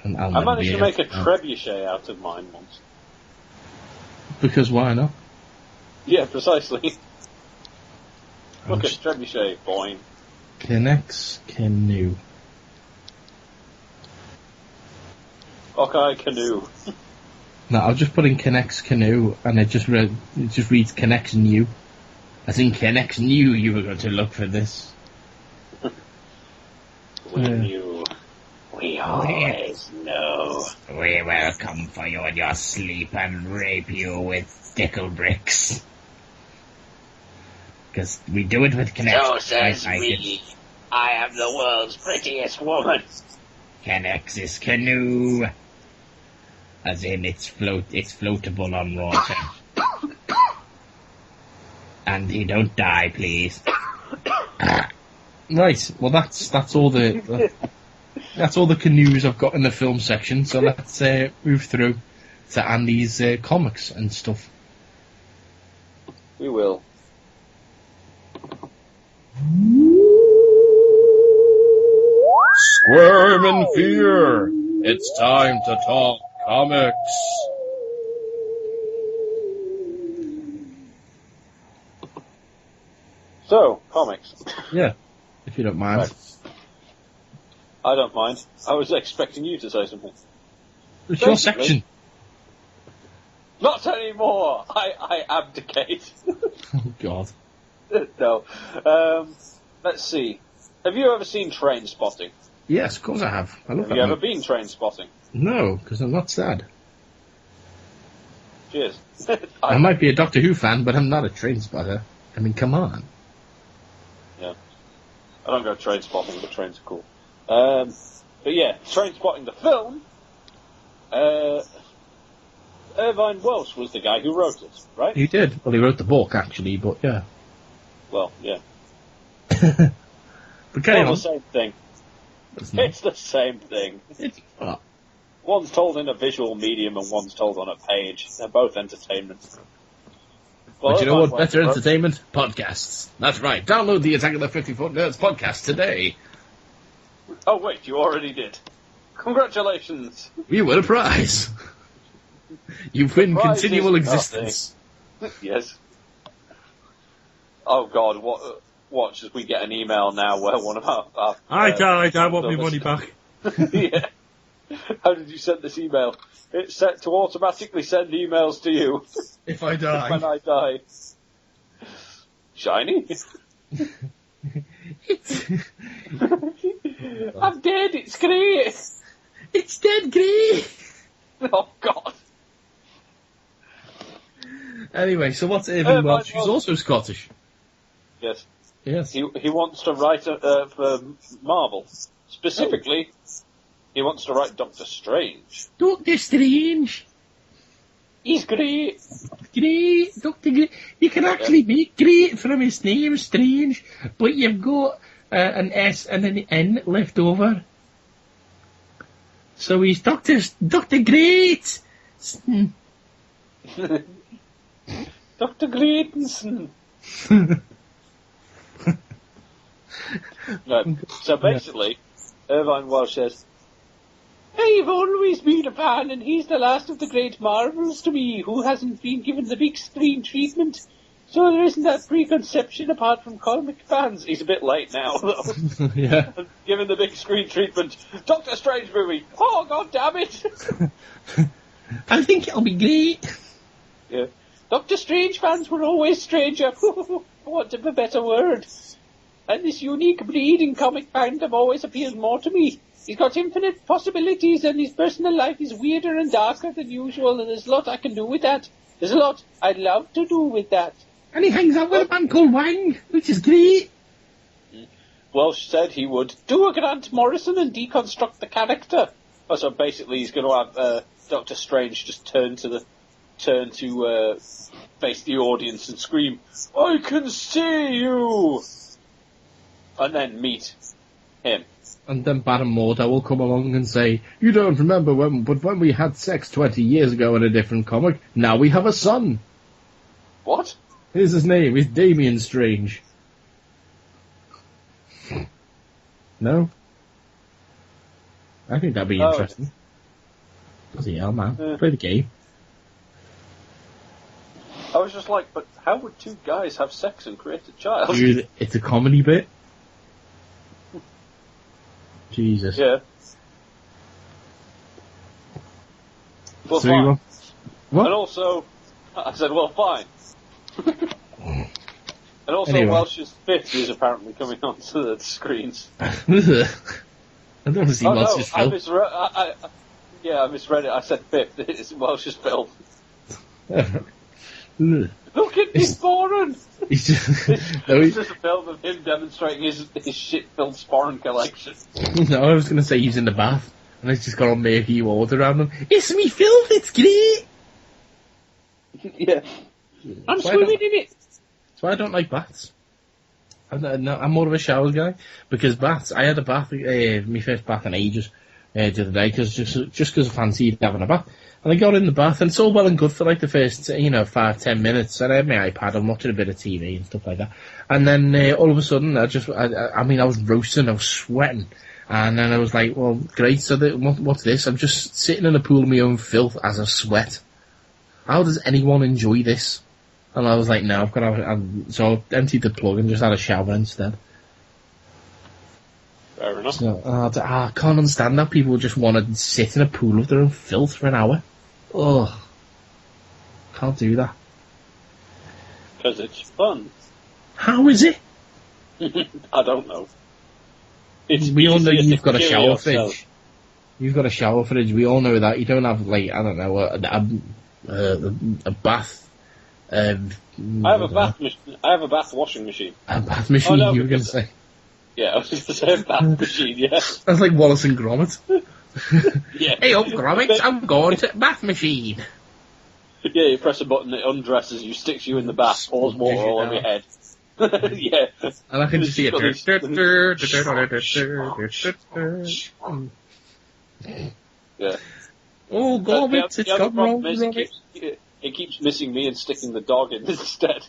I'll I never managed be to able make a know. trebuchet out of mine once. Because why not? Yeah, precisely. Look at just- trebuchet, boing. Connects Canoe. Okay, canoe. No, I'll just put in Connects Canoe, and it just reads Connects New. As in Connects New, you were going to look for this. We knew. We always know. We will come for you in your sleep and rape you with dickle bricks. Because we do it with Connects. So says I like me. I am the world's prettiest woman. Connects is Canoe. As in, it's floatable on water. And you don't die, please. Right, well that's all the that's all the canoes I've got in the film section. So let's move through to Andy's comics and stuff. We will. Squirm in fear. It's time to talk comics. So, comics. Yeah, if you don't mind. Right. I don't mind. I was expecting you to say something. It's your Basically- section. Not anymore! I abdicate. Oh God. No. Let's see. Have you ever seen Train Spotting? Yes, of course I have. I love Have that you ever movie. been Train Spotting? No, because I'm not sad. Cheers. I might be a Doctor Who fan, but I'm not a train spotter. I mean, come on. Yeah. I don't go train spotting, but trains are cool. But yeah, Train Spotting the film, Irvine Welsh was the guy who wrote it, right? He did. Well, he wrote the book, actually, but yeah. Well, yeah. But carry Well, on. the same thing. It's not. It's the same thing. It's not. One's told in a visual medium and one's told on a page. They're both entertainment. But you know Irvine what? Welsh Better wrote- entertainment? Podcasts. That's right. Download the Attack of the 50-Foot Nerds podcast today. Oh wait, you already did. Congratulations. You win a prize. You win Prize continual is existence. Yes. Oh God, watch as we get an email now where one of our I want my money back. Yeah. How did you send this email? It's set to automatically send emails to you If I die. when I die. Shiny? I'm dead, it's great! It's dead great! Oh God. Anyway, so what's Irvine Welsh? He's Welsh. also Scottish. Yes. Yes. He wants to write for Marvel. Specifically, he wants to write Doctor Strange. Doctor Strange. He's great. Great. Doctor Great. You can actually make great from his name, Strange, but you've got an S and an N left over. So he's Doctor Great. Dr. Greatenson. No. So basically, Irvine Welsh says, I've always been a fan, and he's the last of the great Marvels to me who hasn't been given the big screen treatment. So there isn't that preconception apart from comic fans. He's a bit late now, though. Yeah. Given the big screen treatment. Doctor Strange movie. Oh, God damn it. I think it'll be great. Yeah. Doctor Strange fans were always stranger. For want of a better word. And this unique breed in comic fandom always appeals more to me. He's got infinite possibilities and his personal life is weirder and darker than usual, and there's a lot I can do with that. There's a lot I'd love to do with that. And he hangs out with a man called Wang, which is great. Welsh said he would do a Grant Morrison and deconstruct the character. Oh, so basically he's going to have Doctor Strange just turn to face the audience and scream, I can see you! And then meet him. And then Baron Mordo will come along and say, "You don't remember when we had sex 20 years ago in a different comic, now we have a son." What? Here's his name, he's Damien Strange. No? I think that'd be interesting. Bloody hell, man. Play the game. I was just like, but how would two guys have sex and create a child? Dude, it's a comedy bit. Jesus. Yeah. Well, So fine. you what? And also, I said, well, fine. And also, Anyway. Welsh's Fifth is apparently coming onto the screens. I don't want to see Welsh's I film. misread. I misread it. I said Fifth. It's Welsh's film. Look at this Sporran! He's just, It's just a film of him demonstrating his shit-filled Sporran collection. No, I was going to say he's in the bath, and he's just got all murky water around him. It's me filth, it's great! Yeah. I'm swimming in it! That's why I don't like baths. I'm more of a shower guy, because baths, I had a bath, my first bath in ages, the other day, just because I fancied having a bath. And I got in the bath, and it's all well and good for like the first, 5-10 minutes. And I had my iPad, I'm watching a bit of TV and stuff like that. And then all of a sudden, I was roasting, I was sweating. And then I was like, well, great, so what's this? I'm just sitting in a pool of my own filth as I sweat. How does anyone enjoy this? And I was like, no, I've got to have, so I emptied the plug and just had a shower instead. Fair enough. So, I can't understand how people just want to sit in a pool of their own filth for an hour. Ugh. Can't do that. Because it's fun. How is it? I don't know. We all know easier you've to got a kill shower yourself. fridge. You've got a shower fridge. We all know that. You don't have, like, I don't know, a bath. I have a bath machine. I have a bath washing machine. A bath machine, no, you were going to say. Yeah, I was going to say a bath machine, yeah. That's like Wallace and Gromit. Yeah. Hey up, Gromit, I'm going to bath machine. Yeah, you press a button, it undresses you, sticks you in the bath, pours water all over your head. Yeah. And I can just see it. Yeah. Oh, Gromit, it's gone wrong, Gromit. It keeps missing me and sticking the dog in instead.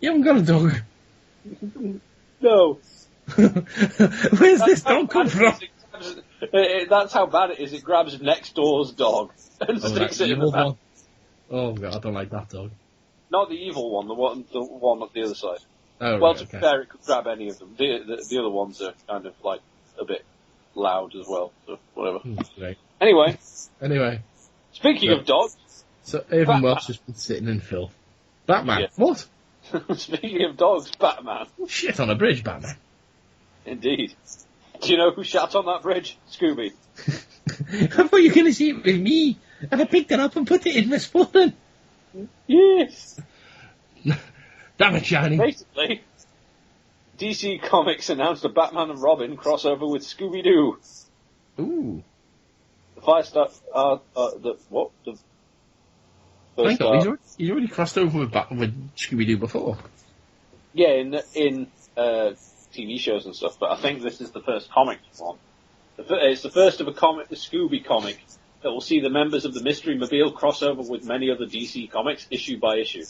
You haven't got a dog. No. Where's this dog come from? That's how bad it is. It grabs next door's dog and sticks it in the bath. Oh god, I don't like that dog. Not the evil one, the one at the other side. Oh, well, right, to be okay. fair, it could grab any of them. The other ones are kind of like a bit loud as well, so whatever. Right. Anyway, speaking of dogs, so Evan Welch has been sitting in filth. Batman, Yeah. what? Speaking of dogs, Batman. Shit on a bridge, Batman. Indeed. Do you know who shat on that bridge? Scooby. I thought you were going to see it with me, and I picked it up and put it in my Sporran. Yes. Damn it, Shiny. Basically, DC Comics announced a Batman and Robin crossover with Scooby-Doo. Ooh. The Firestar, the Hang first on, he's already crossed over with Scooby-Doo before. Yeah, in TV shows and stuff, but I think this is the first comic one. It's the first of a comic, the Scooby comic, that will see the members of the Mystery Mobile crossover with many other DC comics, issue by issue.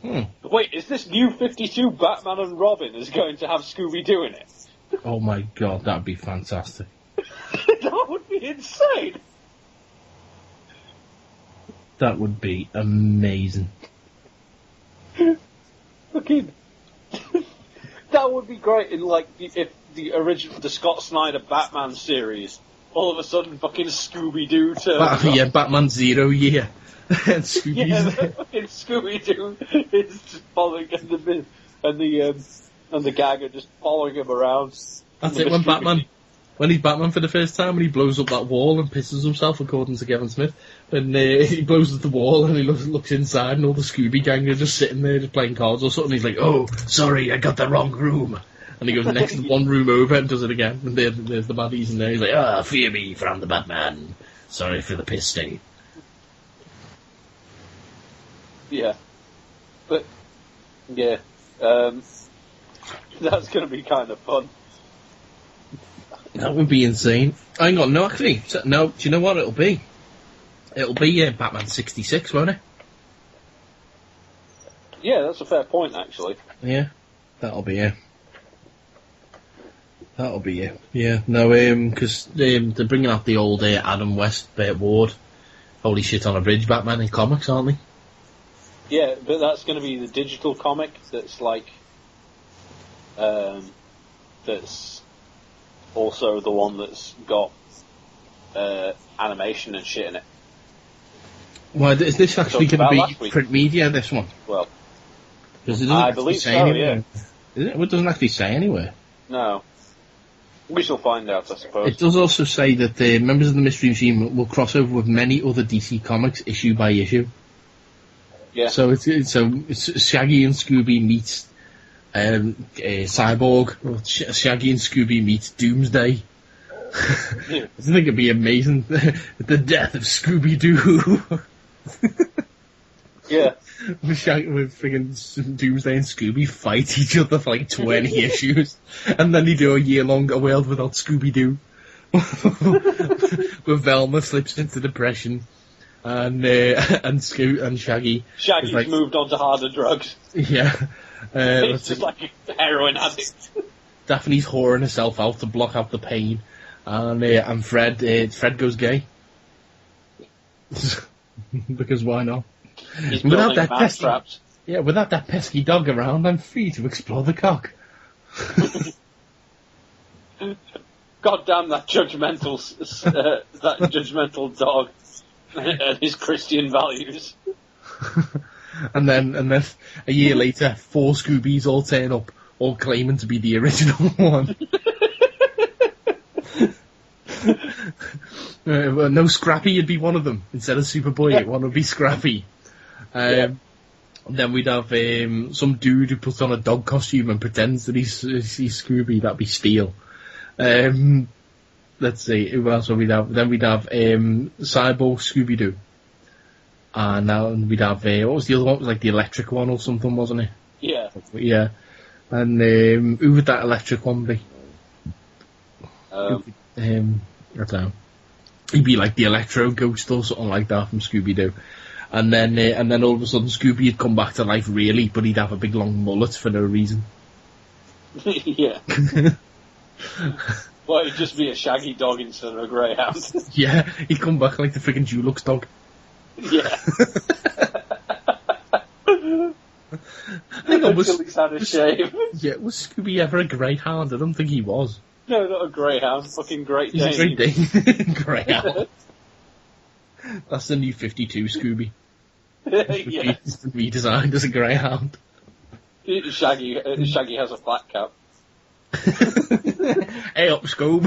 But wait, is this new 52 Batman and Robin is going to have Scooby-Doo in it? Oh my god, that'd be fantastic. That would be insane! That would be amazing. Fucking... that would be great in, like, if the original, the Scott Snyder Batman series, all of a sudden fucking Scooby-Doo turns up. Yeah, Batman 0 year. And Scooby's Yeah, there. fucking Scooby-Doo is just following and the gag are just following him around. That's it, when he's Batman for the first time, and he blows up that wall and pisses himself, according to Kevin Smith, and he blows up the wall and he looks inside, and all the Scooby gang are just sitting there, just playing cards or something. He's like, "Oh, sorry, I got the wrong room." And he goes next one room over and does it again, and there's the baddies in there. He's like, fear me from the Batman. Sorry for the piss stain. Yeah. But, yeah, that's going to be kind of fun. That would be insane. Hang on, no, actually, no. Do you know what it'll be? It'll be Batman 66, won't it? Yeah, that's a fair point, actually. Yeah, that'll be it. That'll be it. Yeah, no, because they're bringing out the old Adam West, Burt Ward, holy shit on a bridge Batman in comics, aren't they? Yeah, but that's going to be the digital comic that's like, that's also the one that's got animation and shit in it. Why is this actually going to be print media? This one? Well, because it I believe so. Anywhere. Yeah. It doesn't actually say anywhere. No. We shall find out, I suppose. It does also say that the members of the Mystery Machine will cross over with many other DC comics issue by issue. Yeah. So it's Shaggy and Scooby meets Cyborg, or Shaggy and Scooby meets Doomsday. Yeah. I think it'd be amazing. The death of Scooby-Doo. Yeah. With friggin' Doomsday and Scooby fight each other for like 20 issues, and then they do a year-long A World Without Scooby-Doo. Where Velma slips into depression, and Shaggy. Shaggy's like, moved on to harder drugs. Yeah. It's just like a heroin addict. Daphne's whoring herself out to block out the pain, and Fred goes gay. Because why not? He's without that pesky dog around, I'm free to explore the cock. God damn that judgmental dog and his Christian values. and then a year later, 4 Scoobies all turn up, all claiming to be the original one. No, Scrappy would be one of them. Instead of Superboy, one would be Scrappy. Then we'd have some dude who puts on a dog costume and pretends that he's Scooby. That'd be Steel. Let's see, who else would we have? Then we'd have Cyborg Scooby-Doo. And now we'd have, what was the other one? It was like the electric one or something, wasn't it? Yeah. Yeah. And who would that electric one be? I don't know. He'd be like the Electro Ghost or something like that from Scooby-Doo. And then all of a sudden Scooby would come back to life really, but he'd have a big long mullet for no reason. Yeah. Well, it'd just be a shaggy dog instead of a greyhound. Yeah, he'd come back like the friggin' Dulux dog. Yeah. Hang on, Until he's had a shave. Yeah, was Scooby ever a greyhound? I don't think he was. No, not a greyhound. Fucking Great Dane. He's a Great Dane. Greyhound. That's the new 52 Scooby. Yeah. He's redesigned as a greyhound. Shaggy has a flat cap. Hey up, Scoob.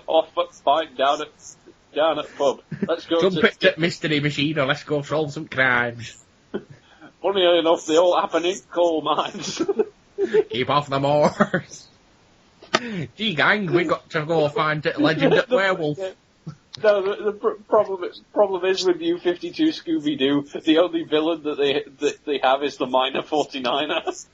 Off fine down at pub. Let's go. Jump it at Mystery Machine or let's go solve some crimes. Funny enough, they all happen in coal mines. Keep off the moors. Gee, gang, we got to go find Legend at Werewolf. No, the problem is with New 52 Scooby-Doo, the only villain that they have is the minor 49er.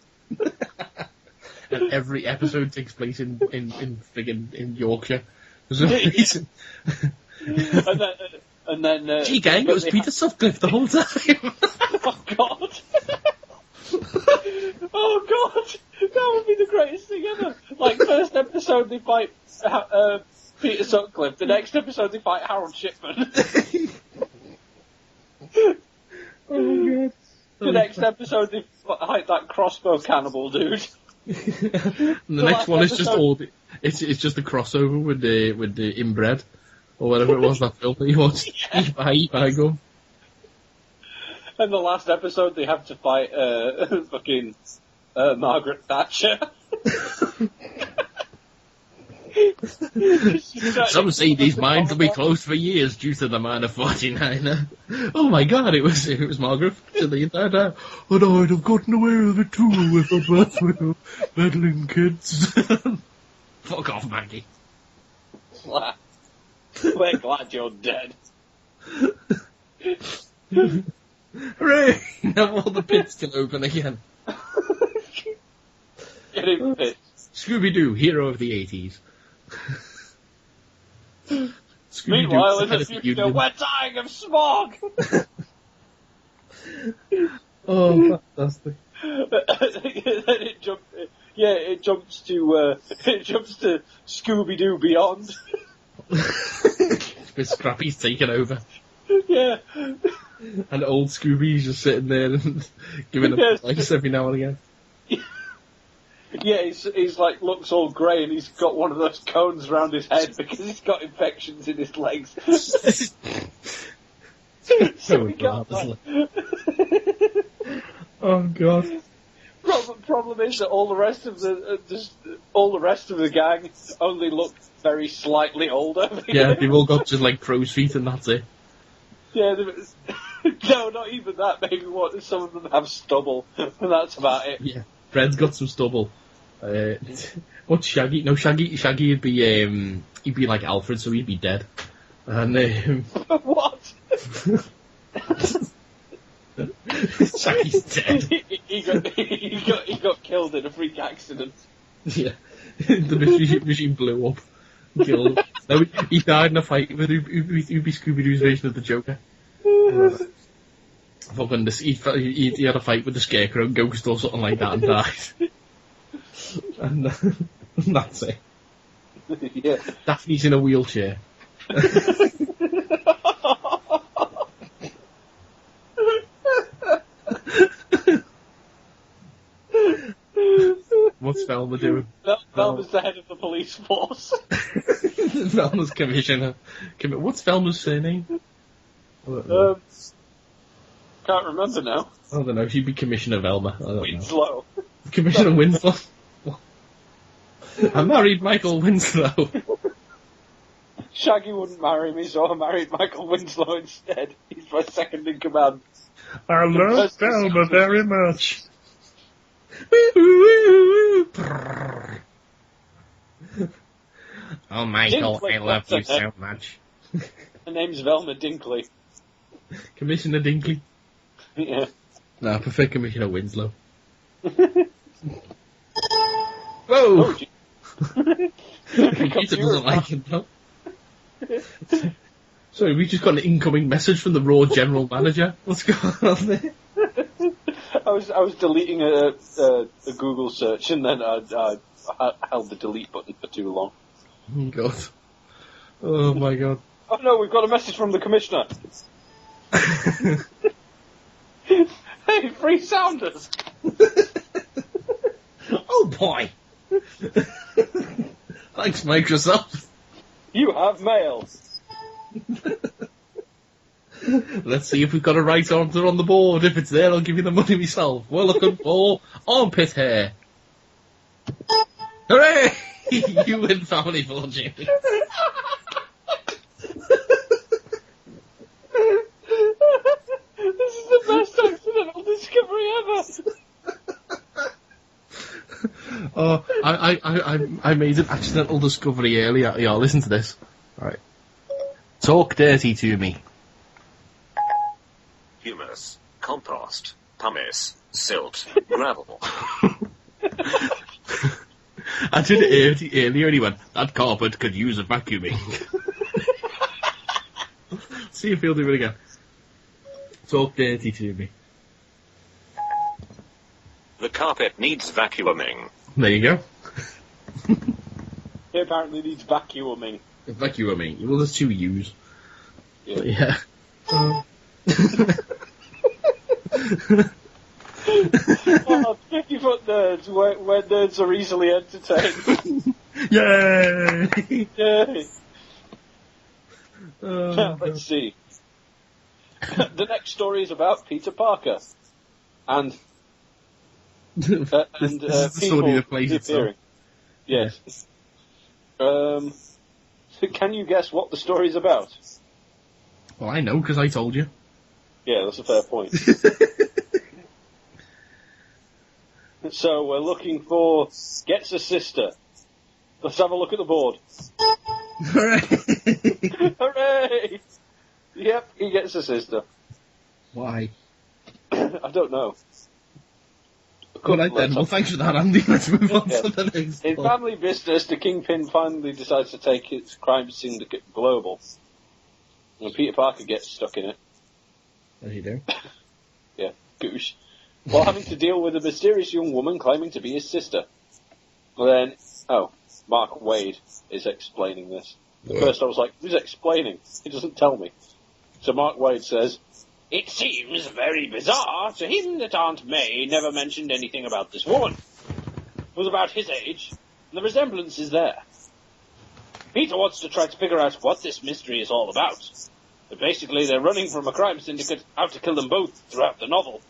And every episode takes place in Yorkshire. For some reason. and then gee, gang, it was Peter Sutcliffe the whole time. Oh God! Oh God! That would be the greatest thing ever. Like first episode they fight Peter Sutcliffe. The next episode they fight Harold Shipman. Oh my God! The next episode they fight that crossbow cannibal dude. And the next one is just all. It's just a crossover with the Inbred or whatever it was that film that you watched. Eat by gum. And the last episode they have to fight fucking Margaret Thatcher. Some say these mines will be closed for years due to the minor 49er. Oh my God, it was Margaret Thatcher the entire time. And I'd have gotten away with it too if I was with meddling kids. Fuck off, Maggie. We're glad you're dead. Hooray! Now all the pits can open again. Get him pissed. Scooby-Doo, hero of the 80s. Meanwhile, in the Scooby-Doo, future, we're dying of smog! Oh, fantastic. Then it jumps to Scooby-Doo Beyond. With Scrappy's taken over. Yeah. And old Scooby's just sitting there and giving a place every now and again. Yeah, he's like, looks all grey and he's got one of those cones around his head because he's got infections in his legs. So he can't, oh god. Problem is that all the rest of the gang only look very slightly older. Yeah, they've all got just like crow's feet and that's it. Yeah, no, not even that. Maybe some of them have stubble, and that's about it. Yeah, Fred's got some stubble. What's Shaggy? No, Shaggy would be he'd be like Alfred, so he'd be dead. And what? Shaggy's dead. he got killed in a freak accident. Yeah, the machine blew up. Killed. No, he died in a fight with who'd be Scooby-Doo's version of the Joker. Fucking he had a fight with the Scarecrow ghost or something like that and died. And that's it. Yeah. Daphne's in a wheelchair. What's Velma doing? Velma's the head of the police force. Velma's commissioner. What's Velma's surname? Can't remember now. I don't know. She'd be Commissioner Velma. I don't Winslow. know. Commissioner Winslow. I married Michael Winslow. Shaggy wouldn't marry me, so I married Michael Winslow instead. He's my second in command. I love Velma very much. Oh, Michael, Dinkley, I love you so much. Her name's Velma Dinkley. Commissioner Dinkley? Yeah. No, I prefer Commissioner Winslow. Whoa! Oh, Peter doesn't like it, though. Sorry, we just got an incoming message from the Raw General Manager. What's going on there? I was deleting a Google search and then I held the delete button for too long. Oh, God. Oh, my God. Oh, no, we've got a message from the Commissioner. Hey, free sounders! Oh, boy! Thanks, Microsoft. You have mail. Let's see if we've got a right answer on the board. If it's there, I'll give you the money myself. We're looking for armpit hair. Hooray! You win family fortune. This is the best accidental discovery ever. Oh, I made an accidental discovery earlier. Yeah, listen to this. Right. Talk dirty to me. Humus, compost, pumice, silt, gravel. I did it earlier and he went, that carpet could use a vacuuming. See if he'll do it again. Talk dirty to me. The carpet needs vacuuming. There you go. He apparently needs vacuuming. Vacuuming. Well, there's two U's. Yeah. But yeah. Oh, 50-foot nerds, where nerds are easily entertained. Yay! Yay! Oh, let's see. The next story is about Peter Parker. And this is the people story that plays disappearing. itself. Yes. Can you guess what the story's about? Well, I know, because I told you. Yeah, that's a fair point. So, we're looking for Gets a Sister. Let's have a look at the board. Hooray! Hooray! Yep, he gets a sister. Why? I don't know. Alright then, well thanks for that, Andy. Let's move on Yeah. to the next In one. family business, the Kingpin finally decides to take its crime syndicate global. And Peter Parker gets stuck in it. As you do. Yeah, goosh. While having to deal with a mysterious young woman claiming to be his sister. Well then, Mark Wade is explaining this. At first I was like, who's explaining? He doesn't tell me. So Mark Wade says, "It seems very bizarre to him that Aunt May never mentioned anything about this woman. It was about his age, and the resemblance is there. Peter wants to try to figure out what this mystery is all about. But basically they're running from a crime syndicate out to kill them both throughout the novel.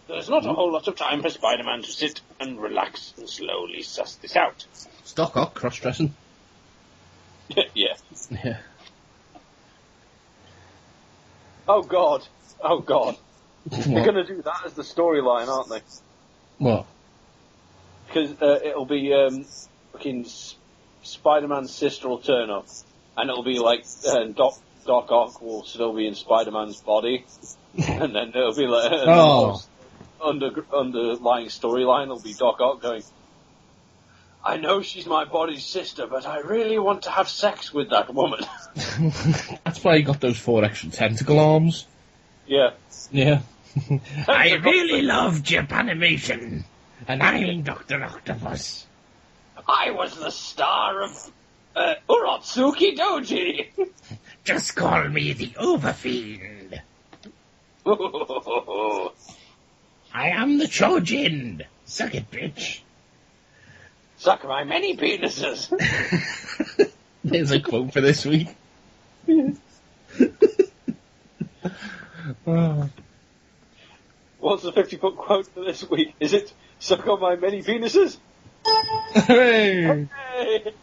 There's not a whole lot of time for Spider-Man to sit and relax and slowly suss this out." Stock up, cross-dressing. Yeah. Yeah. Oh God. They're going to do that as the storyline, aren't they? What? Because it'll be fucking Spider-Man's sister will turn up, and it'll be like Doc Ock will still be in Spider-Man's body, and then it'll be like underlying storyline will be Doc Ock going, "I know she's my body's sister, but I really want to have sex with that woman." That's why you got those 4 extra tentacle arms. Yeah. Yeah. I really love Japanimation, and I'm Dr. Octopus. I was the star of Urotsuki Doji. Just call me the Overfiend. I am the Chojin. Suck it, bitch. Suck my many penises. There's a quote for this week. What's the 50-foot quote for this week? Is it "suck on my many penises"? Hey! Hey!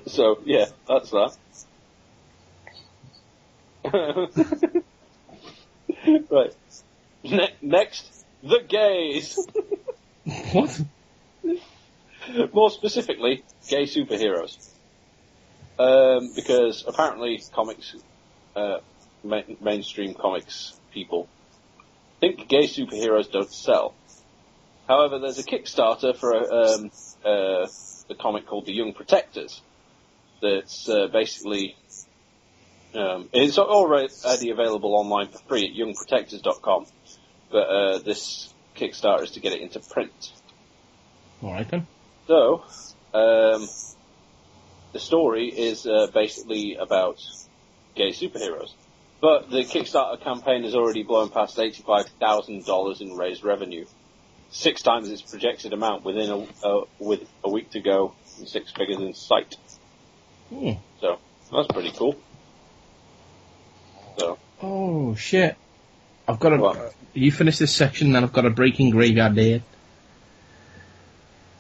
So, yeah, that's that. Right. Next, the gays. What? More specifically, gay superheroes. Because apparently comics, mainstream comics people think gay superheroes don't sell. However, there's a Kickstarter for a comic called The Young Protectors that's basically it's already available online for free at youngprotectors.com, but this Kickstarter is to get it into print. Alright then. So, the story is basically about gay superheroes. But the Kickstarter campaign has already blown past $85,000 in raised revenue. 6 times its projected amount within with a week to go, and 6 figures in sight. So, that's pretty cool. So. Oh, shit. I've got a... You finish this section, then I've got a Breaking Graveyard Day.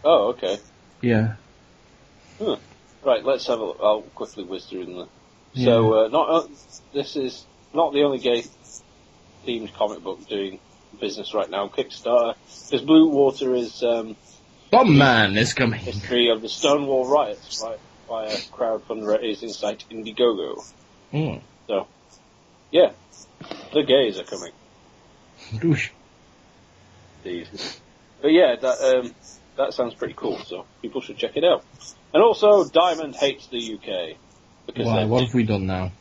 Oh, okay. Yeah. Huh. Right, let's have a look. I'll quickly whiz through them. So, this is not the only gay-themed comic book doing business right now. Kickstarter, because Blue Water is Bomb Man is coming. History of the Stonewall riots by a crowd fundraising site Indiegogo. So, yeah, the gays are coming. Douche. Indeed. But yeah, that sounds pretty cool. So people should check it out. And also, Diamond hates the UK because Why? What have we done now?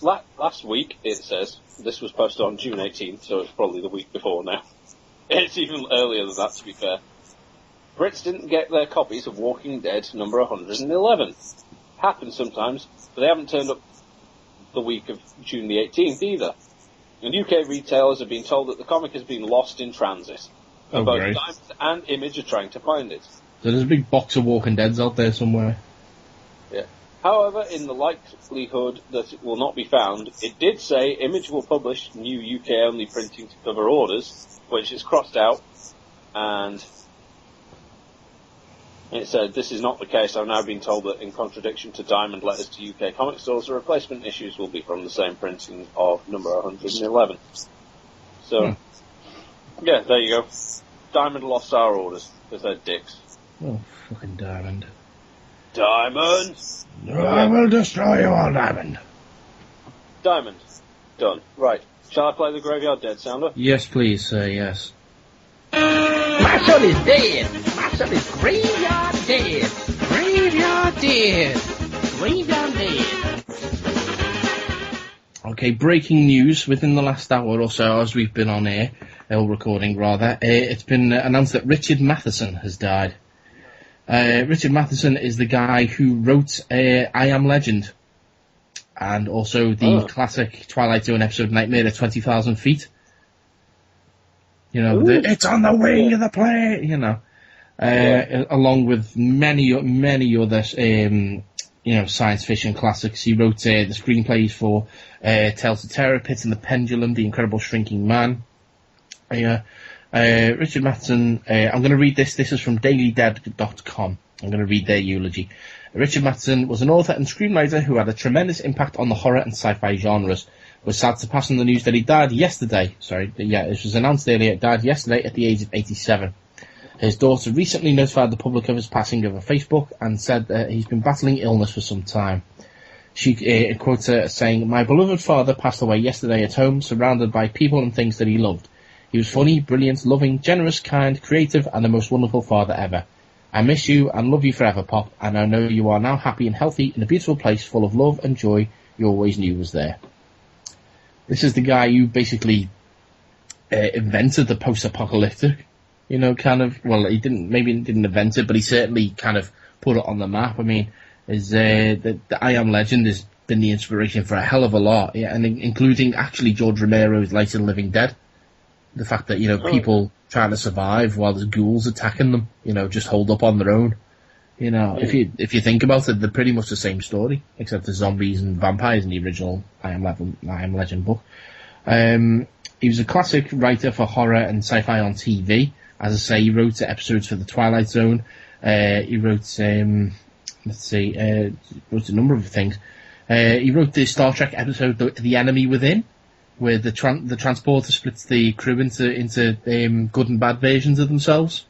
Last week, it says, this was posted on June 18th, so it's probably the week before now. It's even earlier than that, to be fair. Brits didn't get their copies of Walking Dead number 111. Happens sometimes, but they haven't turned up the week of June the 18th either. And UK retailers have been told that the comic has been lost in transit. And both great. Diamond and Image are trying to find it. So there's a big box of Walking Deads out there somewhere. Yeah. However, in the likelihood that it will not be found, it did say Image will publish new UK-only printing to cover orders, which is crossed out, and it said, this is not the case. I've now been told that in contradiction to Diamond letters to UK comic stores, the replacement issues will be from the same printing of number 111. So, yeah, there you go. Diamond lost our orders, because they're dicks. Oh, fucking Diamond. Diamond! I will destroy you all, Diamond. Diamond. Done. Right. Shall I play the Graveyard Dead sounder? Yes, please, sir, yes. My son is dead. My son is graveyard dead. Graveyard dead. Graveyard dead. Okay, breaking news within the last hour or so as we've been on air, or recording rather, it's been announced that Richard Matheson has died. Richard Matheson is the guy who wrote I Am Legend, and also the classic Twilight Zone episode Nightmare at 20,000 Feet. You know, it's on the wing of the plane, you know. Along with many other, science fiction classics. He wrote the screenplays for Tales of Terror, Pit and the Pendulum, The Incredible Shrinking Man. Richard Matheson, I'm going to read this. This is from dailydead.com. I'm going to read their eulogy. Richard Matheson was an author and screenwriter who had a tremendous impact on the horror and sci-fi genres. Was sad to pass on the news that he died yesterday. This was announced earlier. He died yesterday at the age of 87. His daughter recently notified the public of his passing over Facebook and said that he's been battling illness for some time. She quotes her as saying, "My beloved father passed away yesterday at home, surrounded by people and things that he loved. He was funny, brilliant, loving, generous, kind, creative, and the most wonderful father ever. I miss you and love you forever, Pop, and I know you are now happy and healthy in a beautiful place full of love and joy you always knew was there." This is the guy who basically invented the post-apocalyptic, he didn't invent it, but he certainly kind of put it on the map. I mean, the I Am Legend has been the inspiration for a hell of a lot, and including actually George Romero's Light of the Living Dead. The fact that, people trying to survive while there's ghouls attacking them, just hold up on their own. If you think about it, they're pretty much the same story, except there's zombies and vampires in the original I Am Legend book. He was a classic writer for horror and sci-fi on TV. As I say, he wrote episodes for the Twilight Zone. He wrote, wrote a number of things. He wrote the Star Trek episode The Enemy Within, where the transporter splits the crew into good and bad versions of themselves.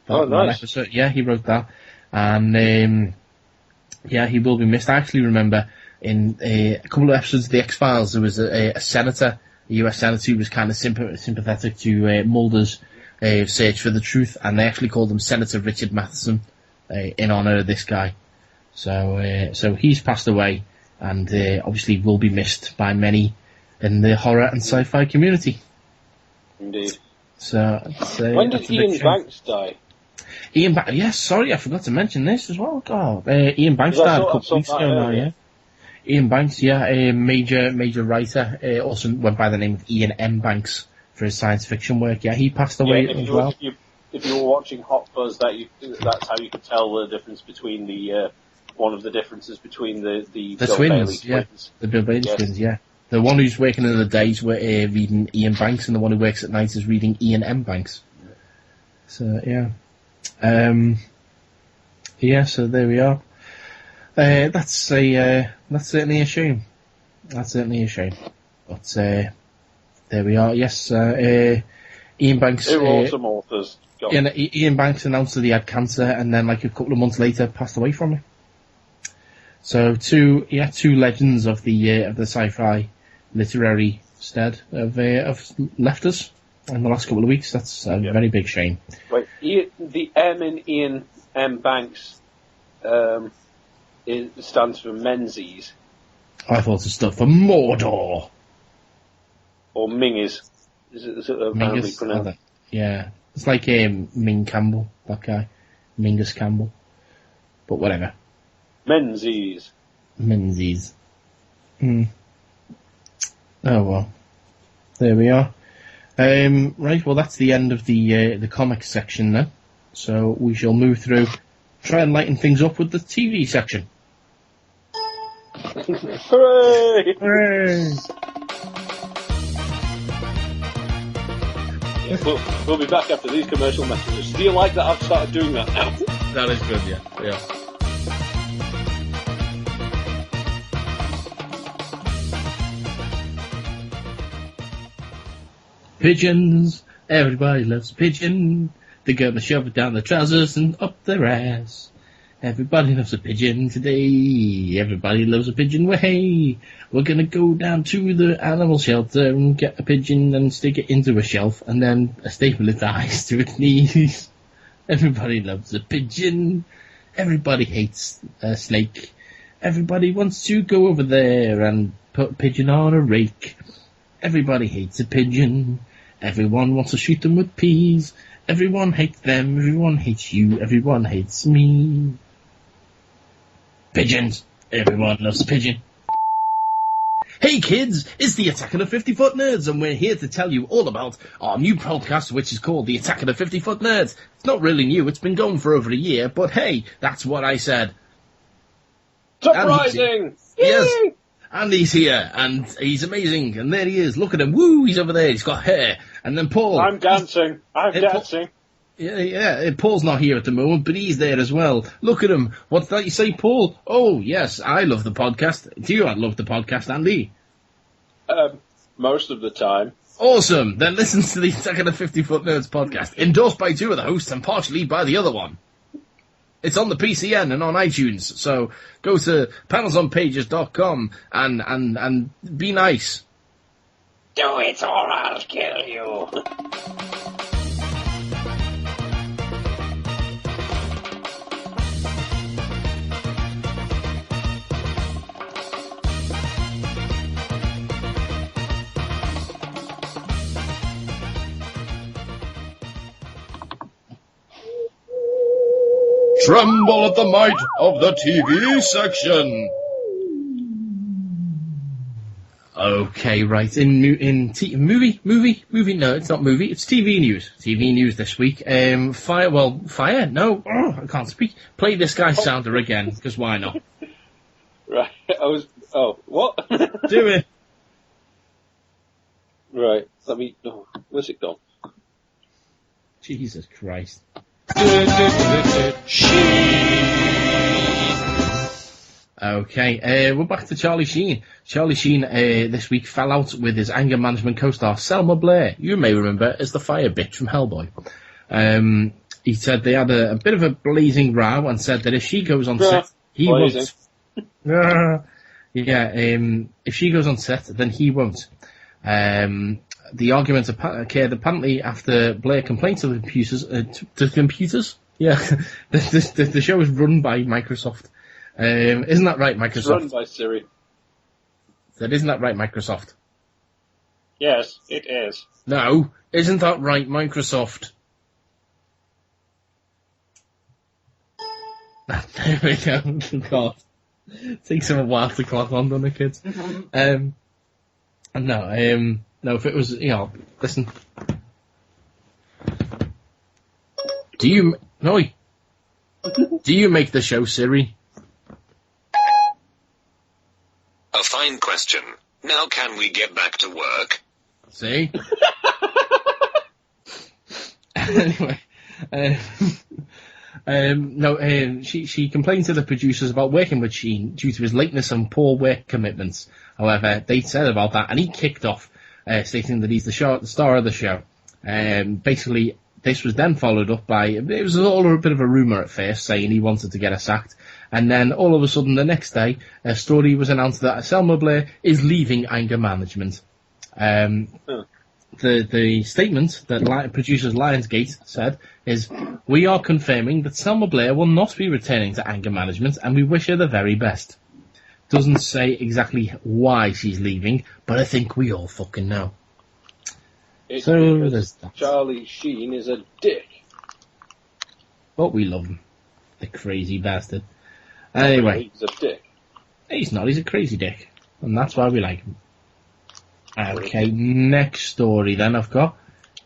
Nice. Episode. Yeah, he wrote that. And, he will be missed. I actually remember in a couple of episodes of The X-Files, there was a senator, a US senator, who was kind of sympathetic to Mulder's search for the truth, and they actually called him Senator Richard Matheson in honour of this guy. So he's passed away, and obviously will be missed by many in the horror and sci-fi community. Indeed. So when did Ian Banks die? Ian Banks, yes, sorry, I forgot to mention this as well. God, Ian Banks died a couple of weeks ago now, yeah. Ian Banks, a major writer, also went by the name of Ian M. Banks for his science fiction work. Yeah, he passed away as well. If you were watching Hot Fuzz, that's how you could tell the difference between one of the differences between the Bill twins, Bailey twins. The Bill Bailey twins, yeah. The one who's working in the days reading Ian Banks, and the one who works at night is reading Ian M. Banks. So yeah. So there we are. That's certainly a shame. That's certainly a shame. But there we are. Yes, Ian Banks. They were awesome authors. Ian Banks announced that he had cancer, and then like a couple of months later passed away from it. So two legends of the sci-fi literary stead have left us in the last couple of weeks. That's a very big shame. Right, the M in Ian M. Banks stands for Menzies. I thought it stood for Mordor. Or Mingus. Is it apparently pronounced? Yeah. It's like Ming Campbell, that guy. Mingus Campbell. But whatever. Menzies. Oh well. There we are. Right, well that's the end of the comics section then. So we shall move through, try and lighten things up with the TV section. Hooray! Hooray! We'll be back after these commercial messages. Do you like that I've started doing that now? That is good, yeah. Pigeons, everybody loves a pigeon. They're gonna shove it down their trousers and up their ass. Everybody loves a pigeon today. Everybody loves a pigeon. Way. We're gonna go down to the animal shelter and get a pigeon and stick it into a shelf and then staple its eyes to its knees. Everybody loves a pigeon. Everybody hates a snake. Everybody wants to go over there and put a pigeon on a rake. Everybody hates a pigeon. Everyone wants to shoot them with peas. Everyone hates them. Everyone hates you. Everyone hates me. Pigeons. Everyone loves a pigeon. Hey kids, it's the Attack of the 50-Foot Nerds, and we're here to tell you all about our new podcast, which is called the Attack of the 50-Foot Nerds. It's not really new, it's been going for over a year, but hey, that's what I said. Surprising! Yes, Andy's here, and he's amazing, and there he is, look at him, woo, he's over there, he's got hair, and then Paul. I'm dancing. Yeah, Paul's not here at the moment, but he's there as well. Look at him. What's that you say, Paul? Oh, yes, I love the podcast. Do you love the podcast, Andy? Most of the time. Awesome. Then listen to the Attack of the 50-Foot Nerds podcast, endorsed by two of the hosts and partially by the other one. It's on the PCN and on iTunes, so go to panelsonpages.com and be nice. Do it or I'll kill you. Tremble at the might of the TV section. Okay, right. Movie? No, it's not movie. It's TV news. TV news this week. Fire? No, I can't speak. Play this guy's sounder again, because why not? Right. What? Do it. Right. Where's it gone? Jesus Christ. Okay, we're back to Charlie Sheen. Charlie Sheen this week fell out with his anger management co-star Selma Blair. You may remember as the fire bitch from Hellboy. He said they had a bit of a blazing row and said that if she goes on set, he won't. If she goes on set, then he won't. The argument occurred apparently after Blair complained to the computers. Yeah, the show is run by Microsoft. Isn't that right, Microsoft? It's run by Siri. Isn't that right, Microsoft? Yes, it is. No, isn't that right, Microsoft? There we go. God, it takes them a while to clock on, doesn't it, kids? No, if it was, listen. Do you make the show, Siri? A fine question. Now can we get back to work? See? Anyway, she complained to the producers about working with Sheen due to his lateness and poor work commitments. However, they said about that, and he kicked off, stating that he's the star of the show. Basically, this was then followed up by, it was all a bit of a rumour at first, saying he wanted to get her sacked, and then all of a sudden the next day, a story was announced that Selma Blair is leaving anger management. The statement that producers Lionsgate said is, "We are confirming that Selma Blair will not be returning to anger management, and we wish her the very best." Doesn't say exactly why she's leaving, but I think we all fucking know. It's so because Charlie Sheen is a dick. But we love him. The crazy bastard. Anyway. He's a dick. He's not, he's a crazy dick. And that's why we like him. Okay, next story then I've got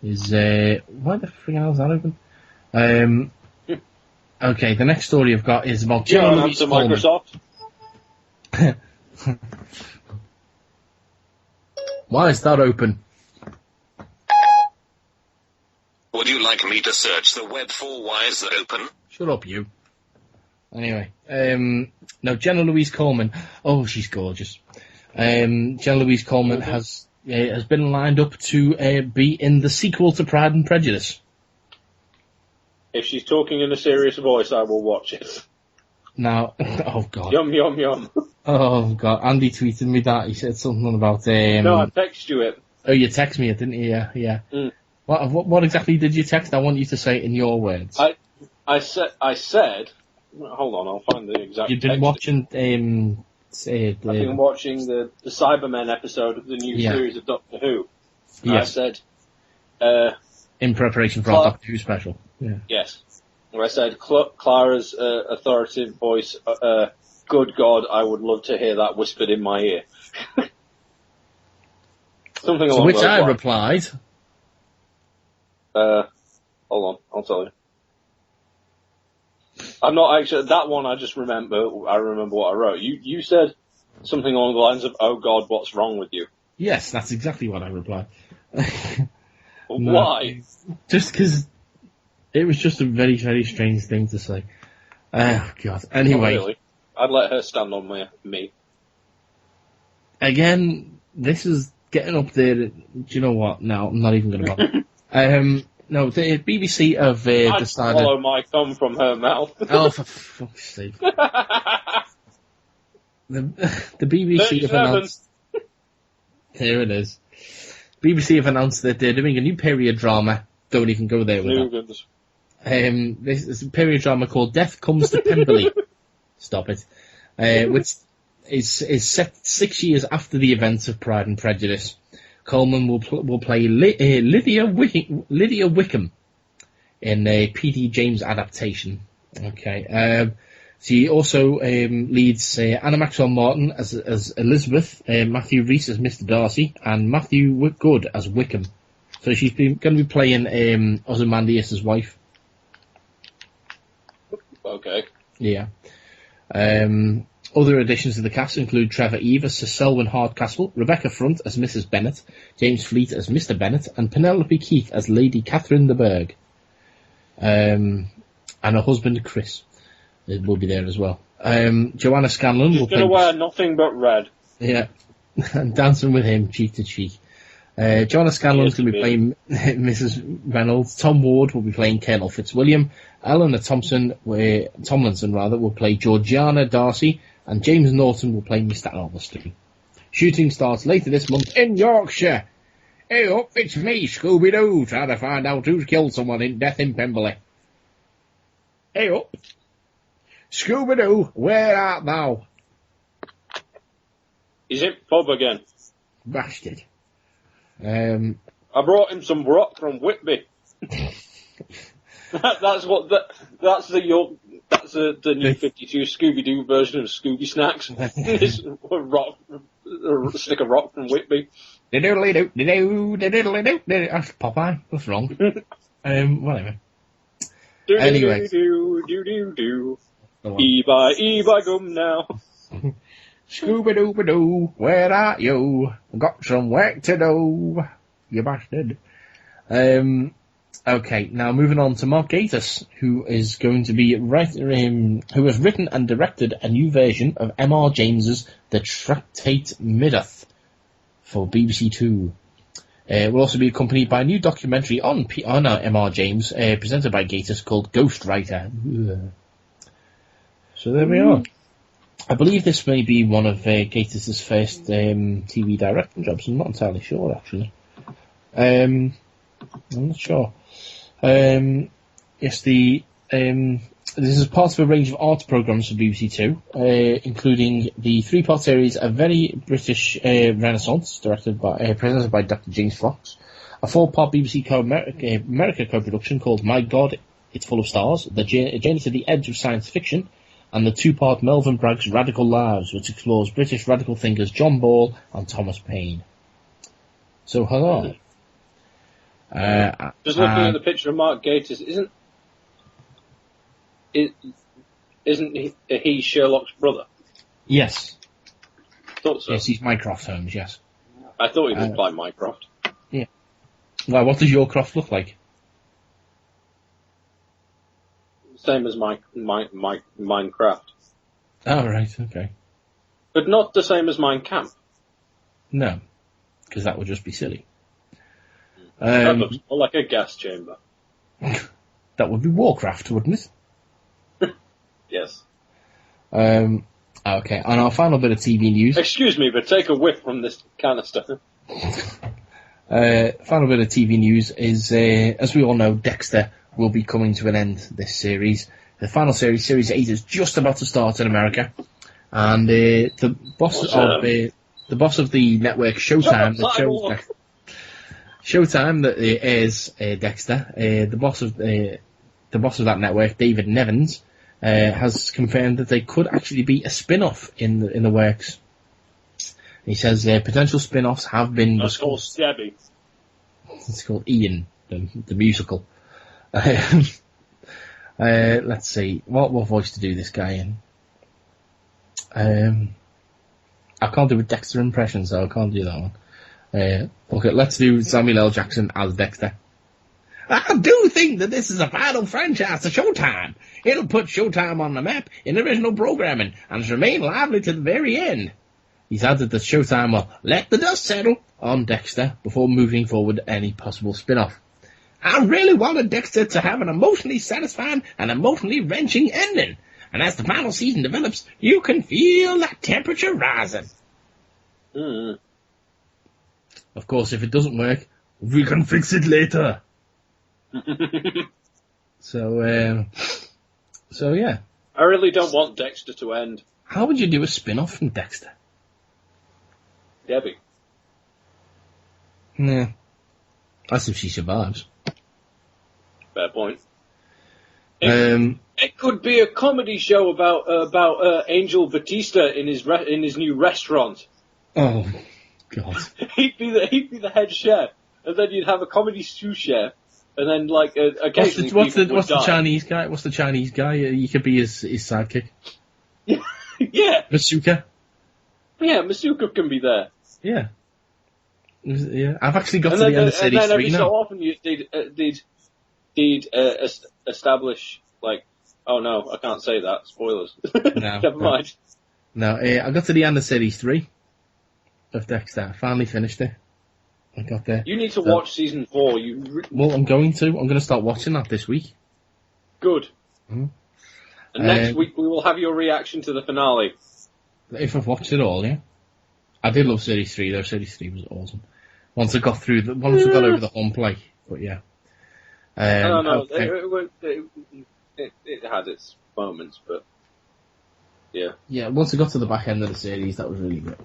is, why the frick hell is that open? Okay, the next story I've got is about Jenna Louise Coleman. Microsoft. Why is that open? Would you like me to search the web for why is that open? Shut up, you. Anyway, no, Jenna Louise Coleman. Oh, she's gorgeous. Jenna Louise Coleman has been lined up to be in the sequel to Pride and Prejudice. If she's talking in a serious voice, I will watch it. Now, oh god. Yum, yum, yum. Oh god, Andy tweeted me that. He said something about... No, I texted you it. Oh, you text me it, didn't you? Yeah. Mm. What exactly did you text? I want you to say it in your words. I said... Hold on, I'll find the exact You've been text. watching... I've been watching the Cybermen episode of the new series of Doctor Who. And I said... in preparation for our Doctor Who special. Yeah. Yes. Where I said, Clara's authoritative voice, good God, I would love to hear that whispered in my ear. Something along which those I lines. replied... Hold on, I'll tell you. I'm not actually, that one I remember what I wrote. You said something along the lines of, oh God, what's wrong with you? Yes, that's exactly what I replied. Why? Just because it was just a very, very strange thing to say. Oh, God. Anyway. Not really. I'd let her stand on me. Again, this is getting up there. Do you know what? No, I'm not even going to bother. No, the BBC have I'd decided... swallow my cum from her mouth. Oh, for fuck's sake. The BBC have announced... Here it is. BBC have announced that they're doing a new period drama. Don't even go there with that. This is a period drama called Death Comes to Pemberley. Stop it. Which is set 6 years after the events of Pride and Prejudice. Coleman will play Lydia Wickham in a P.D. James adaptation. Okay. She also leads Anna Maxwell Martin as Elizabeth, Matthew Rhys as Mr. Darcy, and Matthew Good as Wickham. So she's going to be playing Ozymandias' wife. Okay. Yeah. Other additions to the cast include Trevor Eve as Sir Selwyn Hardcastle, Rebecca Front as Mrs. Bennet, James Fleet as Mr. Bennet, and Penelope Keith as Lady Catherine de Bourgh. And her husband, Chris, will be there as well. Joanna Scanlon will play... She's going to wear nothing but red. Yeah, and dancing with him, cheek to cheek. Joanna Scanlon's going to be playing Mrs. Reynolds. Tom Ward will be playing Colonel Fitzwilliam. Eleanor Tomlinson will play Georgiana Darcy. And James Norton will play Mr. Alveston. Shooting starts later this month in Yorkshire. Hey up, it's me, Scooby-Doo, trying to find out who's killed someone in Death in Pemberley. Hey up. Scooby-Doo, where art thou? He's in pub again. Bastard. I brought him some rock from Whitby. That's the new 52 Scooby-Doo version of Scooby Snacks. This rock, a stick of rock from Whitby. That's Popeye. What's wrong? Whatever. Anyway. E-by gum now. Scooby-Doo-ba-Doo, where are you? Got some work to do, you bastard. Okay, now moving on to Mark Gatiss, who is going to be who has written and directed a new version of M.R. James's The Tractate Middath for BBC Two. Will also be accompanied by a new documentary on M.R. James, presented by Gatiss, called Ghostwriter. So there we are. I believe this may be one of Gatiss's first TV directing jobs. I'm not entirely sure, actually. I'm not sure. Yes, this is part of a range of art programmes for BBC Two, including the three-part series A Very British Renaissance, presented by Dr. James Fox, a four-part BBC America co-production called My God, It's Full of Stars, A Journey to the Edge of Science Fiction, and the two-part Melvyn Bragg's Radical Lives, which explores British radical thinkers John Ball and Thomas Paine. So, hello. Just looking at the picture of Mark Gatiss, isn't he Sherlock's brother? Yes. Thought so. Yes, he's Mycroft Holmes, yes. I thought he looked like Mycroft. Yeah. Well, what does your Croft look like? Same as Minecraft. Oh, right, okay. But not the same as Mein Kampf. No, because that would just be silly. That looks more like a gas chamber. That would be Warcraft, wouldn't it? Yes. Okay, and our final bit of TV news. Excuse me, but take a whiff from this canister. Final bit of TV news is, as we all know, Dexter will be coming to an end this series. The final series, Series 8, is just about to start in America. And the boss of the network, Showtime, that airs Dexter, the boss of that network, David Nevins, has confirmed that they could actually be a spin-off in the works. He says potential spin-offs have been discussed. Debbie. It's called Ian, the musical. Let's see. What voice to do this guy in? I can't do a Dexter impression, so I can't do that one. Okay, let's do Samuel L. Jackson as Dexter. I do think that this is a vital franchise to Showtime. It'll put Showtime on the map in original programming and remain lively to the very end. He's added that Showtime will let the dust settle on Dexter before moving forward any possible spin-off. I really wanted Dexter to have an emotionally satisfying and emotionally wrenching ending. And as the final season develops, you can feel that temperature rising. Mm. Of course, if it doesn't work, we can fix it later. So yeah. I really don't want Dexter to end. How would you do a spin-off from Dexter? Debbie. Yeah. That's if she survives. Fair point. It could be a comedy show about Angel Batista in his new restaurant. Oh God! he'd be the head chef, and then you'd have a comedy sous chef, and then occasionally what's the Chinese guy? What's the Chinese guy? You could be his sidekick. Yeah. Masuka. Yeah, Masuka can be there. Yeah. Yeah, I've actually got to the end of Series 3 now. And then every so often they'd establish, oh no, I can't say that, spoilers. No, Never mind. No, I got to the end of Series 3 of Dexter. I finally finished it. I got there. You need to watch Season 4. Well, I'm going to start watching that this week. Good. Mm-hmm. And next week we will have your reaction to the finale. If I've watched it all, yeah. I did love Series 3 though. Series 3 was awesome. Once I got over the hump, but yeah. I don't know. Okay. It had its moments, but yeah. Yeah, once I got to the back end of the series, that was really good.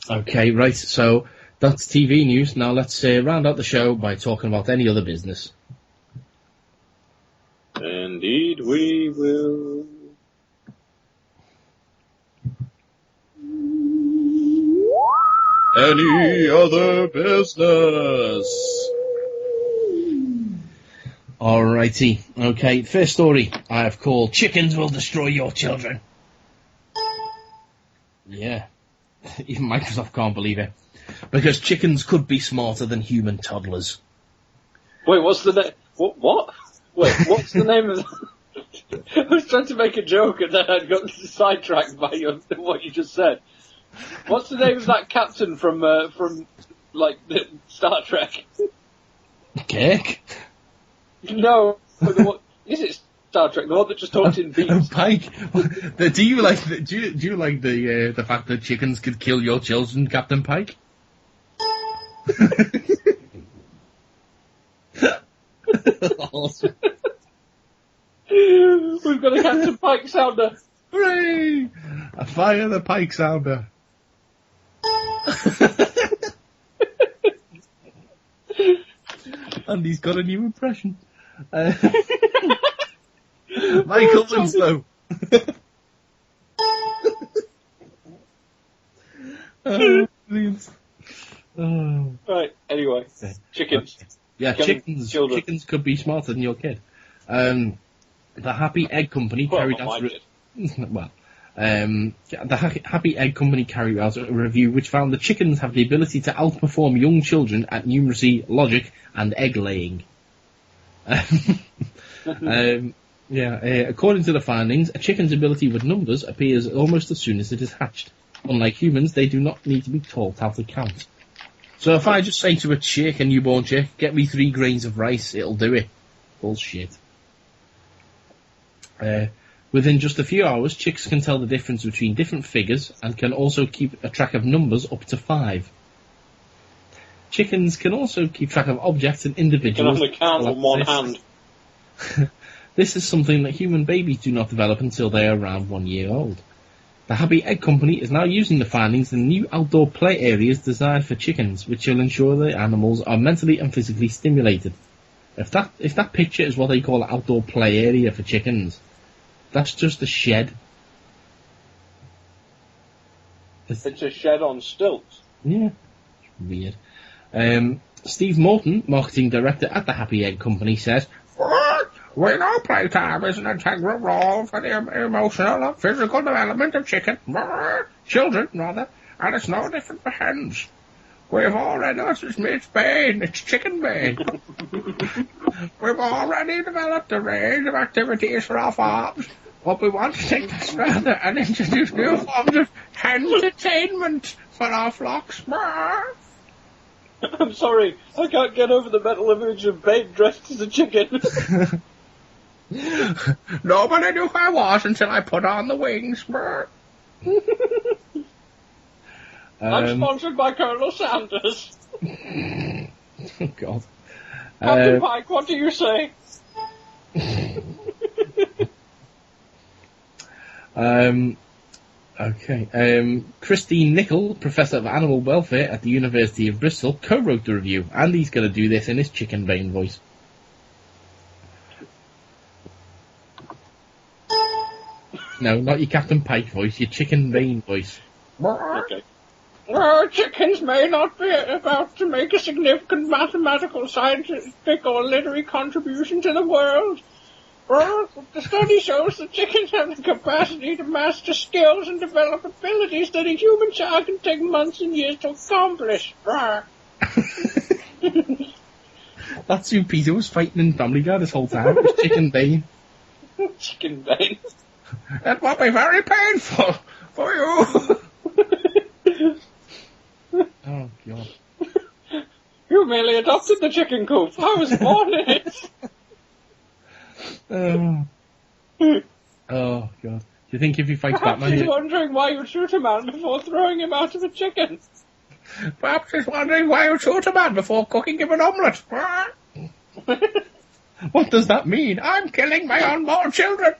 Okay, right. So that's TV news. Now let's round out the show by talking about any other business. Indeed, we will. Any other business? Alrighty. Okay, first story I have called Chickens Will Destroy Your Children. Yeah. Even Microsoft can't believe it. Because chickens could be smarter than human toddlers. Wait, what's the name? What? Wait, what's the name of the... I was trying to make a joke and then I got sidetracked by what you just said. What's the name of that captain from Star Trek? Kirk? No, is it Star Trek? The one that just talks in beats. Pike. Do you like the fact that chickens could kill your children, Captain Pike? Awesome. We've got a Captain Pike sounder. Hooray! Fire the Pike sounder. And he's got a new impression. Michael Winslow. Brilliant. Right, anyway. Chickens. Yeah, chickens could be smarter than your kid. The Happy Egg Company carried out the Happy Egg Company carried out a review which found that chickens have the ability to outperform young children at numeracy, logic, and egg laying. According to the findings, a chicken's ability with numbers appears almost as soon as it is hatched. Unlike humans, they do not need to be taught how to count. So if I just say to a newborn chick, get me 3 grains of rice, it'll do it. Bullshit. Within just a few hours, chicks can tell the difference between different figures and can also keep a track of numbers up to 5. Chickens can also keep track of objects and individuals. You can only count on one hand. This is something that human babies do not develop until they are around 1 year old. The Happy Egg Company is now using the findings in new outdoor play areas designed for chickens, which will ensure the animals are mentally and physically stimulated. If that picture is what they call an outdoor play area for chickens, that's just a shed. It's a shed on stilts. Yeah, it's weird. Steve Morton, marketing director at the Happy Egg Company, says, "We know playtime is an integral role for the emotional and physical development of children, and it's no different for hens. We've already, it's chicken bane. We've already developed a range of activities for our farms, but we want to take this further and introduce new forms of entertainment for our flocks." I'm sorry, I can't get over the mental image of Bane dressed as a chicken. Nobody knew who I was until I put on the wings. I'm sponsored by Colonel Sanders. Oh, God. Captain Pike, what do you say? Christine Nichol, Professor of Animal Welfare at the University of Bristol, co-wrote the review, and he's going to do this in his chicken bane voice. No, not your Captain Pike voice, your chicken bane voice. Okay. Chickens may not be about to make a significant mathematical, scientific, or literary contribution to the world. The study shows that chickens have the capacity to master skills and develop abilities that a human child can take months and years to accomplish. That's who Peter was fighting in Family Guy this whole time. It was Chicken Bane. Chicken Bane. That will be very painful for you. Oh, God. You merely adopted the chicken coop. I was born in it. Oh, God. Do you think if he fights Perhaps Batman... he's wondering why you shoot a man before throwing him out of a chicken. Perhaps he's wondering why you shoot a man before cooking him an omelette. What does that mean? I'm killing my unborn children.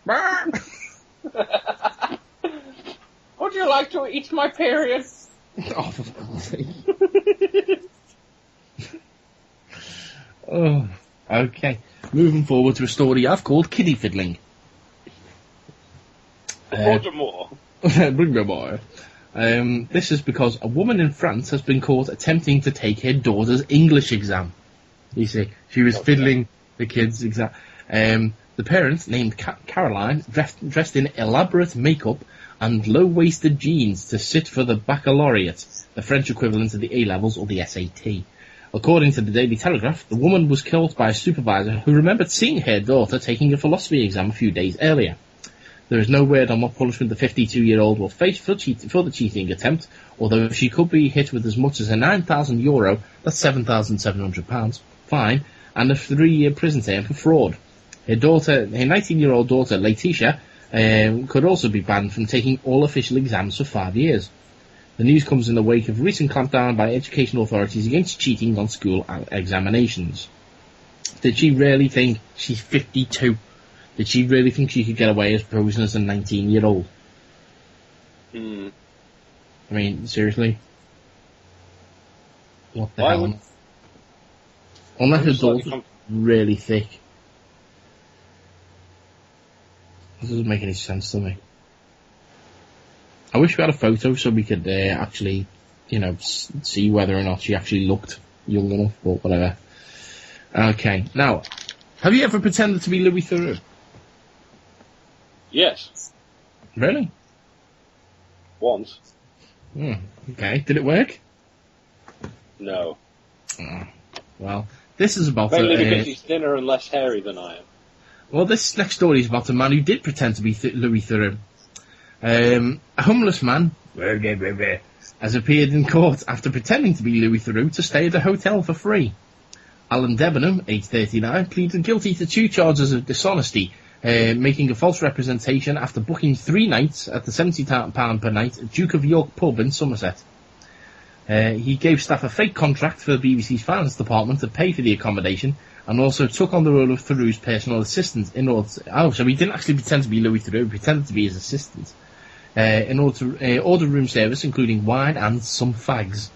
Would you like to eat my period? Oh, for fuck's sake. Oh, okay. Moving forward to a story I've called Kiddie Fiddling. Baltimore. Bring me more. This is because a woman in France has been caught attempting to take her daughter's English exam. You see, she was fiddling the kid's exam. The parents, named Caroline, dressed in elaborate makeup and low-waisted jeans to sit for the baccalaureate, the French equivalent of the A-levels or the SAT. According to the Daily Telegraph, the woman was caught by a supervisor who remembered seeing her daughter taking a philosophy exam a few days earlier. There is no word on what punishment the 52-year-old will face for the cheating attempt, although she could be hit with as much as a €9,000, that's £7,700, fine, and a 3-year prison term for fraud. Her 19-year-old daughter, Laetitia, could also be banned from taking all official exams for 5 years. The news comes in the wake of recent clampdown by educational authorities against cheating on school examinations. Did she really think she's 52? Did she really think she could get away as posing as a 19-year-old? I mean, seriously? What the hell? Unless her daughter's really thick. This doesn't make any sense to me. I wish we had a photo so we could actually, see whether or not she actually looked young enough, but whatever. Okay, now, have you ever pretended to be Louis Theroux? Yes. Really? Once. Okay, did it work? No. Oh, well, this is about... Mainly because he's thinner and less hairy than I am. Well, this next story is about a man who did pretend to be Louis Theroux. A homeless man has appeared in court after pretending to be Louis Theroux to stay at a hotel for free. Alan Debenham, aged 39, pleaded guilty to 2 charges of dishonesty making a false representation after booking 3 nights at the £70 per night Duke of York pub in Somerset. He gave staff a fake contract for the BBC's finance department to pay for the accommodation, and also took on the role of Theroux's personal assistant in order to, so he didn't actually pretend to be Louis Theroux, he pretended to be his assistant, in order to order room service, including wine and some fags.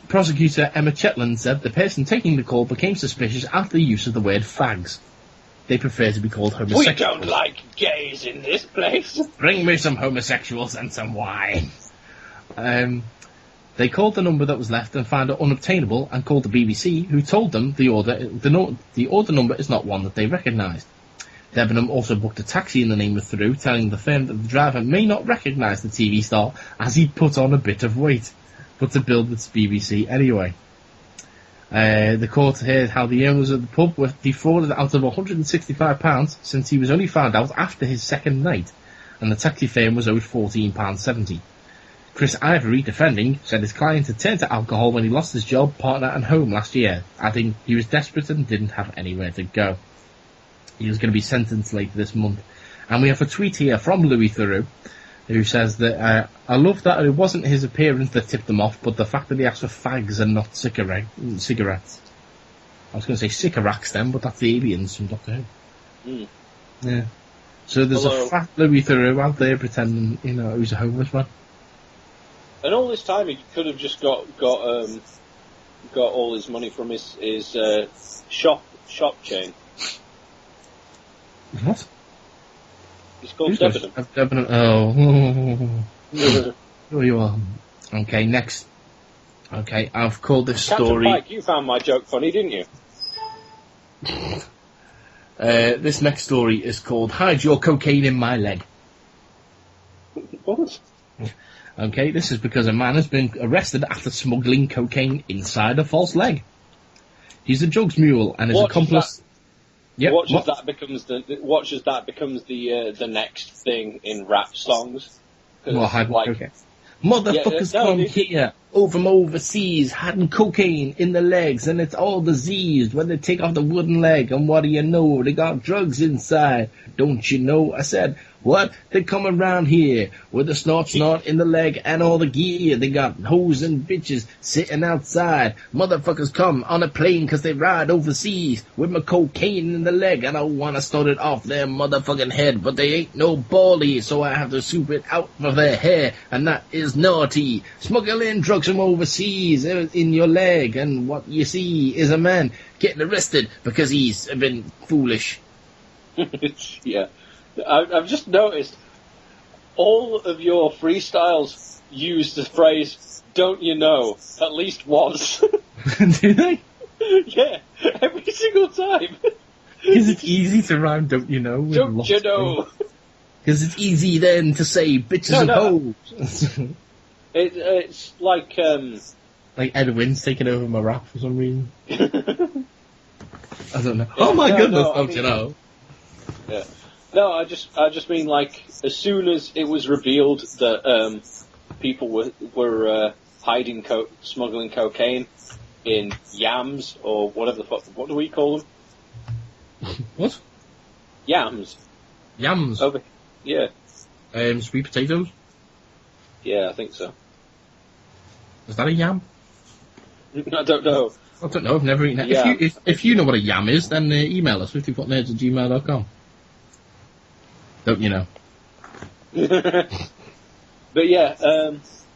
Prosecutor Emma Chetland said the person taking the call became suspicious after the use of the word fags. They prefer to be called homosexuals. We don't like gays in this place. Bring me some homosexuals and some wine. They called the number that was left and found it unobtainable, and called the BBC, who told them the order number is not one that they recognised. Debenham also booked a taxi in the name of Theroux, telling the firm that the driver may not recognise the TV star as he put on a bit of weight, but to bill the BBC anyway. The court heard how the owners of the pub were defrauded out of £165 since he was only found out after his second night, and the taxi firm was owed £14.70. Chris Ivory, defending, said his client had turned to alcohol when he lost his job, partner and home last year, adding he was desperate and didn't have anywhere to go. He was going to be sentenced later this month. And we have a tweet here from Louis Theroux, who says that, I love that it wasn't his appearance that tipped them off, but the fact that he asked for fags and not cigarettes. I was going to say cigarettes then, but that's the aliens from Doctor Who. Mm. Yeah. So there's a fat Louis Theroux out there pretending, he's a homeless man. And all this time, he could have just got all his money from his shop chain. What? He's called Debenham. Debenham. Oh. There you are. Okay, next. Okay, I've called this story. Captain Pike, you found my joke funny, didn't you? This next story is called "Hide Your Cocaine in My Leg." What? Okay, this is because a man has been arrested after smuggling cocaine inside a false leg. He's a drugs mule and his accomplice. Yep, watch as that becomes the next thing in rap songs. Well, cocaine. Motherfuckers come here from overseas, hiding cocaine in the legs, and it's all diseased when they take off the wooden leg. And what do you know? They got drugs inside. Don't you know? I said, what? They come around here with the snort in the leg and all the gear. They got hoes and bitches sitting outside. Motherfuckers come on a plane 'cause they ride overseas with my cocaine in the leg. And I want to start it off their motherfucking head, but they ain't no ballie, so I have to soup it out of their hair. And that is naughty. Smuggling drugs from overseas in your leg, and what you see is a man getting arrested because he's been foolish. Yeah. I've just noticed all of your freestyles use the phrase, don't you know, at least once. Do they? Yeah, every single time. Because it's easy to rhyme, don't you know? Don't you know? Because it's easy then to say bitches and hoes. It's like... Like Edwin's taking over my rap for some reason. I don't know. Oh my goodness, don't you know? Yeah. No, I just mean like as soon as it was revealed that people were hiding smuggling cocaine in yams or whatever the fuck. What do we call them? What? Yams. Yams. Yeah. Sweet potatoes. Yeah, I think so. Is that a yam? I don't know. I don't know. I've never eaten it. Yeah. If you know what a yam is, then email us 50footnerds@gmail.com. Don't you know? But yeah.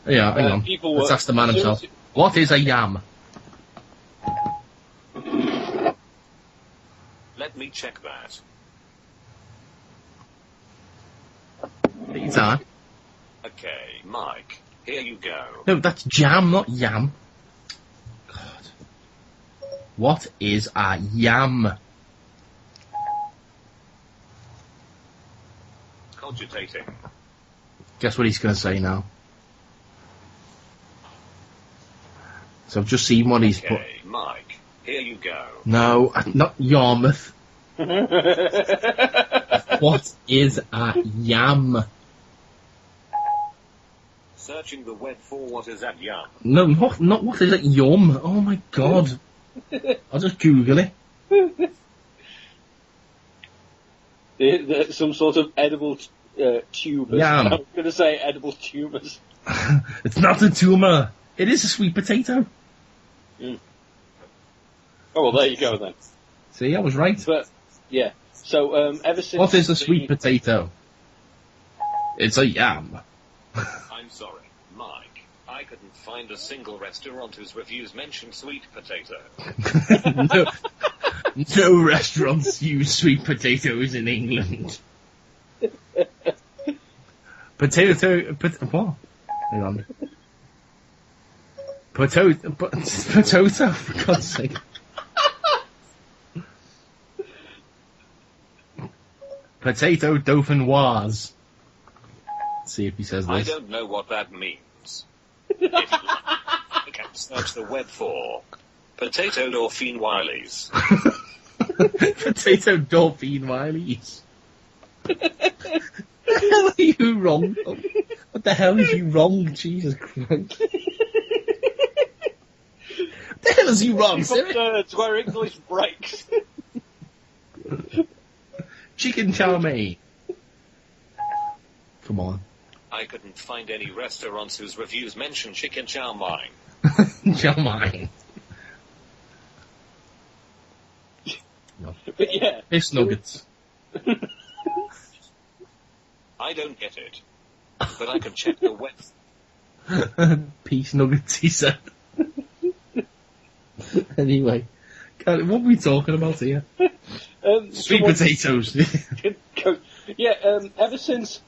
Yeah, hang on. Let's ask the man himself. What is a yam? Let me check that. It's on. Okay, Mike, here you go. No, that's jam, not yam. God. What is a yam? Cogitating. Guess what he's going to say now. So I've just seen what he's put. Okay, Mike, here you go. No, not Yarmouth. What is a yam? Searching the web for what is that yum. No, not what is it, yum? Oh my god. I'll just Google it. some sort of edible tubers. Yam. I'm going to say edible tumors. It's not a tumour. It is a sweet potato. Mm. Oh, well, there you go then. See, I was right. But, yeah. So, ever since... What is a sweet potato? It's a yam. I'm sorry, Mike. I couldn't find a single restaurant whose reviews mention sweet potato. No restaurants use sweet potatoes in England. What? Hang on. Potato, for God's sake. Potato dauphinoise. Let's see if he says I this. don't know what that means. If you like, I can search the web for potato dauphine Wileys. Potato dauphine Wileys. What the hell are you wrong? What the hell is you wrong? Jesus Christ. What the hell is you wrong, Siri? It's where English breaks. Chicken chow mein. Come on. I couldn't find any restaurants whose reviews mention chicken chow mein. Chow mein. No. But yeah. Fish nuggets. I don't get it. But I can check the web. Peace nuggets, he said. Anyway, what are we talking about here? Sweet potatoes. Ever since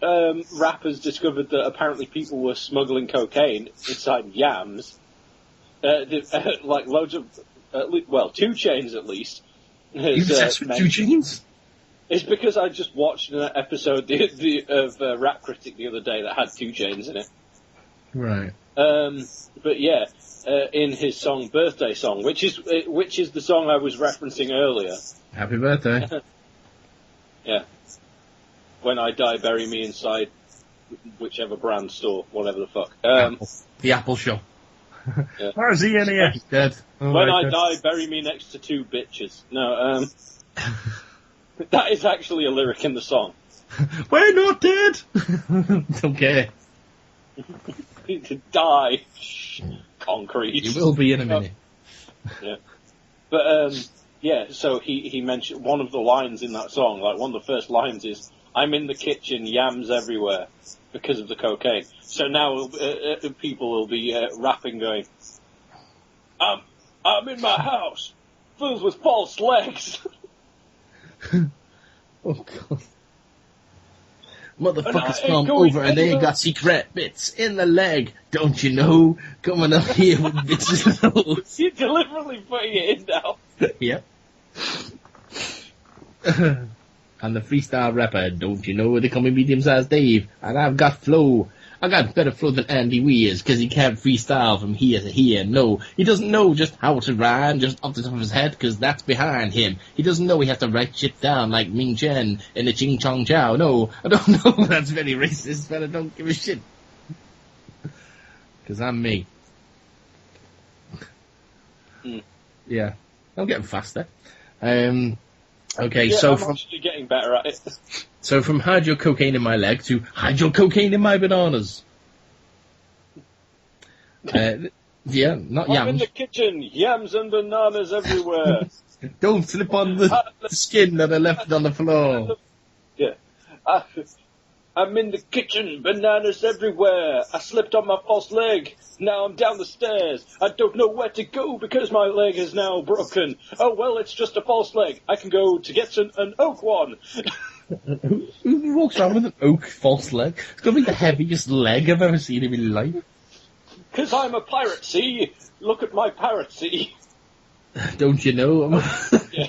rappers discovered that apparently people were smuggling cocaine inside yams, like loads of, 2 Chainz at least. You obsessed with 2 Chainz? It's because I just watched an episode of Rap Critic the other day that had 2 Chainz in it. Right. But yeah, in his song "Birthday Song," which is the song I was referencing earlier. Happy birthday. Yeah. When I die, bury me inside whichever brand store, whatever the fuck. The Apple shop. Yeah. Where's he in here? He's dead. Oh, when right, I die, bury me next to 2 bitches. No, that is actually a lyric in the song. We're not dead. Don't care. To die. Concrete. You will be in a minute. Yeah. But, yeah, so he mentioned one of the lines in that song, like one of the first lines is, "I'm in the kitchen, yams everywhere," because of the cocaine. So now people will be rapping going, I'm in my house, filled with false legs. Oh, God. Motherfuckers come over and they got secret bits in the leg. Don't you know? Coming up here with bitches. You're deliberately putting it in now. Yep. I'm the freestyle rapper. Don't you know? They call me medium-sized Dave. And I've got flow. I got better flow than Andy Weers, cause he can't freestyle from here to here. No, he doesn't know just how to rhyme just off the top of his head, cause that's behind him. He doesn't know he has to write shit down like Ming Chen in the Ching Chong Chow. No, I don't know. That's very racist, but I don't give a shit. Cause I'm me. Yeah, I'm getting faster. Okay, yeah, so I'm actually getting better at it. So from hide your cocaine in my leg to hide your cocaine in my bananas. Yeah, not I'm yams. in the kitchen, yams and bananas everywhere. Don't slip on the skin that I left on the floor. Yeah. I'm in the kitchen, bananas everywhere. I slipped on my false leg. Now I'm down the stairs. I don't know where to go because my leg is now broken. Oh, well, it's just a false leg. I can go to get an oak one. Who walks around with an oak false leg? It's going to be the heaviest leg I've ever seen in my life. Because I'm a pirate, see? Look at my parrot, see? Don't you know? Yeah.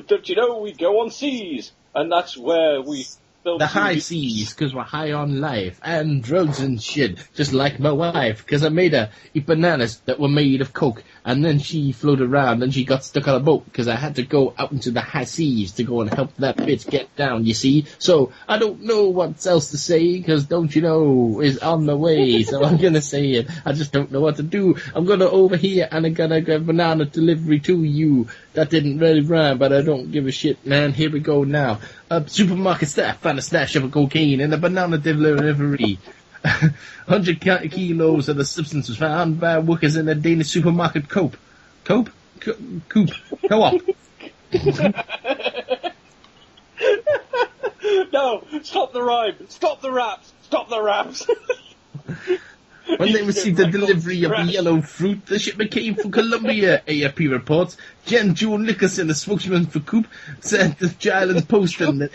Don't you know we go on seas? And that's where we The high seas, 'cause we're high on life, and drugs and shit, just like my wife, 'cause I made her eat bananas that were made of coke, and then she floated around, and she got stuck on a boat, 'cause I had to go out into the high seas to go and help that bitch get down, you see? So, I don't know what else to say, 'cause don't you know, is on the way, so I'm gonna say it. I just don't know what to do. I'm gonna over here, and I'm gonna get banana delivery to you. That didn't really rhyme, but I don't give a shit, man. Here we go now. Supermarket staff found a stash of cocaine in a banana delivery. 100 kilos of the substance was found by workers in a Danish supermarket Coop. Co-op. No, stop the rhyme. Stop the raps. Stop the raps. When they received the delivery of the yellow fruit, the shipment came from Colombia, AFP reports. Jen June Nicholson, the spokesman for Coop, said to the Islands Post that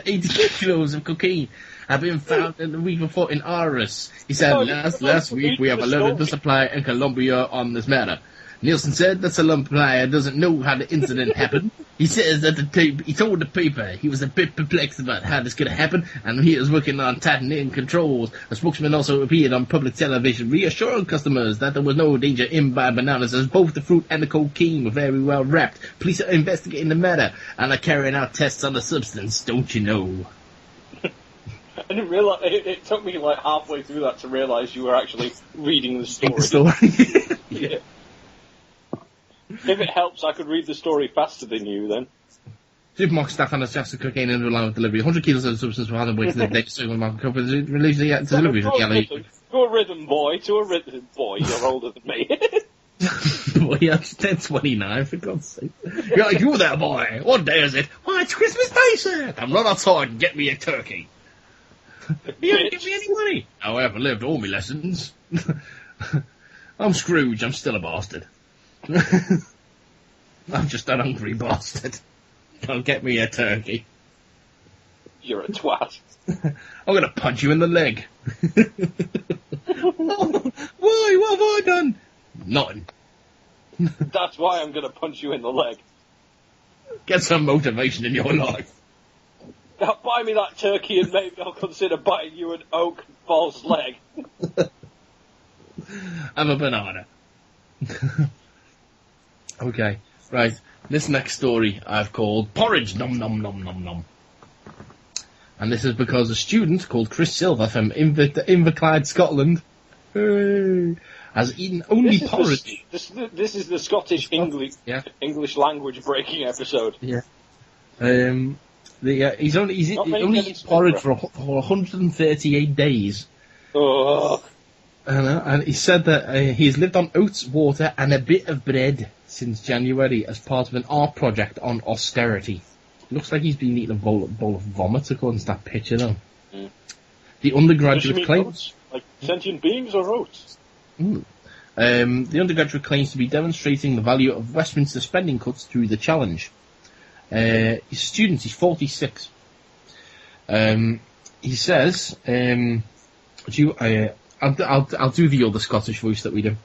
80 kilos of cocaine have been found in the week before in Aarhus. He said, last week we have alerted the supplier in Colombia on this matter. Nielsen said the supplier doesn't know how the incident happened. He says that he told the paper he was a bit perplexed about how this could happen, and he is working on tightening controls. A spokesman also appeared on public television, reassuring customers that there was no danger in buying bananas, as both the fruit and the cocaine were very well wrapped. Police are investigating the matter and are carrying out tests on the substance, don't you know? I didn't realise. It took me like halfway through that to realise you were actually reading the story. Yeah. If it helps, I could read the story faster than you, then. Supermarket staff found a stash of cocaine in the line with delivery. 100 kilos of the substance were found waiting the day. Supermarket company released the delivery. To a rhythm boy, you're older than me. Boy, I'm 29, for God's sake. You're like, you there, boy. What day is it? Why, it's Christmas Day, sir. I'm not outside. Get me a turkey. You don't give me any money. Oh, I haven't lived all my lessons. I'm Scrooge. I'm still a bastard. I'm just an hungry bastard. Don't get me a turkey. You're a twat. I'm gonna punch you in the leg. Why? What have I done? Nothing. That's why I'm gonna punch you in the leg. Get some motivation in your life. Now buy me that turkey and maybe I'll consider buying you an oak false leg. Have a banana. Okay, right. This next story I've called Porridge Nom Nom Nom Nom Nom. And this is because a student called Chris Silver from Inverclyde, Scotland, has eaten only porridge. This is the Scottish English language breaking episode. Yeah. He's only eaten porridge for 138 days. Oh. And he said that he's lived on oats, water, and a bit of bread since January as part of an art project on austerity. Looks like he's been eating a bowl of vomit according to that picture, though. Mm. The undergraduate claims... Like sentient beings or oats? The undergraduate claims to be demonstrating the value of Westminster spending cuts through the challenge. He's a student, he's 46. He says... I'll do the other Scottish voice that we do.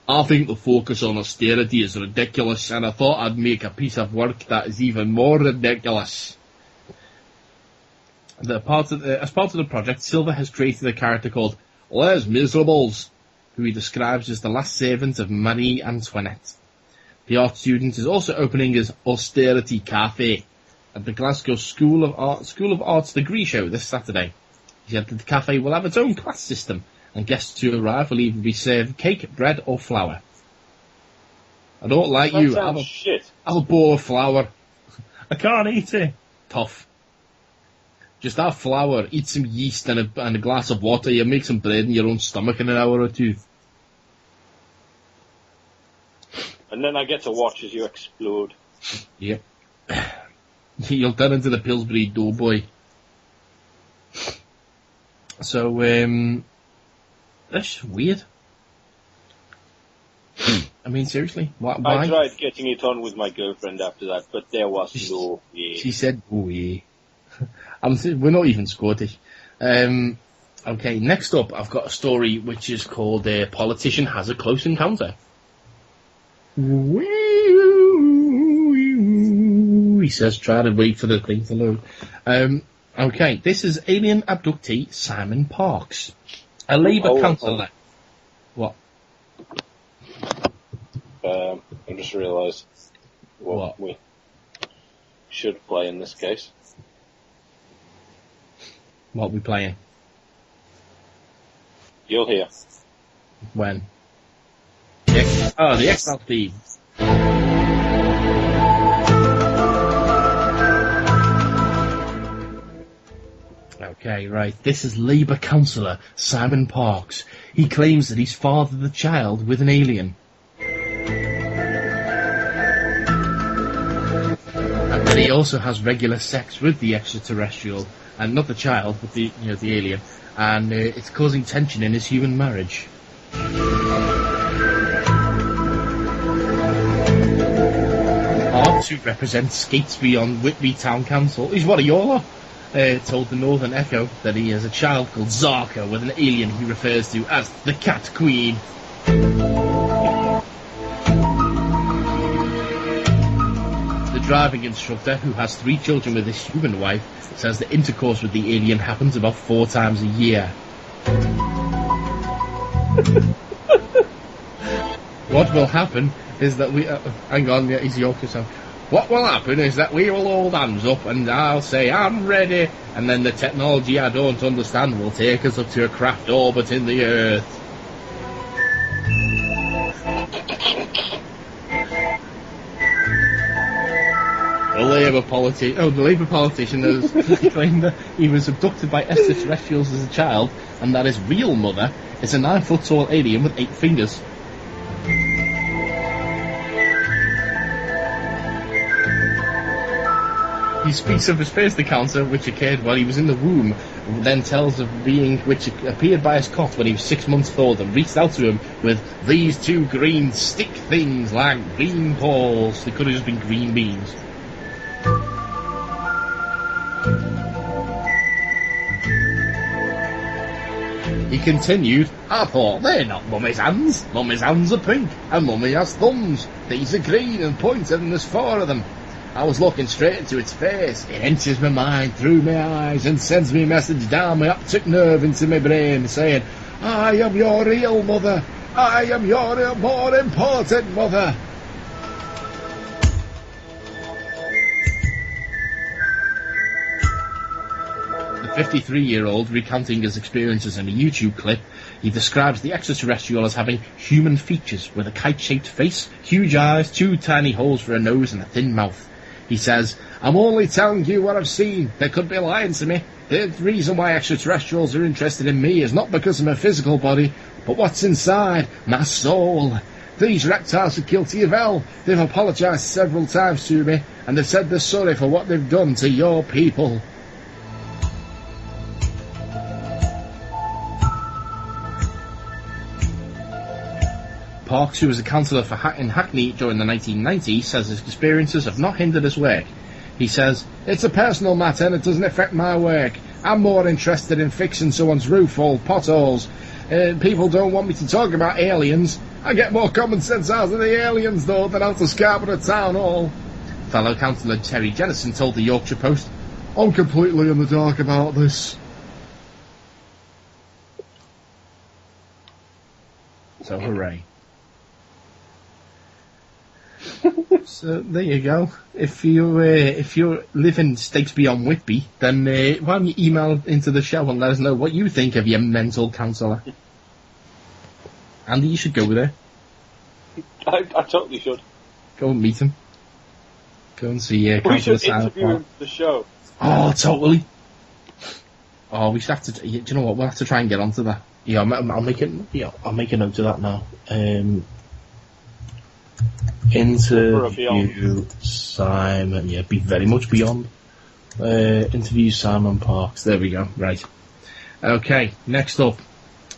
I think the focus on austerity is ridiculous, and I thought I'd make a piece of work that is even more ridiculous. As part of the project, Silver has created a character called Les Miserables, who he describes as the last servant of Marie Antoinette. The art student is also opening his austerity cafe at the Glasgow School of Arts degree show this Saturday. He said that the cafe will have its own class system, and guests who arrive will either be served cake, bread, or flour. I don't like that you. Have a bowl of flour. I can't eat it. Tough. Just have flour, eat some yeast and a glass of water. You make some bread in your own stomach in an hour or two. And then I get to watch as you explode. Yep. You'll turn into the Pillsbury Doughboy. So, that's weird. I mean, seriously, why? I tried getting it on with my girlfriend after that, but there was no way. She said, oh yeah. We're not even Scottish. Okay, next up, I've got a story which is called Politician Has a Close Encounter. He says, try to wait for the thing to load. Okay, this is alien abductee Simon Parks, a Labour councillor. What? I just realised what we should play in this case. What are we playing? You'll hear. When? The X-Files theme. Okay, right. This is Labour councillor Simon Parks. He claims that he's fathered the child with an alien. And that he also has regular sex with the extraterrestrial, and not the child, but the alien, and it's causing tension in his human marriage. Parks, who represents Skatesby on Whitby Town Council, is what a yola. Told the Northern Echo that he has a child called Zarka with an alien he refers to as the Cat Queen. The driving instructor, who has 3 children with his human wife, says that intercourse with the alien happens about 4 times a year. What will happen is that we... hang on, he's Yorkshire sound. What will happen is that we will hold hands up and I'll say, I'm ready, and then the technology I don't understand will take us up to a craft orbit in the Earth. The Labour politician has claimed that he was abducted by extraterrestrials as a child, and that his real mother is a 9-foot-tall alien with 8 fingers. He speaks of his first encounter, which occurred while he was in the womb, then tells of being which appeared by his cot when he was 6 months old and reached out to him with these 2 green stick things like green balls. They could have just been green beans. He continued, I thought, they're not Mummy's hands. Mummy's hands are pink, and Mummy has thumbs. These are green and pointed, and there's 4 of them. I was looking straight into its face. It enters my mind through my eyes and sends me a message down my optic nerve into my brain saying, I am your real mother. I am your more important mother. The 53-year-old, recounting his experiences in a YouTube clip, he describes the extraterrestrial as having human features with a kite-shaped face, huge eyes, 2 tiny holes for a nose and a thin mouth. He says, I'm only telling you what I've seen. They could be lying to me. The reason why extraterrestrials are interested in me is not because of my physical body, but what's inside, my soul. These reptiles are guilty of hell. They've apologised several times to me, and they've said they're sorry for what they've done to your people. Parks, who was a councillor in Hackney during the 1990s, says his experiences have not hindered his work. He says, it's a personal matter and it doesn't affect my work. I'm more interested in fixing someone's roof full of potholes. People don't want me to talk about aliens. I get more common sense out of the aliens, though, than out of Scarborough Town Hall. Fellow councillor Terry Jennison told the Yorkshire Post, I'm completely in the dark about this. So, hooray. So there you go. If you live in Statesby on Whitby, then why don't you email into the show and let us know what you think of your mental counsellor. Andy, you should go there. I totally should. Go and meet him. Go and see we should Councillor interview him for the show. Oh, totally. Oh, we should have to. Do you know what? We'll have to try and get onto that. Yeah, I'll make it. Yeah, I'll make a note of that now. Interview Simon. Yeah, be very much beyond. Interview Simon Parks. There we go. Right. Okay. Next up,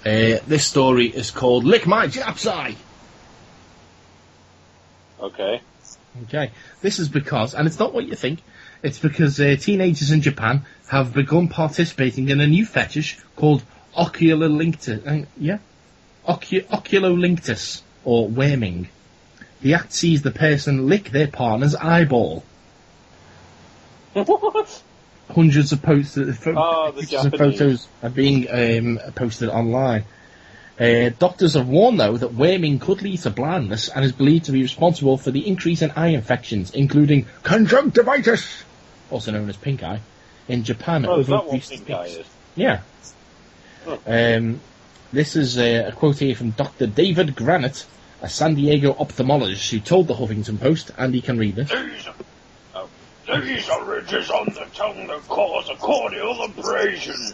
this story is called "Lick My Jap's Eye." Okay. Okay. This is because, and it's not what you think. It's because teenagers in Japan have begun participating in a new fetish called oculolinctus, or worming. The act sees the person lick their partner's eyeball. What? hundreds of pictures and Japanese. photos are being posted online. Doctors have warned, though, that worming could lead to blindness and is believed to be responsible for the increase in eye infections, including conjunctivitis, also known as pink eye, in Japan. Oh, is that what pink eye is? Yeah. This is a quote here from Dr. David Granite, a San Diego ophthalmologist who told the Huffington Post, and he can read this. These are ridges on the tongue that cause a corneal abrasion.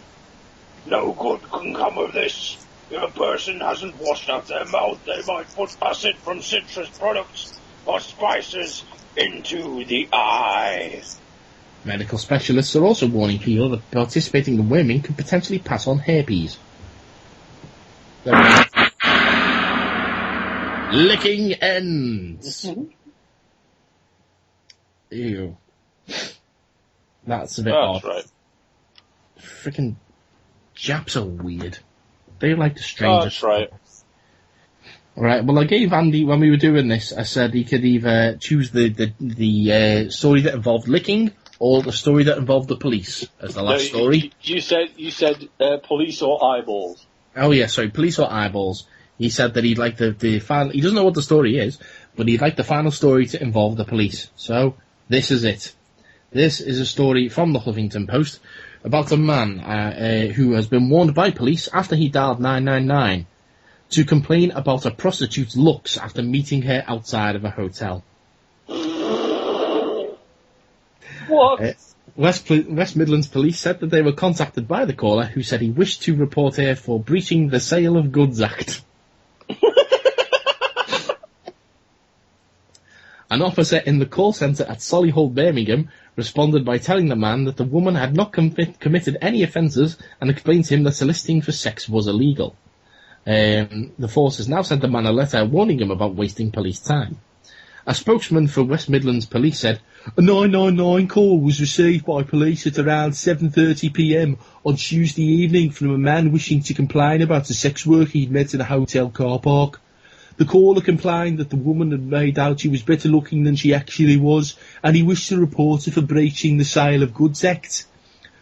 No good can come of this. If a person hasn't washed out their mouth, they might put acid from citrus products or spices into the eye. Medical specialists are also warning people that participating in worming could potentially pass on herpes. Licking ends. Ew. That's a bit odd. That's right. Freaking Japs are weird. They like the strangest. That's right. Right, well, I gave Andy, when we were doing this, I said he could either choose the story that involved licking or the story that involved the police as the last story. You said police or eyeballs. Oh, yeah, sorry, police or eyeballs. He said that he'd like the final... He doesn't know what the story is, but he'd like the final story to involve the police. So, this is it. This is a story from the Huffington Post about a man who has been warned by police after he dialed 999 to complain about a prostitute's looks after meeting her outside of a hotel. What? West Midlands Police said that they were contacted by the caller, who said he wished to report her for breaching the Sale of Goods Act. An officer in the call centre at Solihull, Birmingham, responded by telling the man that the woman had not committed any offences and explained to him that soliciting for sex was illegal. The force has now sent the man a letter warning him about wasting police time. A spokesman for West Midlands Police said, a 999 call was received by police at around 7:30 p.m. on Tuesday evening from a man wishing to complain about a sex worker he'd met in a hotel car park. The caller complained that the woman had made out she was better looking than she actually was, and he wished to report her for breaching the Sale of Goods Act.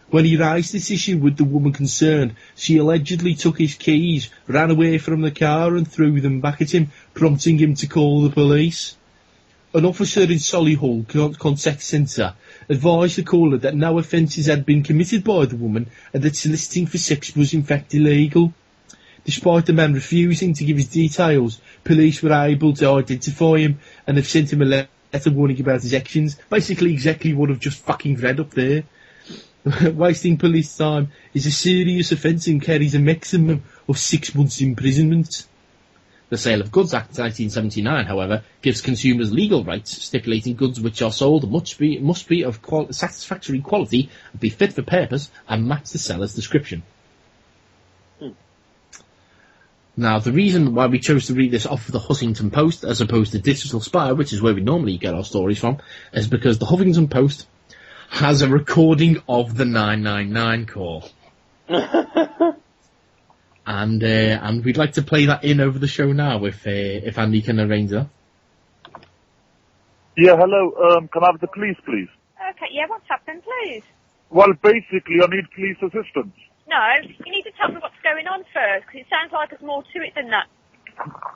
When he raised this issue with the woman concerned, she allegedly took his keys, ran away from the car and threw them back at him, prompting him to call the police. An officer in Solihull Contact Centre advised the caller that no offences had been committed by the woman and that soliciting for sex was in fact illegal. Despite the man refusing to give his details, police were able to identify him and have sent him a letter warning about his actions. Basically exactly what I've just fucking read up there. Wasting police time is a serious offence and carries a maximum of 6 months imprisonment. The Sale of Goods Act 1979, however, gives consumers legal rights, stipulating goods which are sold must be of satisfactory quality, be fit for purpose, and match the seller's description. Now, the reason why we chose to read this off of the Huffington Post as opposed to Digital Spy, which is where we normally get our stories from, is because the Huffington Post has a recording of the 999 call. And we'd like to play that in over the show now, if Andy can arrange that. Yeah, hello. Can I have the police, please? Okay, yeah, what's happened, please? Well, basically, I need police assistance. No, you need to tell me what's going on first, because it sounds like there's more to it than that.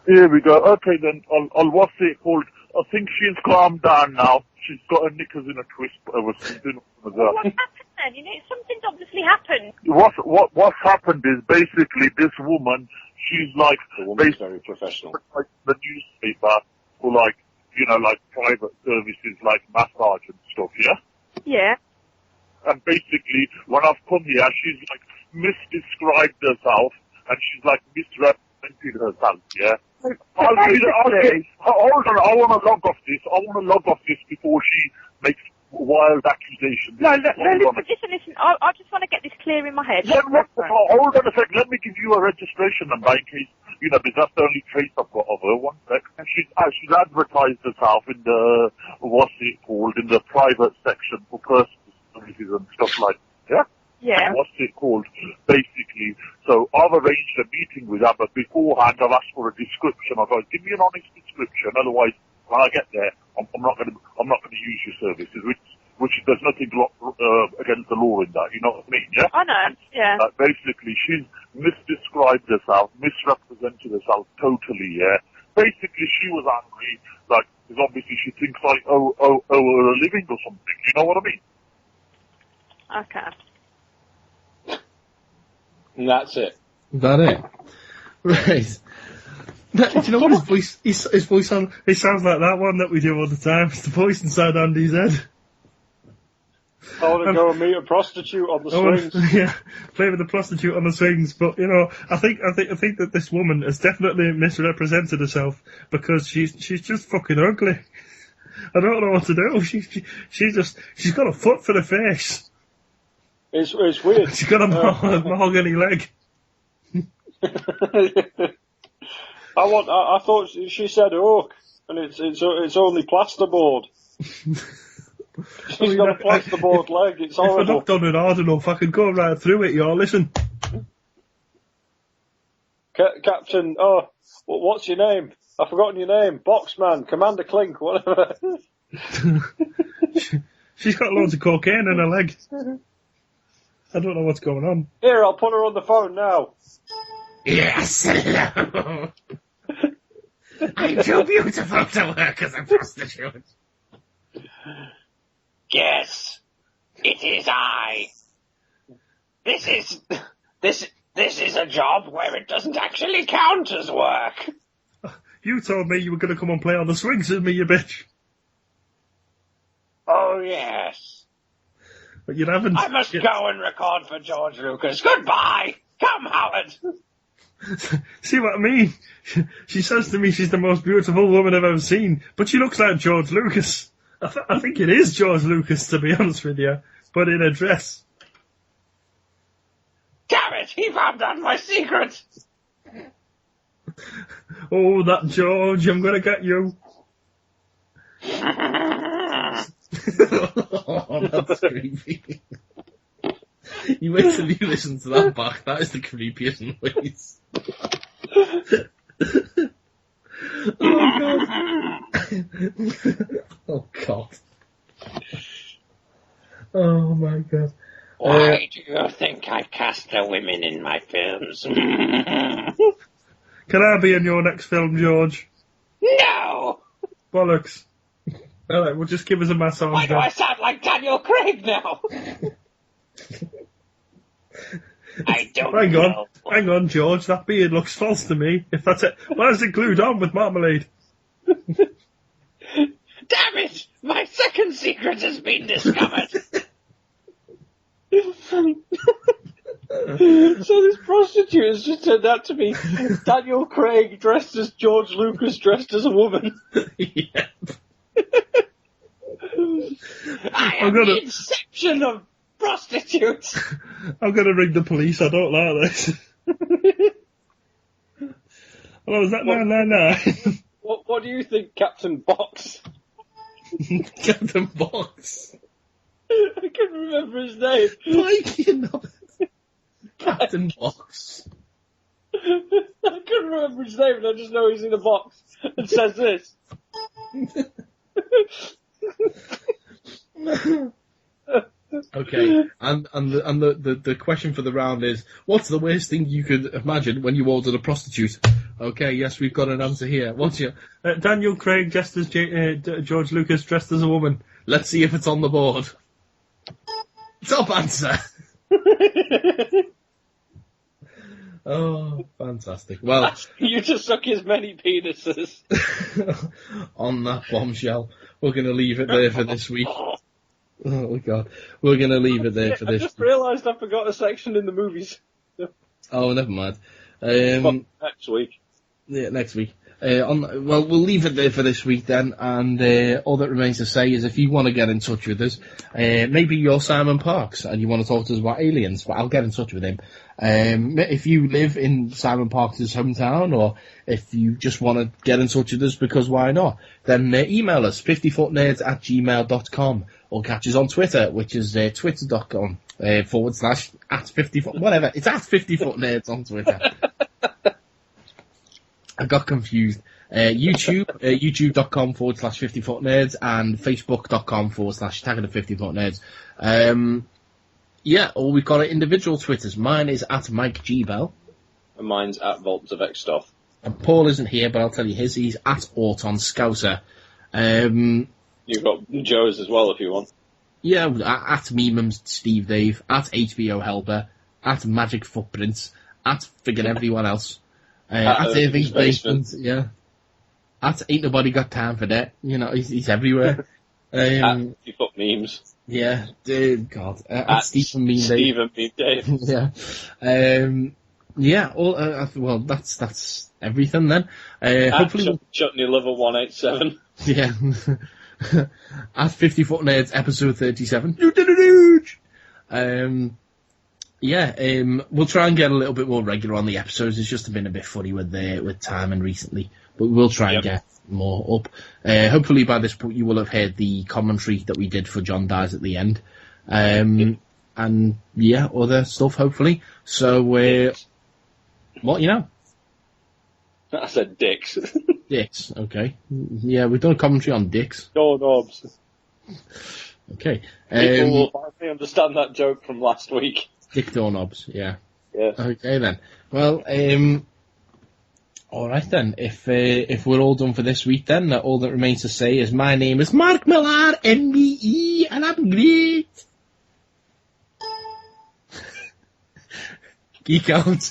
Here we go. Okay, then, I'll what's it called? I think she's calmed down now. She's got her knickers in a twist or something. Well, what happened then? You know, something's obviously happened. What's happened is basically this woman, she's like... The woman's very professional. Like the newspaper for like, you know, like private services like massage and stuff, yeah? Yeah. And basically, when I've come here, she's like misdescribed herself and she's like misrepresented herself, yeah? Hold on, I want to log off this before she makes wild accusations. No, listen, I just want to get this clear in my head. Hold on a sec, let me give you a registration number in case, you know, because that's the only trace I've got of her. 1 sec. She's advertised herself in the, what's it called, in the private section for personal services and stuff like that, yeah? Yeah. What's it called, basically. So I've arranged a meeting with her, but beforehand I've asked for a description. I've got, give me an honest description, otherwise when I get there, I'm not going to use your services, but there's nothing against the law in that, you know what I mean, yeah? I know, yeah. Basically, she's misdescribed herself, misrepresented herself totally, yeah? Basically, she was angry, like, because obviously she thinks I owe her a living or something, you know what I mean? Okay. And that's it. Is that it? Right. Do you know what his voice sounds like that one that we do all the time. It's the voice inside Andy's head. I want to go and meet a prostitute on the swings. Yeah, play with the prostitute on the swings. But you know, I think that this woman has definitely misrepresented herself because she's just fucking ugly. I don't know what to do. She's got a foot for the face. It's weird. She's got a mahogany leg. I thought she said oak, and it's only plasterboard. She's got a plasterboard leg. It's horrible. If I knocked on it hard enough, I could go right through it. Y'all listen. Captain. Oh, what's your name? I've forgotten your name. Boxman, Commander Clink, whatever. She's got loads of cocaine in her leg. I don't know what's going on. Here, I'll put her on the phone now. Yes, hello. I'm too beautiful to work as a prostitute. Yes, it is I. This is a job where it doesn't actually count as work. You told me you were going to come and play on the swings with me, you bitch. Oh, yes. But you haven't. I must go and record for George Lucas. Goodbye. Come, Howard. See what I mean? She says to me she's the most beautiful woman I've ever seen, but she looks like George Lucas. I think it is George Lucas, to be honest with you, but in a dress. Damn it, he found out my secret. Oh, that George, I'm gonna get you. Oh, that's creepy. You wait till you listen to that back. That is the creepiest noise. Oh God. Oh my God. Why do you think I cast the women in my films? Can I be in your next film, George? No! Bollocks. Alright, well just give us a massage. Why do I sound like Daniel Craig now? I don't know. Hang on, George. That beard looks false to me. If that's it, why is it glued on with marmalade? Damn it! My second secret has been discovered. So this prostitute has just turned out to be Daniel Craig dressed as George Lucas dressed as a woman. Yeah. I am the inception of prostitutes. I'm gonna ring the police. I don't like this. Hello, is that 999? What do you think, Captain Box? Captain Box. I couldn't remember his name. Like, you know, Captain Box. I couldn't remember his name, and I just know he's in a box and says this. Okay, and the question for the round is, what's the worst thing you could imagine when you ordered a prostitute? Okay, yes, we've got an answer here. What's your Daniel Craig dressed as George Lucas dressed as a woman? Let's see if it's on the board. Top answer. Oh, fantastic. Well, you just suck as many penises. On that bombshell, we're going to leave it there for this week. Oh, God. We're going to leave it there for this week. I just realised I forgot a section in the movies. Oh, never mind. Next week. Yeah, next week. Well, we'll leave it there for this week then, and all that remains to say is if you want to get in touch with us, maybe you're Simon Parks and you want to talk to us about aliens, but I'll get in touch with him. If you live in Simon Parks' hometown, or if you just want to get in touch with us because why not, then email us 50footnerds@gmail.com, or catch us on Twitter, which is twitter.com / @50foot, whatever, it's @50footnerds on Twitter. I got confused. YouTube, youtube.com/50footnerds and facebook.com/Attack of the 50footnerds. Yeah, or we've got our individual Twitters. Mine is at Mike G Bell. And mine's at Volts of X Stuff. And Paul isn't here, but I'll tell you his. He's at Auton Scouser. You've got Joe's as well if you want. Yeah, at Memums Steve Dave, at HBO Helper, at Magic Footprints, at friggin' everyone else. At Irving's Basement, yeah. At Ain't Nobody Got Time for That. You know, he's everywhere. At You Foot Memes. Yeah, God. At Stephen Meme Dave. Stephen Meme Dave. Yeah. Yeah, well, that's everything then. Hopefully, Chutney Lover 187. Yeah. At 50 Foot Nerds, episode 37. You did it huge! We'll try and get a little bit more regular on the episodes. It's just been a bit funny with timing recently, but we'll try and get more up. Hopefully by this point you will have heard the commentary that we did for John Dies at the end. And other stuff hopefully. So, what, you know? I said dicks. Dicks, okay. Yeah, we've done a commentary on dicks. Doorknobs. Okay. People will finally understand that joke from last week. Dick doorknobs, yeah. Yes. Okay then. Well, alright then. If we're all done for this week then, all that remains to say is my name is Mark Millar, MBE, and I'm great. Geek out.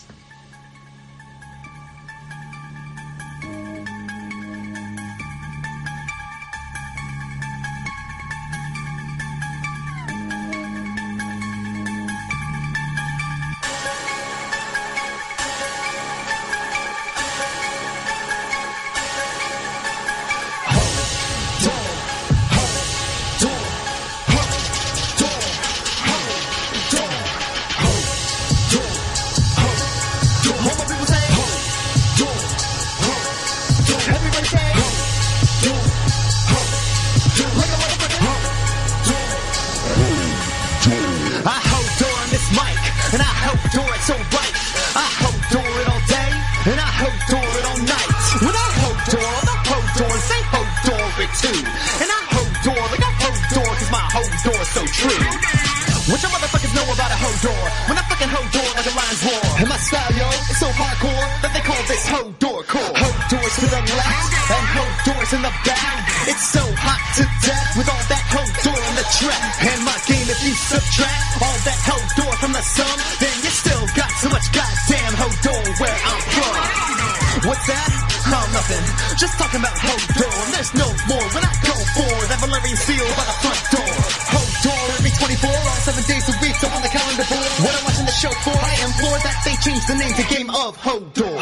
The name to game of Hodor.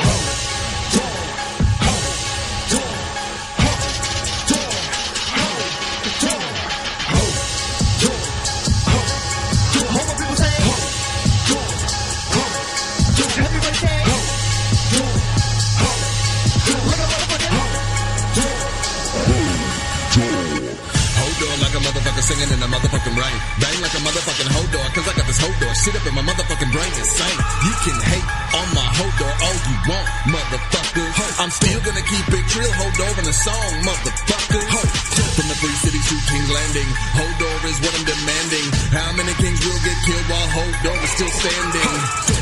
Singing in the motherfucking rain. Bang like a motherfucking Hodor, cause I got this Hodor shit up in my motherfucking brain insane. You can hate on my Hodor all you want, motherfuckers. I'm still gonna keep it real Hodor in the song, motherfuckers. From the free city to King's Landing, Hodor is what I'm demanding. How many kings will get killed while Hodor is still standing?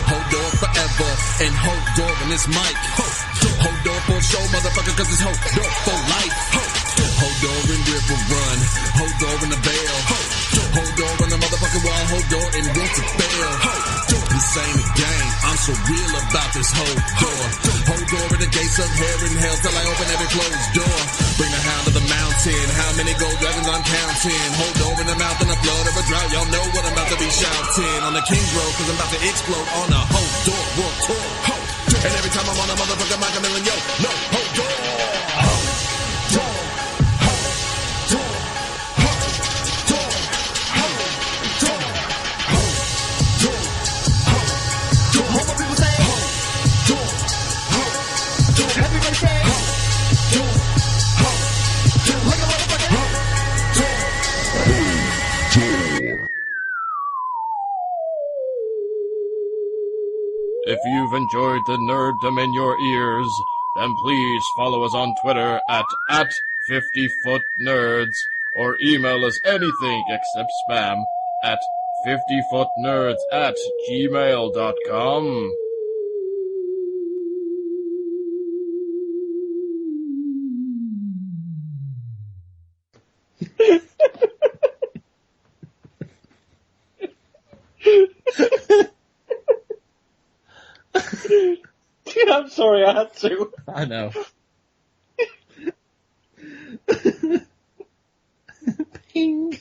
Hodor forever, and Hodor in this mic. Hodor for show, motherfucker, cause it's Hodor for life. Hodor in River Run, Hodor in the Vale, Hodor in the motherfucking wall, Hodor in Winterfell. This ain't a game, I'm so real about this Hodor. Hodor in the gates of heaven, hell till I open every closed door. Bring the hound to the mountain, how many gold dragons I'm counting. Hodor in the mouth and the flood of a drought, y'all know what I'm about to be shouting. On the King's Road, cause I'm about to explode on a Hodor world tour. And every time I'm on a motherfucking mic, I'm yelling, yo, no, Hodor. If you've enjoyed the nerddom in your ears, then please follow us on Twitter at 50footnerds, or email us anything except spam at 50footnerds@gmail.com. I'm sorry, I had to. I know. Ping.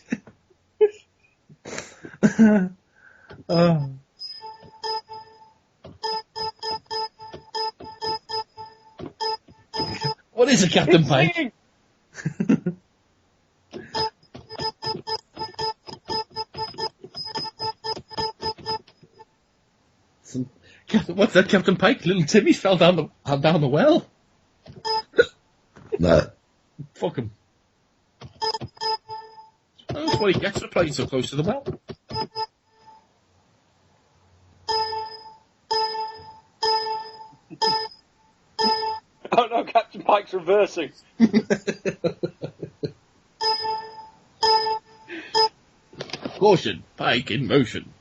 Oh. What is it, Captain Pike? What's that, Captain Pike? Little Timmy fell down the well. No. Fuck him. That's what he gets for playing so close to the well. Oh no, Captain Pike's reversing. Caution, Pike in motion.